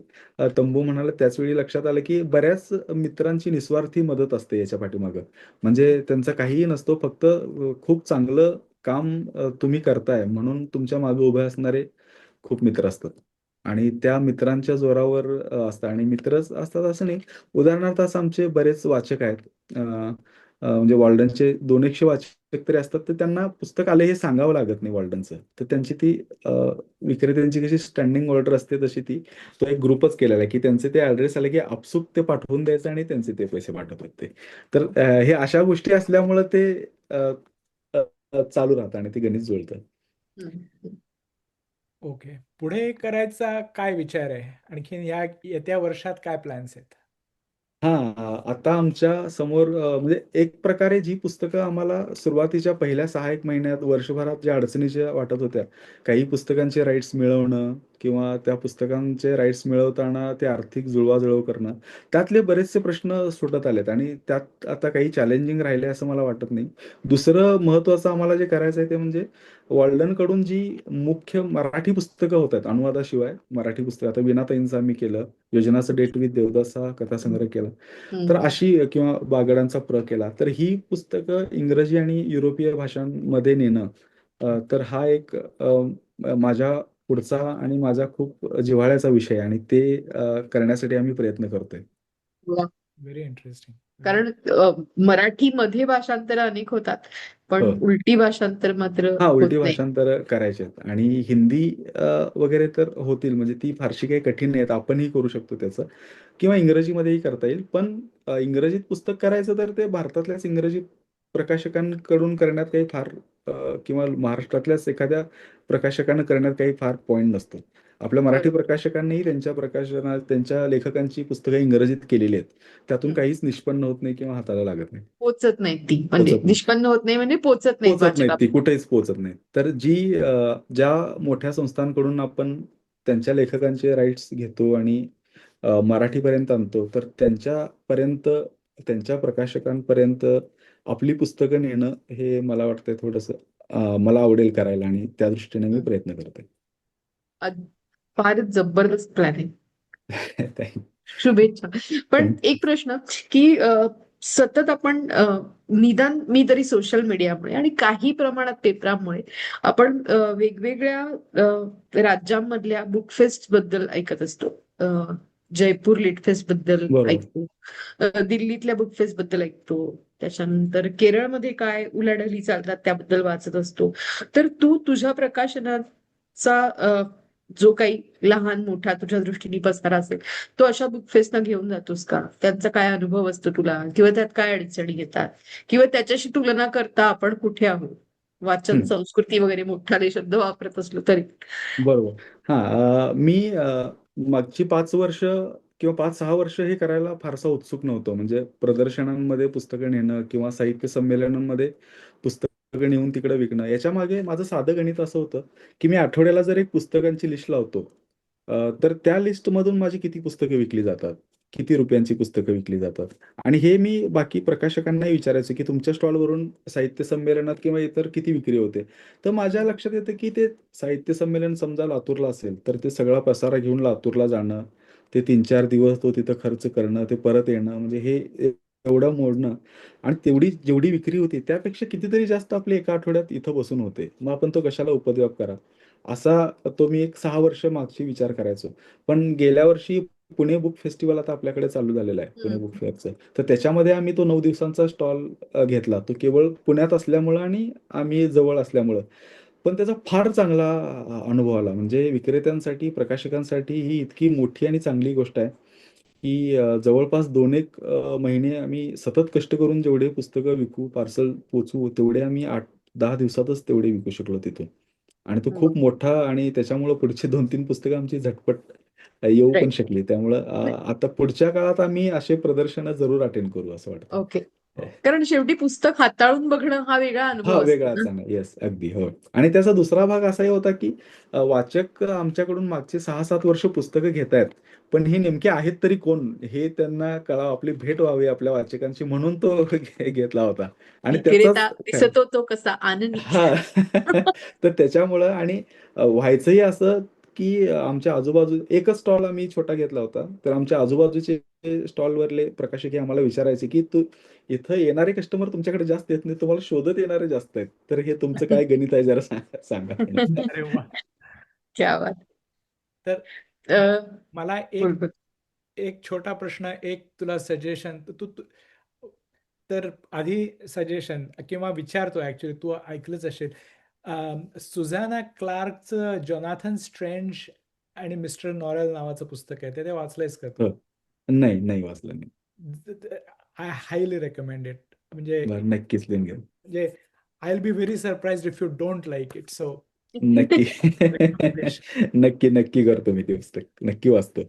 तंबू म्हणाला त्याच वेळी लक्षात आलं, की बऱ्याच मित्रांची निस्वार्थी मदत असते याच्या पाठीमागं. म्हणजे त्यांचा काहीही नसतो, फक्त खूप चांगलं काम तुम्ही करताय म्हणून तुमच्या मागे उभे असणारे खूप मित्र असतात. आणि त्या मित्रांच्या जोरावर असतात आणि मित्रच असतात असं नाही. उदाहरणार्थ असं आमचे बरेच वाचक आहेत. अ, म्हणजे वॉल्डनचे 200-100 वाचक तरी असतात, तर त्यांना पुस्तक आले हे सांगावं लागत नाही वॉल्डनचं. तर त्यांची ती विक्रेत्यांची कशी स्टँडिंग ऑर्डर असते तशी ती तो एक ग्रुपच केलेला आहे, की त्यांचे ते ॲड्रेस आले, की आपसूक ते पाठवून द्यायचं आणि त्यांचे ते पैसे पाठवतात ते. तर हे अशा गोष्टी असल्यामुळं ते अ, अ, चालू राहतं आणि ते गणित जुळतं. हम्म. ओके. पुढे करायचा काय विचार आहे? आणखीन या येत्या वर्षात काय प्लॅन्स आहेत? हां, आता आमच्या समोर म्हणजे एक प्रकारे जी पुस्तकं आम्हाला सुरुवातीच्या पहिल्या 6 एक महिन्यात, वर्षभरात ज्या अडचणीच्या वाटत होत्या, काही पुस्तकांचे राइट्स मिळवणं किंवा त्या पुस्तकांचे राईट्स मिळवताना ते आर्थिक जुळवाजुळव करणं, त्यातले बरेचसे प्रश्न सुटत आलेत आणि त्यात आता काही चॅलेंजिंग राहिले असं मला वाटत नाही. दुसरं महत्त्वाचं आम्हाला जे करायचं आहे ते म्हणजे वॉल्डनकडून जी मुख्य मराठी पुस्तकं होत आहेत, अनुवादाशिवाय मराठी पुस्तकं, आता विनाताईंचं आम्ही केलं, योजनाचं डेट विथ देवदास हा कथासंग्रह केला. तर हम्म. अशी किंवा बागडांचा प्र केला. तर ही पुस्तकं इंग्रजी आणि युरोपीय भाषांमध्ये नेणं तर हा एक माझ्या पुढचा आणि माझा खूप जिव्हाळ्याचा विषय आहे आणि ते करण्यासाठी आम्ही प्रयत्न करतोय. वा. Very interesting. कारण मराठीमध्ये भाषांतर अनेक होतात, पण हो. उलटी भाषांतर मात्र हा, होत उलटी नाही. भाषांतर करायचे आहेत आणि हिंदी वगैरे तर होतील, म्हणजे ती फारशी काही कठीण नाहीत, आपणही करू शकतो त्याचं, किंवा इंग्रजीमध्येही करता येईल. पण इंग्रजीत पुस्तक करायचं तर ते भारतातल्याच इंग्रजी प्रकाशकांकडून करण्यात काही फार किंवा महाराष्ट्रातल्याच एखाद्या प्रकाशकानं करण्यात काही फार पॉइंट नसतो. आपल्या मराठी बरोबर. प्रकाशकांनीही त्यांच्या प्रकाशनात त्यांच्या लेखकांची पुस्तकं इंग्रजीत केलेली आहेत. त्यातून हम्म. काहीच निष्पन्न होत नाही किंवा हाताला लागत नाही. पोचत नाहीत ती, म्हणजे पोचत नाही. निष्पन्न होत नाही म्हणजे पोचत नाहीत पोचत नाहीत ती, वाचकापर्यंत. कुठेच पोचत नाहीत. तर ज्या मोठ्या संस्थांकडून आपण त्यांच्या लेखकांचे राईट्स घेतो आणि मराठीपर्यंत आणतो, तर त्यांच्यापर्यंत, त्यांच्या प्रकाशकांपर्यंत आपली पुस्तकं नेणं हे मला वाटतंय थोडंसं मला आवडेल करायला आणि त्या दृष्टीने मी हम्म. प्रयत्न करतोय. अद- फारच जबरदस्त प्लॅन आहे. Thank- शुभेच्छा. पण thank- एक प्रश्न की सतत आपण निदान मी तरी सोशल मीडियामुळे आणि काही प्रमाणात पेपरामुळे आपण वेगवेगळ्या राज्यांमधल्या बुक फेस्ट बद्दल ऐकत असतो. जयपूर लिट फेस्ट बद्दल बरोबर. ऐकतो, दिल्लीतल्या बुक फेस्ट बद्दल ऐकतो, त्याच्यानंतर केरळमध्ये काय उलाढाली चालतात त्याबद्दल वाचत असतो. तर तू तुझ्या प्रकाशनाचा जो काही लहान मोठा तुझ्या दृष्टीने पसारा असेल, तो अशा बुक फेस्टना घेऊन जातोस का? त्यांचा काय अनुभव असतो तुला, किंवा त्यात काय अडचणी येतात, किंवा त्याच्याशी तुलना करता आपण कुठे आहोत? वाचन हम्म. संस्कृती वगैरे मोठाले शब्द वापरत असलो तरी. बरोबर. हां, मी मागची 5 वर्ष किंवा 5-6 वर्ष हे करायला फारसा उत्सुक नव्हतो. म्हणजे प्रदर्शनांमध्ये पुस्तकं नेणं किंवा साहित्य संमेलनांमध्ये पुस्तकं नेऊन तिकडे विकणं. याच्यामागे माझं साधं गणित असं होतं, की मी आठवड्याला जर एक पुस्तकांची लिस्ट लावतो, तर त्या लिस्टमधून माझी किती पुस्तकं विकली जातात, किती रुपयांची पुस्तकं विकली जातात. आणि हे मी बाकी प्रकाशकांनाही विचारायचो, की तुमच्या स्टॉलवरून साहित्य संमेलनात किंवा इतर किती विक्री होते. तर माझ्या लक्षात येतं, की ते साहित्य संमेलन समजा लातूरला असेल, तर ते सगळा पसारा घेऊन लातूरला जाणं, ते 3-4 दिवस तो तिथं खर्च करणं, ते परत येणं, म्हणजे हे एवढं मोडणं आणि तेवढी जेवढी विक्री होती त्यापेक्षा कितीतरी जास्त आपले एका आठवड्यात इथं बसून होते. मग आपण तो कशाला उपद्व्याप करा? असा तो मी एक 6 वर्ष मागची विचार करायचो. पण गेल्या वर्षी पुणे बुक फेस्टिव्हल आता आपल्याकडे चालू झालेलं आहे, पुणे बुक फेअरचं. तर त्याच्यामध्ये आम्ही तो 9 दिवसांचा स्टॉल घेतला. तो केवळ पुण्यात असल्यामुळं आणि आम्ही जवळ असल्यामुळं. पण त्याचा फार चांगला अनुभव आला. म्हणजे विक्रेत्यांसाठी, प्रकाशकांसाठी ही इतकी मोठी आणि चांगली गोष्ट आहे, की जवळपास 2-1 महिने आम्ही सतत कष्ट करून जेवढे पुस्तकं विकू, पार्सल पोहचवू, तेवढे आम्ही 8-10 दिवसातच तेवढे विकू शकलो तिथून. आणि तो खूप मोठा आणि त्याच्यामुळं पुढची 2-3 पुस्तकं आमची झटपट येऊ पण राईट. शकली. त्यामुळं आता पुढच्या काळात आम्ही असे प्रदर्शनं जरूर अटेंड करू असं वाटतंय. ओके. कारण शेवटी पुस्तक हाताळून बघणं हा वेगळा हा, अनुभव असतो वेगळाच ना. आहे ना. येस, अगदी. हो. आणि त्याचा दुसरा भाग असाही होता, की वाचक आमच्याकडून मागचे 6-7 वर्ष पुस्तकं घेतायत. पण हे नेमके आहेत तरी कोण? हे त्यांना कळावं, आपली भेट व्हावी आपल्या वाचकांची, म्हणून तो घेतला होता. आणि त्याचाच विक्रेता दिसतो तो कसा आननी. हां. तर त्याच्यामुळं आणि व्हायचंही असं, की आमच्या आजूबाजू एकच स्टॉल आम्ही छोटा घेतला होता. तर आमच्या आजूबाजूचे स्टॉलवरले प्रकाशक हे आम्हाला विचारायचे, की इथं येणारे कस्टमर तुमच्याकडे जास्त येत नाहीत, तुम्हाला शोधत येणारे जास्त आहेत. तर हे तुमचं काय गणित आहे जरा सांगा म्हणून. अरे वा. क्या बात. तर अ, मला बोल एक बोल. एक छोटा प्रश्न, एक तुला सजेशन. तर आधी सजेशन किंवा विचारतो, ऍक्च्युली तू ऐकलंच असेल. सुझाना क्लार्कचं जोनाथन स्ट्रेंज आणि मिस्टर नॉरेल नावाचं पुस्तक आहे, ते वाचलंयस का तू? हो. नाही, नाही वाचलं मी. I highly recommend it. म्हणजे बरं, नक्कीच लिहून घेईन. म्हणजे I will be very surprise if you don't like it. So नक्की. नक्की, नक्की करतो मी ते पुस्तक. नक्की वाचतो.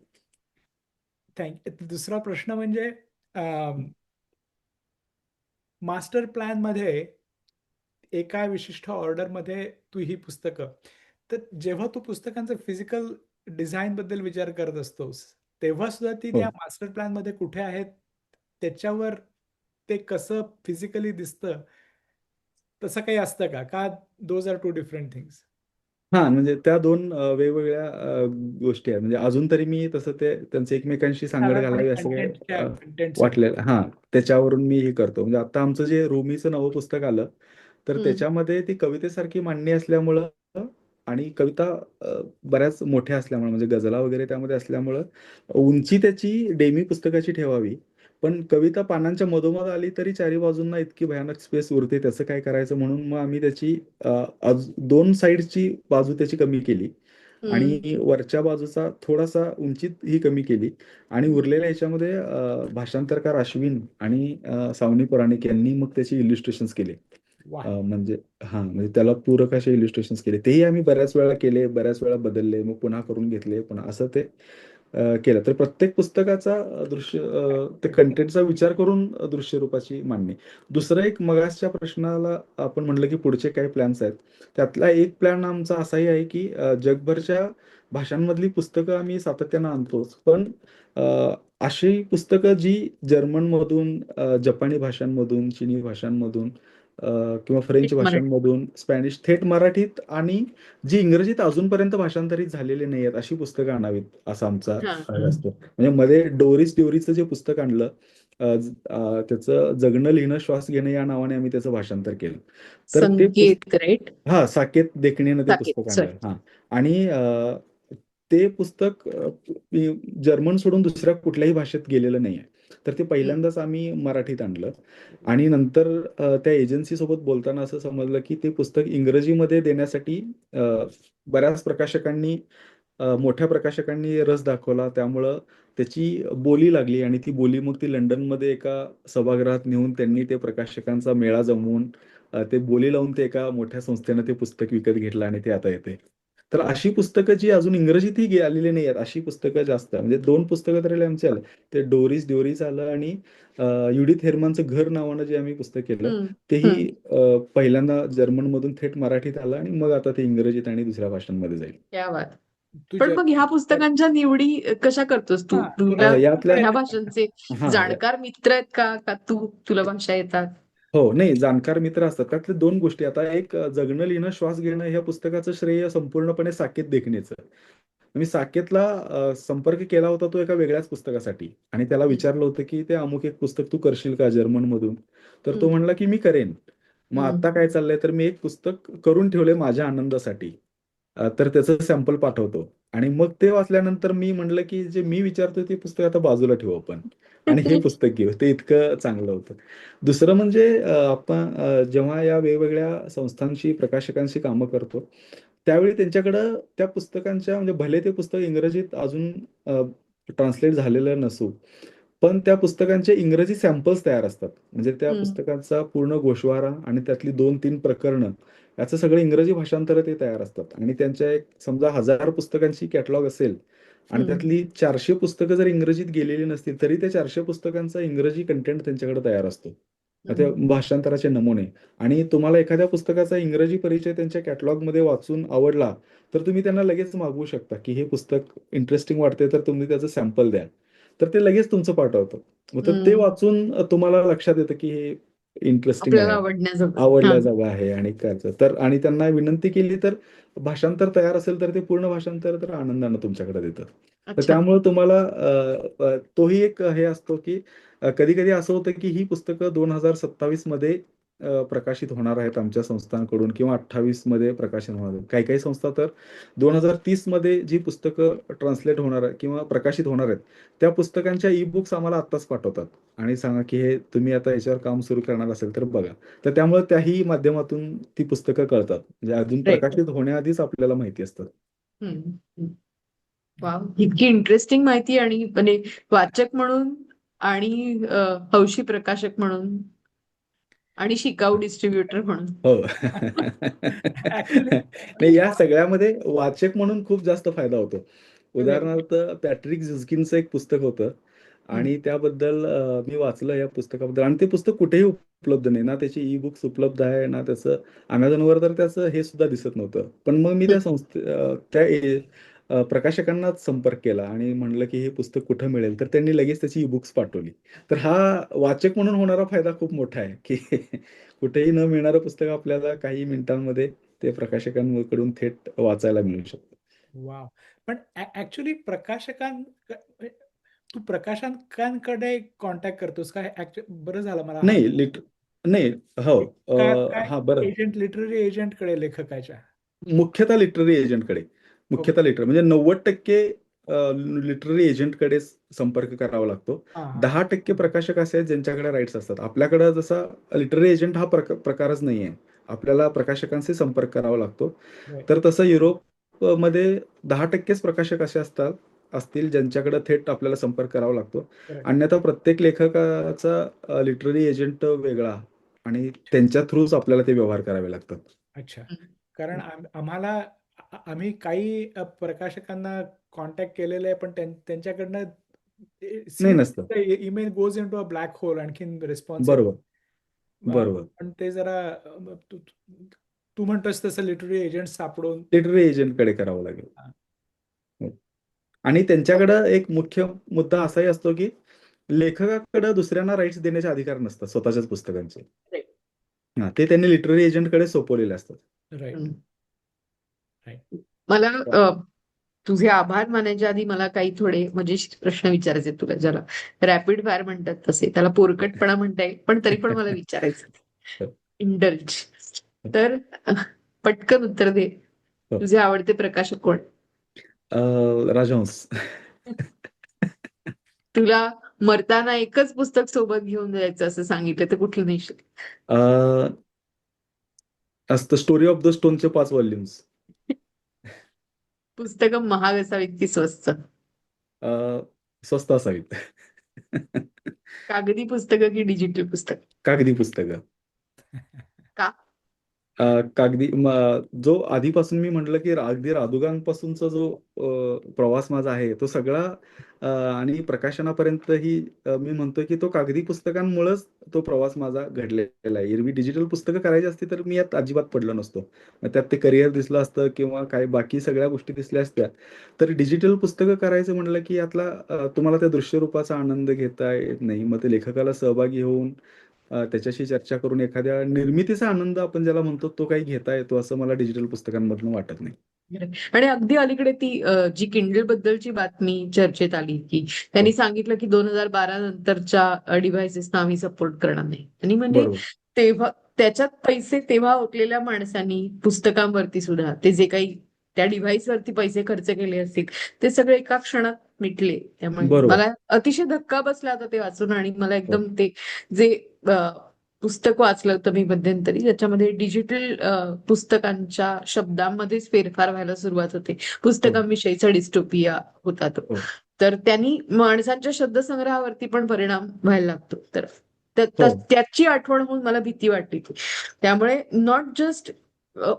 दुसरा प्रश्न म्हणजे मास्टर प्लॅन मध्ये एका विशिष्ट ऑर्डरमध्ये तू ही पुस्तकं, तर जेव्हा तू पुस्तकांचं फिजिकल डिझाईन बद्दल विचार करत असतोस, तेव्हा सुद्धा ती हो. त्या मास्टर प्लॅन मध्ये कुठे आहेत, त्याच्यावर ते कसं फिजिकली दिसतं, तसं काही असतं का? का those are two different things? हां, म्हणजे त्या 2 वेगवेगळ्या गोष्टी आहेत. म्हणजे अजून तरी मी तसं ते त्यांचे एकमेकांशी सांगड साधारणपणे घालावी असं कंटेंटच्या काही कंटेंटसाठी. वाटलेलं हां, त्याच्यावरून मी हे करतो. म्हणजे आता आमचं जे रुमीचं नवं पुस्तक आलं, तर हम्म. त्याच्यामध्ये ती कवितेसारखी मांडणी असल्यामुळं आणि कविता बऱ्याच मोठ्या असल्यामुळं म्हणजे गझला वगैरे त्यामध्ये असल्यामुळं उंची त्याची डेमी पुस्तकाची ठेवावी. पण कविता पानांच्या मधोमध आली तरी चारी बाजूंना इतकी भयानक स्पेस उरते, त्याचं काय करायचं म्हणून मग आम्ही त्याची 2 साइडची बाजू त्याची कमी केली हम्म. आणि वरच्या बाजूचा थोडासा उंचीत ही कमी केली आणि हम्म. उरलेल्या ह्याच्यामध्ये भाषांतरकार अश्विन आणि सावनी पराणिक यांनी मग त्याची इलिस्ट्रेशन्स केले. वा. म्हणजे हां, म्हणजे त्याला पूरक असे इलिस्ट्रेशन्स केले. तेही आम्ही बऱ्याच वेळा केले, बऱ्याच वेळा बदलले, मग पुन्हा करून घेतले, पुन्हा असं ते केलं. तर प्रत्येक पुस्तकाचा ते कंटेंटचा विचार करून दृश्य रूपाची मांडणी. दुसरं एक मगासच्या प्रश्नाला आपण म्हटलं, की पुढचे काय प्लॅन्स आहेत. त्यातला एक प्लॅन आमचा असाही आहे, की जगभरच्या भाषांमधली पुस्तकं आम्ही सातत्यानं आणतोच. पण अ, अशी पुस्तकं जी जर्मनमधून, जपानी भाषांमधून, चिनी भाषांमधून किंवा फ्रेंच एक मराठी. भाषांमधून, स्पॅनिश थेट मराठीत आणि जी इंग्रजीत अजूनपर्यंत भाषांतरित झालेली नाही आहेत, अशी पुस्तकं आणावीत, असा आमचा हा. असतो. म्हणजे मध्ये डोरिस ड्युरीचं जे पुस्तक आणलं, त्याचं जगणं, लिहिणं, श्वास घेणं या नावाने आम्ही त्याचं भाषांतर केलं. तर ते संकेत, राईट? हां, साकेत देखणेनं ते साकेत, पुस्तक आणलं. सॉरी. हां. आणि ते पुस्तक जर्मन सोडून दुसऱ्या कुठल्याही भाषेत गेलेलं नाहीये. तर ते पहिल्यांदाच आम्ही मराठीत आणलं आणि नंतर त्या एजन्सीसोबत बोलताना असं समजलं, की ते पुस्तक इंग्रजीमध्ये देण्यासाठी अ, बऱ्याच प्रकाशकांनी, मोठ्या प्रकाशकांनी रस दाखवला. त्यामुळं त्याची बोली लागली आणि ती बोली मग ती लंडनमध्ये एका सभागृहात नेऊन त्यांनी ते प्रकाशकांचा मेळा जमवून ते बोली लावून ते एका मोठ्या संस्थेनं ते पुस्तक विकत घेतलं आणि ते आता येतंय. तर अशी पुस्तकं जी अजून इंग्रजीतही आलेली नाही आहेत, अशी पुस्तकं जास्त म्हणजे 2 पुस्तकं तरी आमची आली. ते डोरिस ड्युरीचं आलं आणि अ, युडिथ हेरमनचं घर नावानं जे आम्ही पुस्तक केलं, हम्म. तेही हम्म. पहिल्यांदा जर्मनमधून थेट मराठीत आलं आणि मग आता ते इंग्रजीत आणि दुसऱ्या भाषांमध्ये जाईल. क्या बात. तू पण मग ह्या पुस्तकांच्या निवडी कशा करतोस तू? हां, तुला तुला यातल्या ह्या भाषांचे हां, जाणकार मित्र आहेत का? का तुला भाषा येतात? हो, नाही जाणकार मित्र असतात. त्यातल्या 2 गोष्टी. आता एक जगणं, लिहिणं, श्वास घेणं ह्या पुस्तकाचं श्रेय संपूर्णपणे साकेत देखणेचं. मी साकेतला संपर्क केला होता तो एका वेगळ्याच पुस्तकासाठी आणि त्याला हम्म. विचारलं होतं, की "ते अमुक एक पुस्तक तू करशील का जर्मनमधून?" तर तो हम्म. म्हणला, की "मी करेन." मग हम्म. आता काय चाललंय, तर मी एक पुस्तक करून ठेवलंय माझ्या आनंदासाठी. तर त्याचं सॅम्पल पाठवतो आणि मग ते वाचल्यानंतर मी म्हटलं, की जे मी विचारतोय ते पुस्तक आता बाजूला ठेवू आपण आणि हे पुस्तक घेऊ. ते इतकं चांगलं होतं. दुसरं म्हणजे आपण जेव्हा या वेगवेगळ्या संस्थांशी, प्रकाशकांशी कामं करतो, त्यावेळी त्यांच्याकडं त्या पुस्तकांच्या म्हणजे भले ते पुस्तक इंग्रजीत अजून ट्रान्सलेट झालेलं नसू, पण त्या पुस्तकांचे इंग्रजी सॅम्पल्स तयार असतात. म्हणजे त्या हम्म. पुस्तकाचा पूर्ण गोषवारा आणि त्यातली 2-3 प्रकरणं याचं सगळं इंग्रजी भाषांतर ते तयार असतात आणि त्यांच्या एक समजा 1000 पुस्तकांची कॅटलॉग असेल आणि हम्म. त्यातली 400 पुस्तकं जर इंग्रजीत गेलेली नसतील, तरी त्या 400 पुस्तकांचा इंग्रजी कंटेंट त्यांच्याकडे तयार असतो. त्या हम्म. भाषांतराचे नमुने आणि तुम्हाला एखाद्या पुस्तकाचा इंग्रजी परिचय त्यांच्या कॅटलॉगमध्ये वाचून आवडला, तर तुम्ही त्यांना लगेच मागवू शकता, की हे पुस्तक इंटरेस्टिंग वाटते, तर तुम्ही त्याचं सॅम्पल द्या. तर ते लगेच तुमचं पाठवतं. मग तर ते हम्म. वाचून तुम्हाला लक्षात येतं, की हे इंटरेस्टिंग आपल्याला आहे. आवडण्याजोगं. हा. आवडल्याजोगं आहे आणि करायचं. तर आणि त्यांना विनंती केली तर भाषांतर तयार असेल तर ते पूर्ण भाषांतर तर आनंदाने तुमच्याकडे देतात. तर अच्छा. त्यामुळे तुम्हाला तोही एक हे असतो, की कधी-कधी असं होतं, की ही पुस्तकं 2027 मध्ये प्रकाशित होणार आहेत आमच्या संस्थांकडून किंवा 28 मध्ये प्रकाशित होणार आहेत. काही-काही संस्था तर 2030 मध्ये जी पुस्तकं ट्रान्सलेट होणार आहेत किंवा प्रकाशित होणार आहेत, त्या पुस्तकांच्या ई-बुक्स आम्हाला आत्ताच पाठवतात आणि सांगा, की हे तुम्ही आता याच्यावर काम सुरू करणार असेल तर बघा. तर त्यामुळे त्याही माध्यमातून ती पुस्तकं कळतात. म्हणजे अजून राईट. प्रकाशित होण्याआधीच आपल्याला माहिती असतात. वाव, इतकी इंटरेस्टिंग माहिती आणि म्हणजे वाचक म्हणून आणि हौशी प्रकाशक म्हणून आणि शिकाऊ डिस्ट्रीब्युटर म्हणून. हो. ऍक्च्युली नाही या सगळ्यामध्ये वाचक म्हणून खूप जास्त फायदा होतो. राईट. उदाहरणार्थ पॅट्रिक झुस्किनचं एक पुस्तक होतं आणि त्याबद्दल मी वाचलं या पुस्तकाबद्दल आणि ते पुस्तक कुठेही उपलब्ध नाही. ना त्याची ई-बुक्स उपलब्ध आहे, ना त्याचं Amazonवर तर त्याचं हे सुद्धा दिसत नव्हतं. पण मग मी त्या प्रकाशकांनाच संपर्क केला आणि म्हणलं की हे पुस्तक कुठं मिळेल, तर त्यांनी लगेच त्याची ई-बुक्स पाठवली. तर हा वाचक म्हणून होणारा फायदा खूप मोठा आहे, की कुठेही न मिळणारं पुस्तक आपल्याला काही मिनिटांमध्ये ते प्रकाशकांकडून थेट वाचायला मिळू शकतं. वॉव! पण ॲक्चुअली तू प्रकाशकांकडे कॉन्टॅक्ट करतोस का? बरं झालं मला हा नाही नाही. हो. काय हां, बरं. लिटररी एजंटकडे लेखकाच्या? मुख्यतः लिटररी एजंटकडे. ओके. मुख्यतः म्हणजे 90% लिटररी एजंटकडेच संपर्क करावा लागतो. हां, हां. 10% प्रकाशक असे आहेत ज्यांच्याकडे राइट्स असतात. आपल्याकडे जसा लिटररी एजंट हा प्रकारच नाहीये. आपल्याला प्रकाशकांशी संपर्क करावा लागतो. राइट, तर तसं युरोपमध्ये 10%च प्रकाशक असे असतील ज्यांच्याकडे थेट आपल्याला संपर्क करावा लागतो. करेक्ट. अन्यथा प्रत्येक लेखकाचा लिटररी एजंट वेगळा आणि त्यांच्या थ्रूच आपल्याला ते व्यवहार करावे लागतात. अच्छा. कारण आम्हाला आम्ही काही प्रकाशकांना कॉन्टॅक्ट केलेलं आहे, पण त्यांच्याकडनं नाही नसतं. Email goes into a black hole, आणखीन रिस्पॉन्स येत बरोबर, नाही. बरोबर. पण ते जरा तू तू म्हणतोस तसं लिटररी एजंट सापडून लिटररी एजंटकडे करावं लागेल. हां. हो. आणि त्यांच्याकडं एक मुख्य मुद्दा असाही असतो, की लेखकाकडे दुसऱ्यांना राइट्स देण्याचे अधिकार नसतात स्वतःच्याच पुस्तकांचे. Right. हां, ते त्यांनी लिटररी एजंटकडे सोपवलेले असतात. राईट, हम्म. राईट. मला तुझे आभार मानायच्या आधी मला काही थोडे मजेशीर प्रश्न विचारायचे आहेत तुला, ज्याला रॅपिड फायर म्हणतात तसे. त्याला पोरकटपणा म्हणता येईल, पण तरी पण मला विचारायचं. इंडल्ज. तर पटकन उत्तर दे. हो. तुझे आवडते प्रकाशक कोण? राजहंस. तुला मरताना एकच पुस्तक सोबत घेऊन जायचं असं सांगितलं तर कुठलं नेशील? असतं स्टोरी ऑफ द स्टोनचे 5 व्हॉल्यूम्स. पुस्तकं महाग असावीत की स्वस्त? स्वस्त असावीत. कागदी पुस्तकं की डिजिटल पुस्तक? कागदी पुस्तकं. का? कागदी जो आधीपासून मी म्हटलं, की अगदी रादुगांपासूनचा जो प्रवास माझा आहे, तो सगळा आणि प्रकाशनापर्यंतही मी म्हणतो, की तो कागदी पुस्तकांमुळेच तो प्रवास माझा घडलेला आहे. एरवी डिजिटल पुस्तकं करायची असती, तर मी यात अजिबात पडलो नसतो. मग त्यात ते करिअर दिसलं असतं किंवा काही बाकी सगळ्या गोष्टी दिसल्या असत्या. तर डिजिटल पुस्तकं करायचं म्हटलं, की यातला तुम्हाला त्या दृश्यरूपाचा आनंद घेता येत नाही. मग ते लेखकाला सहभागी होऊन त्याच्याशी चर्चा करून एखाद्या निर्मितीचा आनंद आपण ज्याला म्हणतो तो काही घेता येतो असं मला डिजिटल पुस्तकांमधून वाटत नाही. आणि अगदी अलीकडे ती जी किंडल बद्दलची बातमी चर्चेत आली की त्यांनी हो. सांगितलं की 2012 नंतरच्या डिव्हाइसेसना आम्ही सपोर्ट करणार नाही. आणि म्हणजे बरोबर. तेव्हा त्याच्यात पैसे तेव्हा ओतलेल्या माणसांनी पुस्तकांवरती सुद्धा ते जे काही त्या डिव्हाइस वरती पैसे खर्च केले असतील ते सगळे एका क्षणात मिटले. त्यामुळे बरोबर. मला अतिशय धक्का बसला होता ते वाचून. आणि मला हो. एकदम ते जे पुस्तक वाचलं होतं मी मध्यंतरी, ज्याच्यामध्ये डिजिटल पुस्तकांच्या शब्दांमध्येच फेरफार व्हायला सुरुवात होते. हो. पुस्तकांविषयीचा डिस्टोपिया होता तो. हो. तर त्यांनी माणसांच्या शब्दसंग्रहावरती पण परिणाम व्हायला लागतो. तर हो. त्याची आठवण होऊन मला भीती वाटली होती. त्यामुळे नॉट जस्ट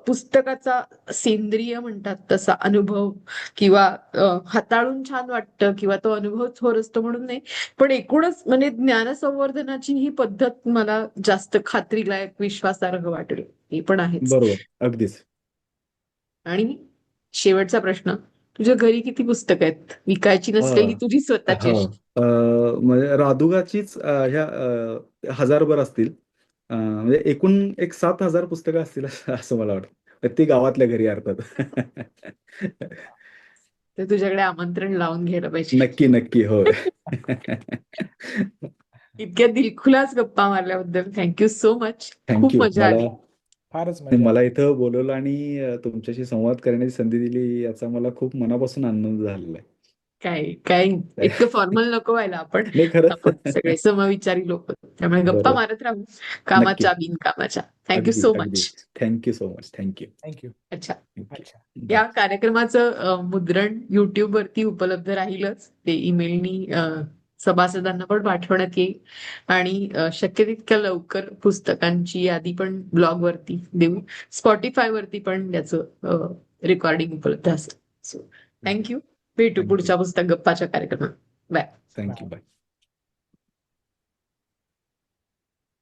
पुस्तकाचा सेंद्रिय म्हणतात तसा अनुभव किंवा हाताळून छान वाटतं किंवा तो अनुभव थोर असतो म्हणून नाही, पण एकूणच म्हणजे ज्ञानसंवर्धनाची ही पद्धत मला जास्त खात्रीलायक, विश्वासार्ह वाटली. हे पण आहेच. बरोबर. अगदीच. आणि शेवटचा प्रश्न, तुझ्या घरी किती पुस्तकं आहेत? विकायची अ, नसलेली तुझी स्वतःची हो. अशी. म्हणजे रादुगाचीच ह्या 1000 असतील. म्हणजे एकूण एक 7,000 पुस्तकं असतील असं मला वाटतं. तर ती गावातल्या घरी अर्थात. तर तुझ्याकडे आमंत्रण लावून घ्यायला पाहिजे. नक्की, नक्की. हो. इतक्या दिलखुलास गप्पा मारल्याबद्दल थँक्यू सो मच. थँक खूप यू. मजा आली. फारच मजा मला इथं बोलवलं आणि तुमच्याशी संवाद करण्याची संधी दिली याचा मला खूप मनापासून आनंद झालेला आहे. काय काय इतकं फॉर्मल नको व्हायला आपण. नाही आपण खरं. सगळे समविचारी लोक. त्यामुळे गप्पा बरोबर. मारत राहू, नक्की. कामाच्या बिनकामाच्या. थँक्यू अगदी, सो अगदी. Much. Thank you so much. Thank you. Thank you. अच्छा. अच्छा. या बाय. कार्यक्रमाचं मुद्रण YouTube वरती उपलब्ध राहीलच. ते ईमेलनी सभासदांना पण पाठवण्यात येईल. आणि शक्य तितक्या लवकर पुस्तकांची यादी पण ब्लॉग वरती देऊ. Spotify वरती पण त्याचं रेकॉर्डिंग उपलब्ध असेल. So thank you. भेटू थँक यू. पुढच्या पुस्तक गप्पाच्या कार्यक्रमात. बाय. Thank you. बाय.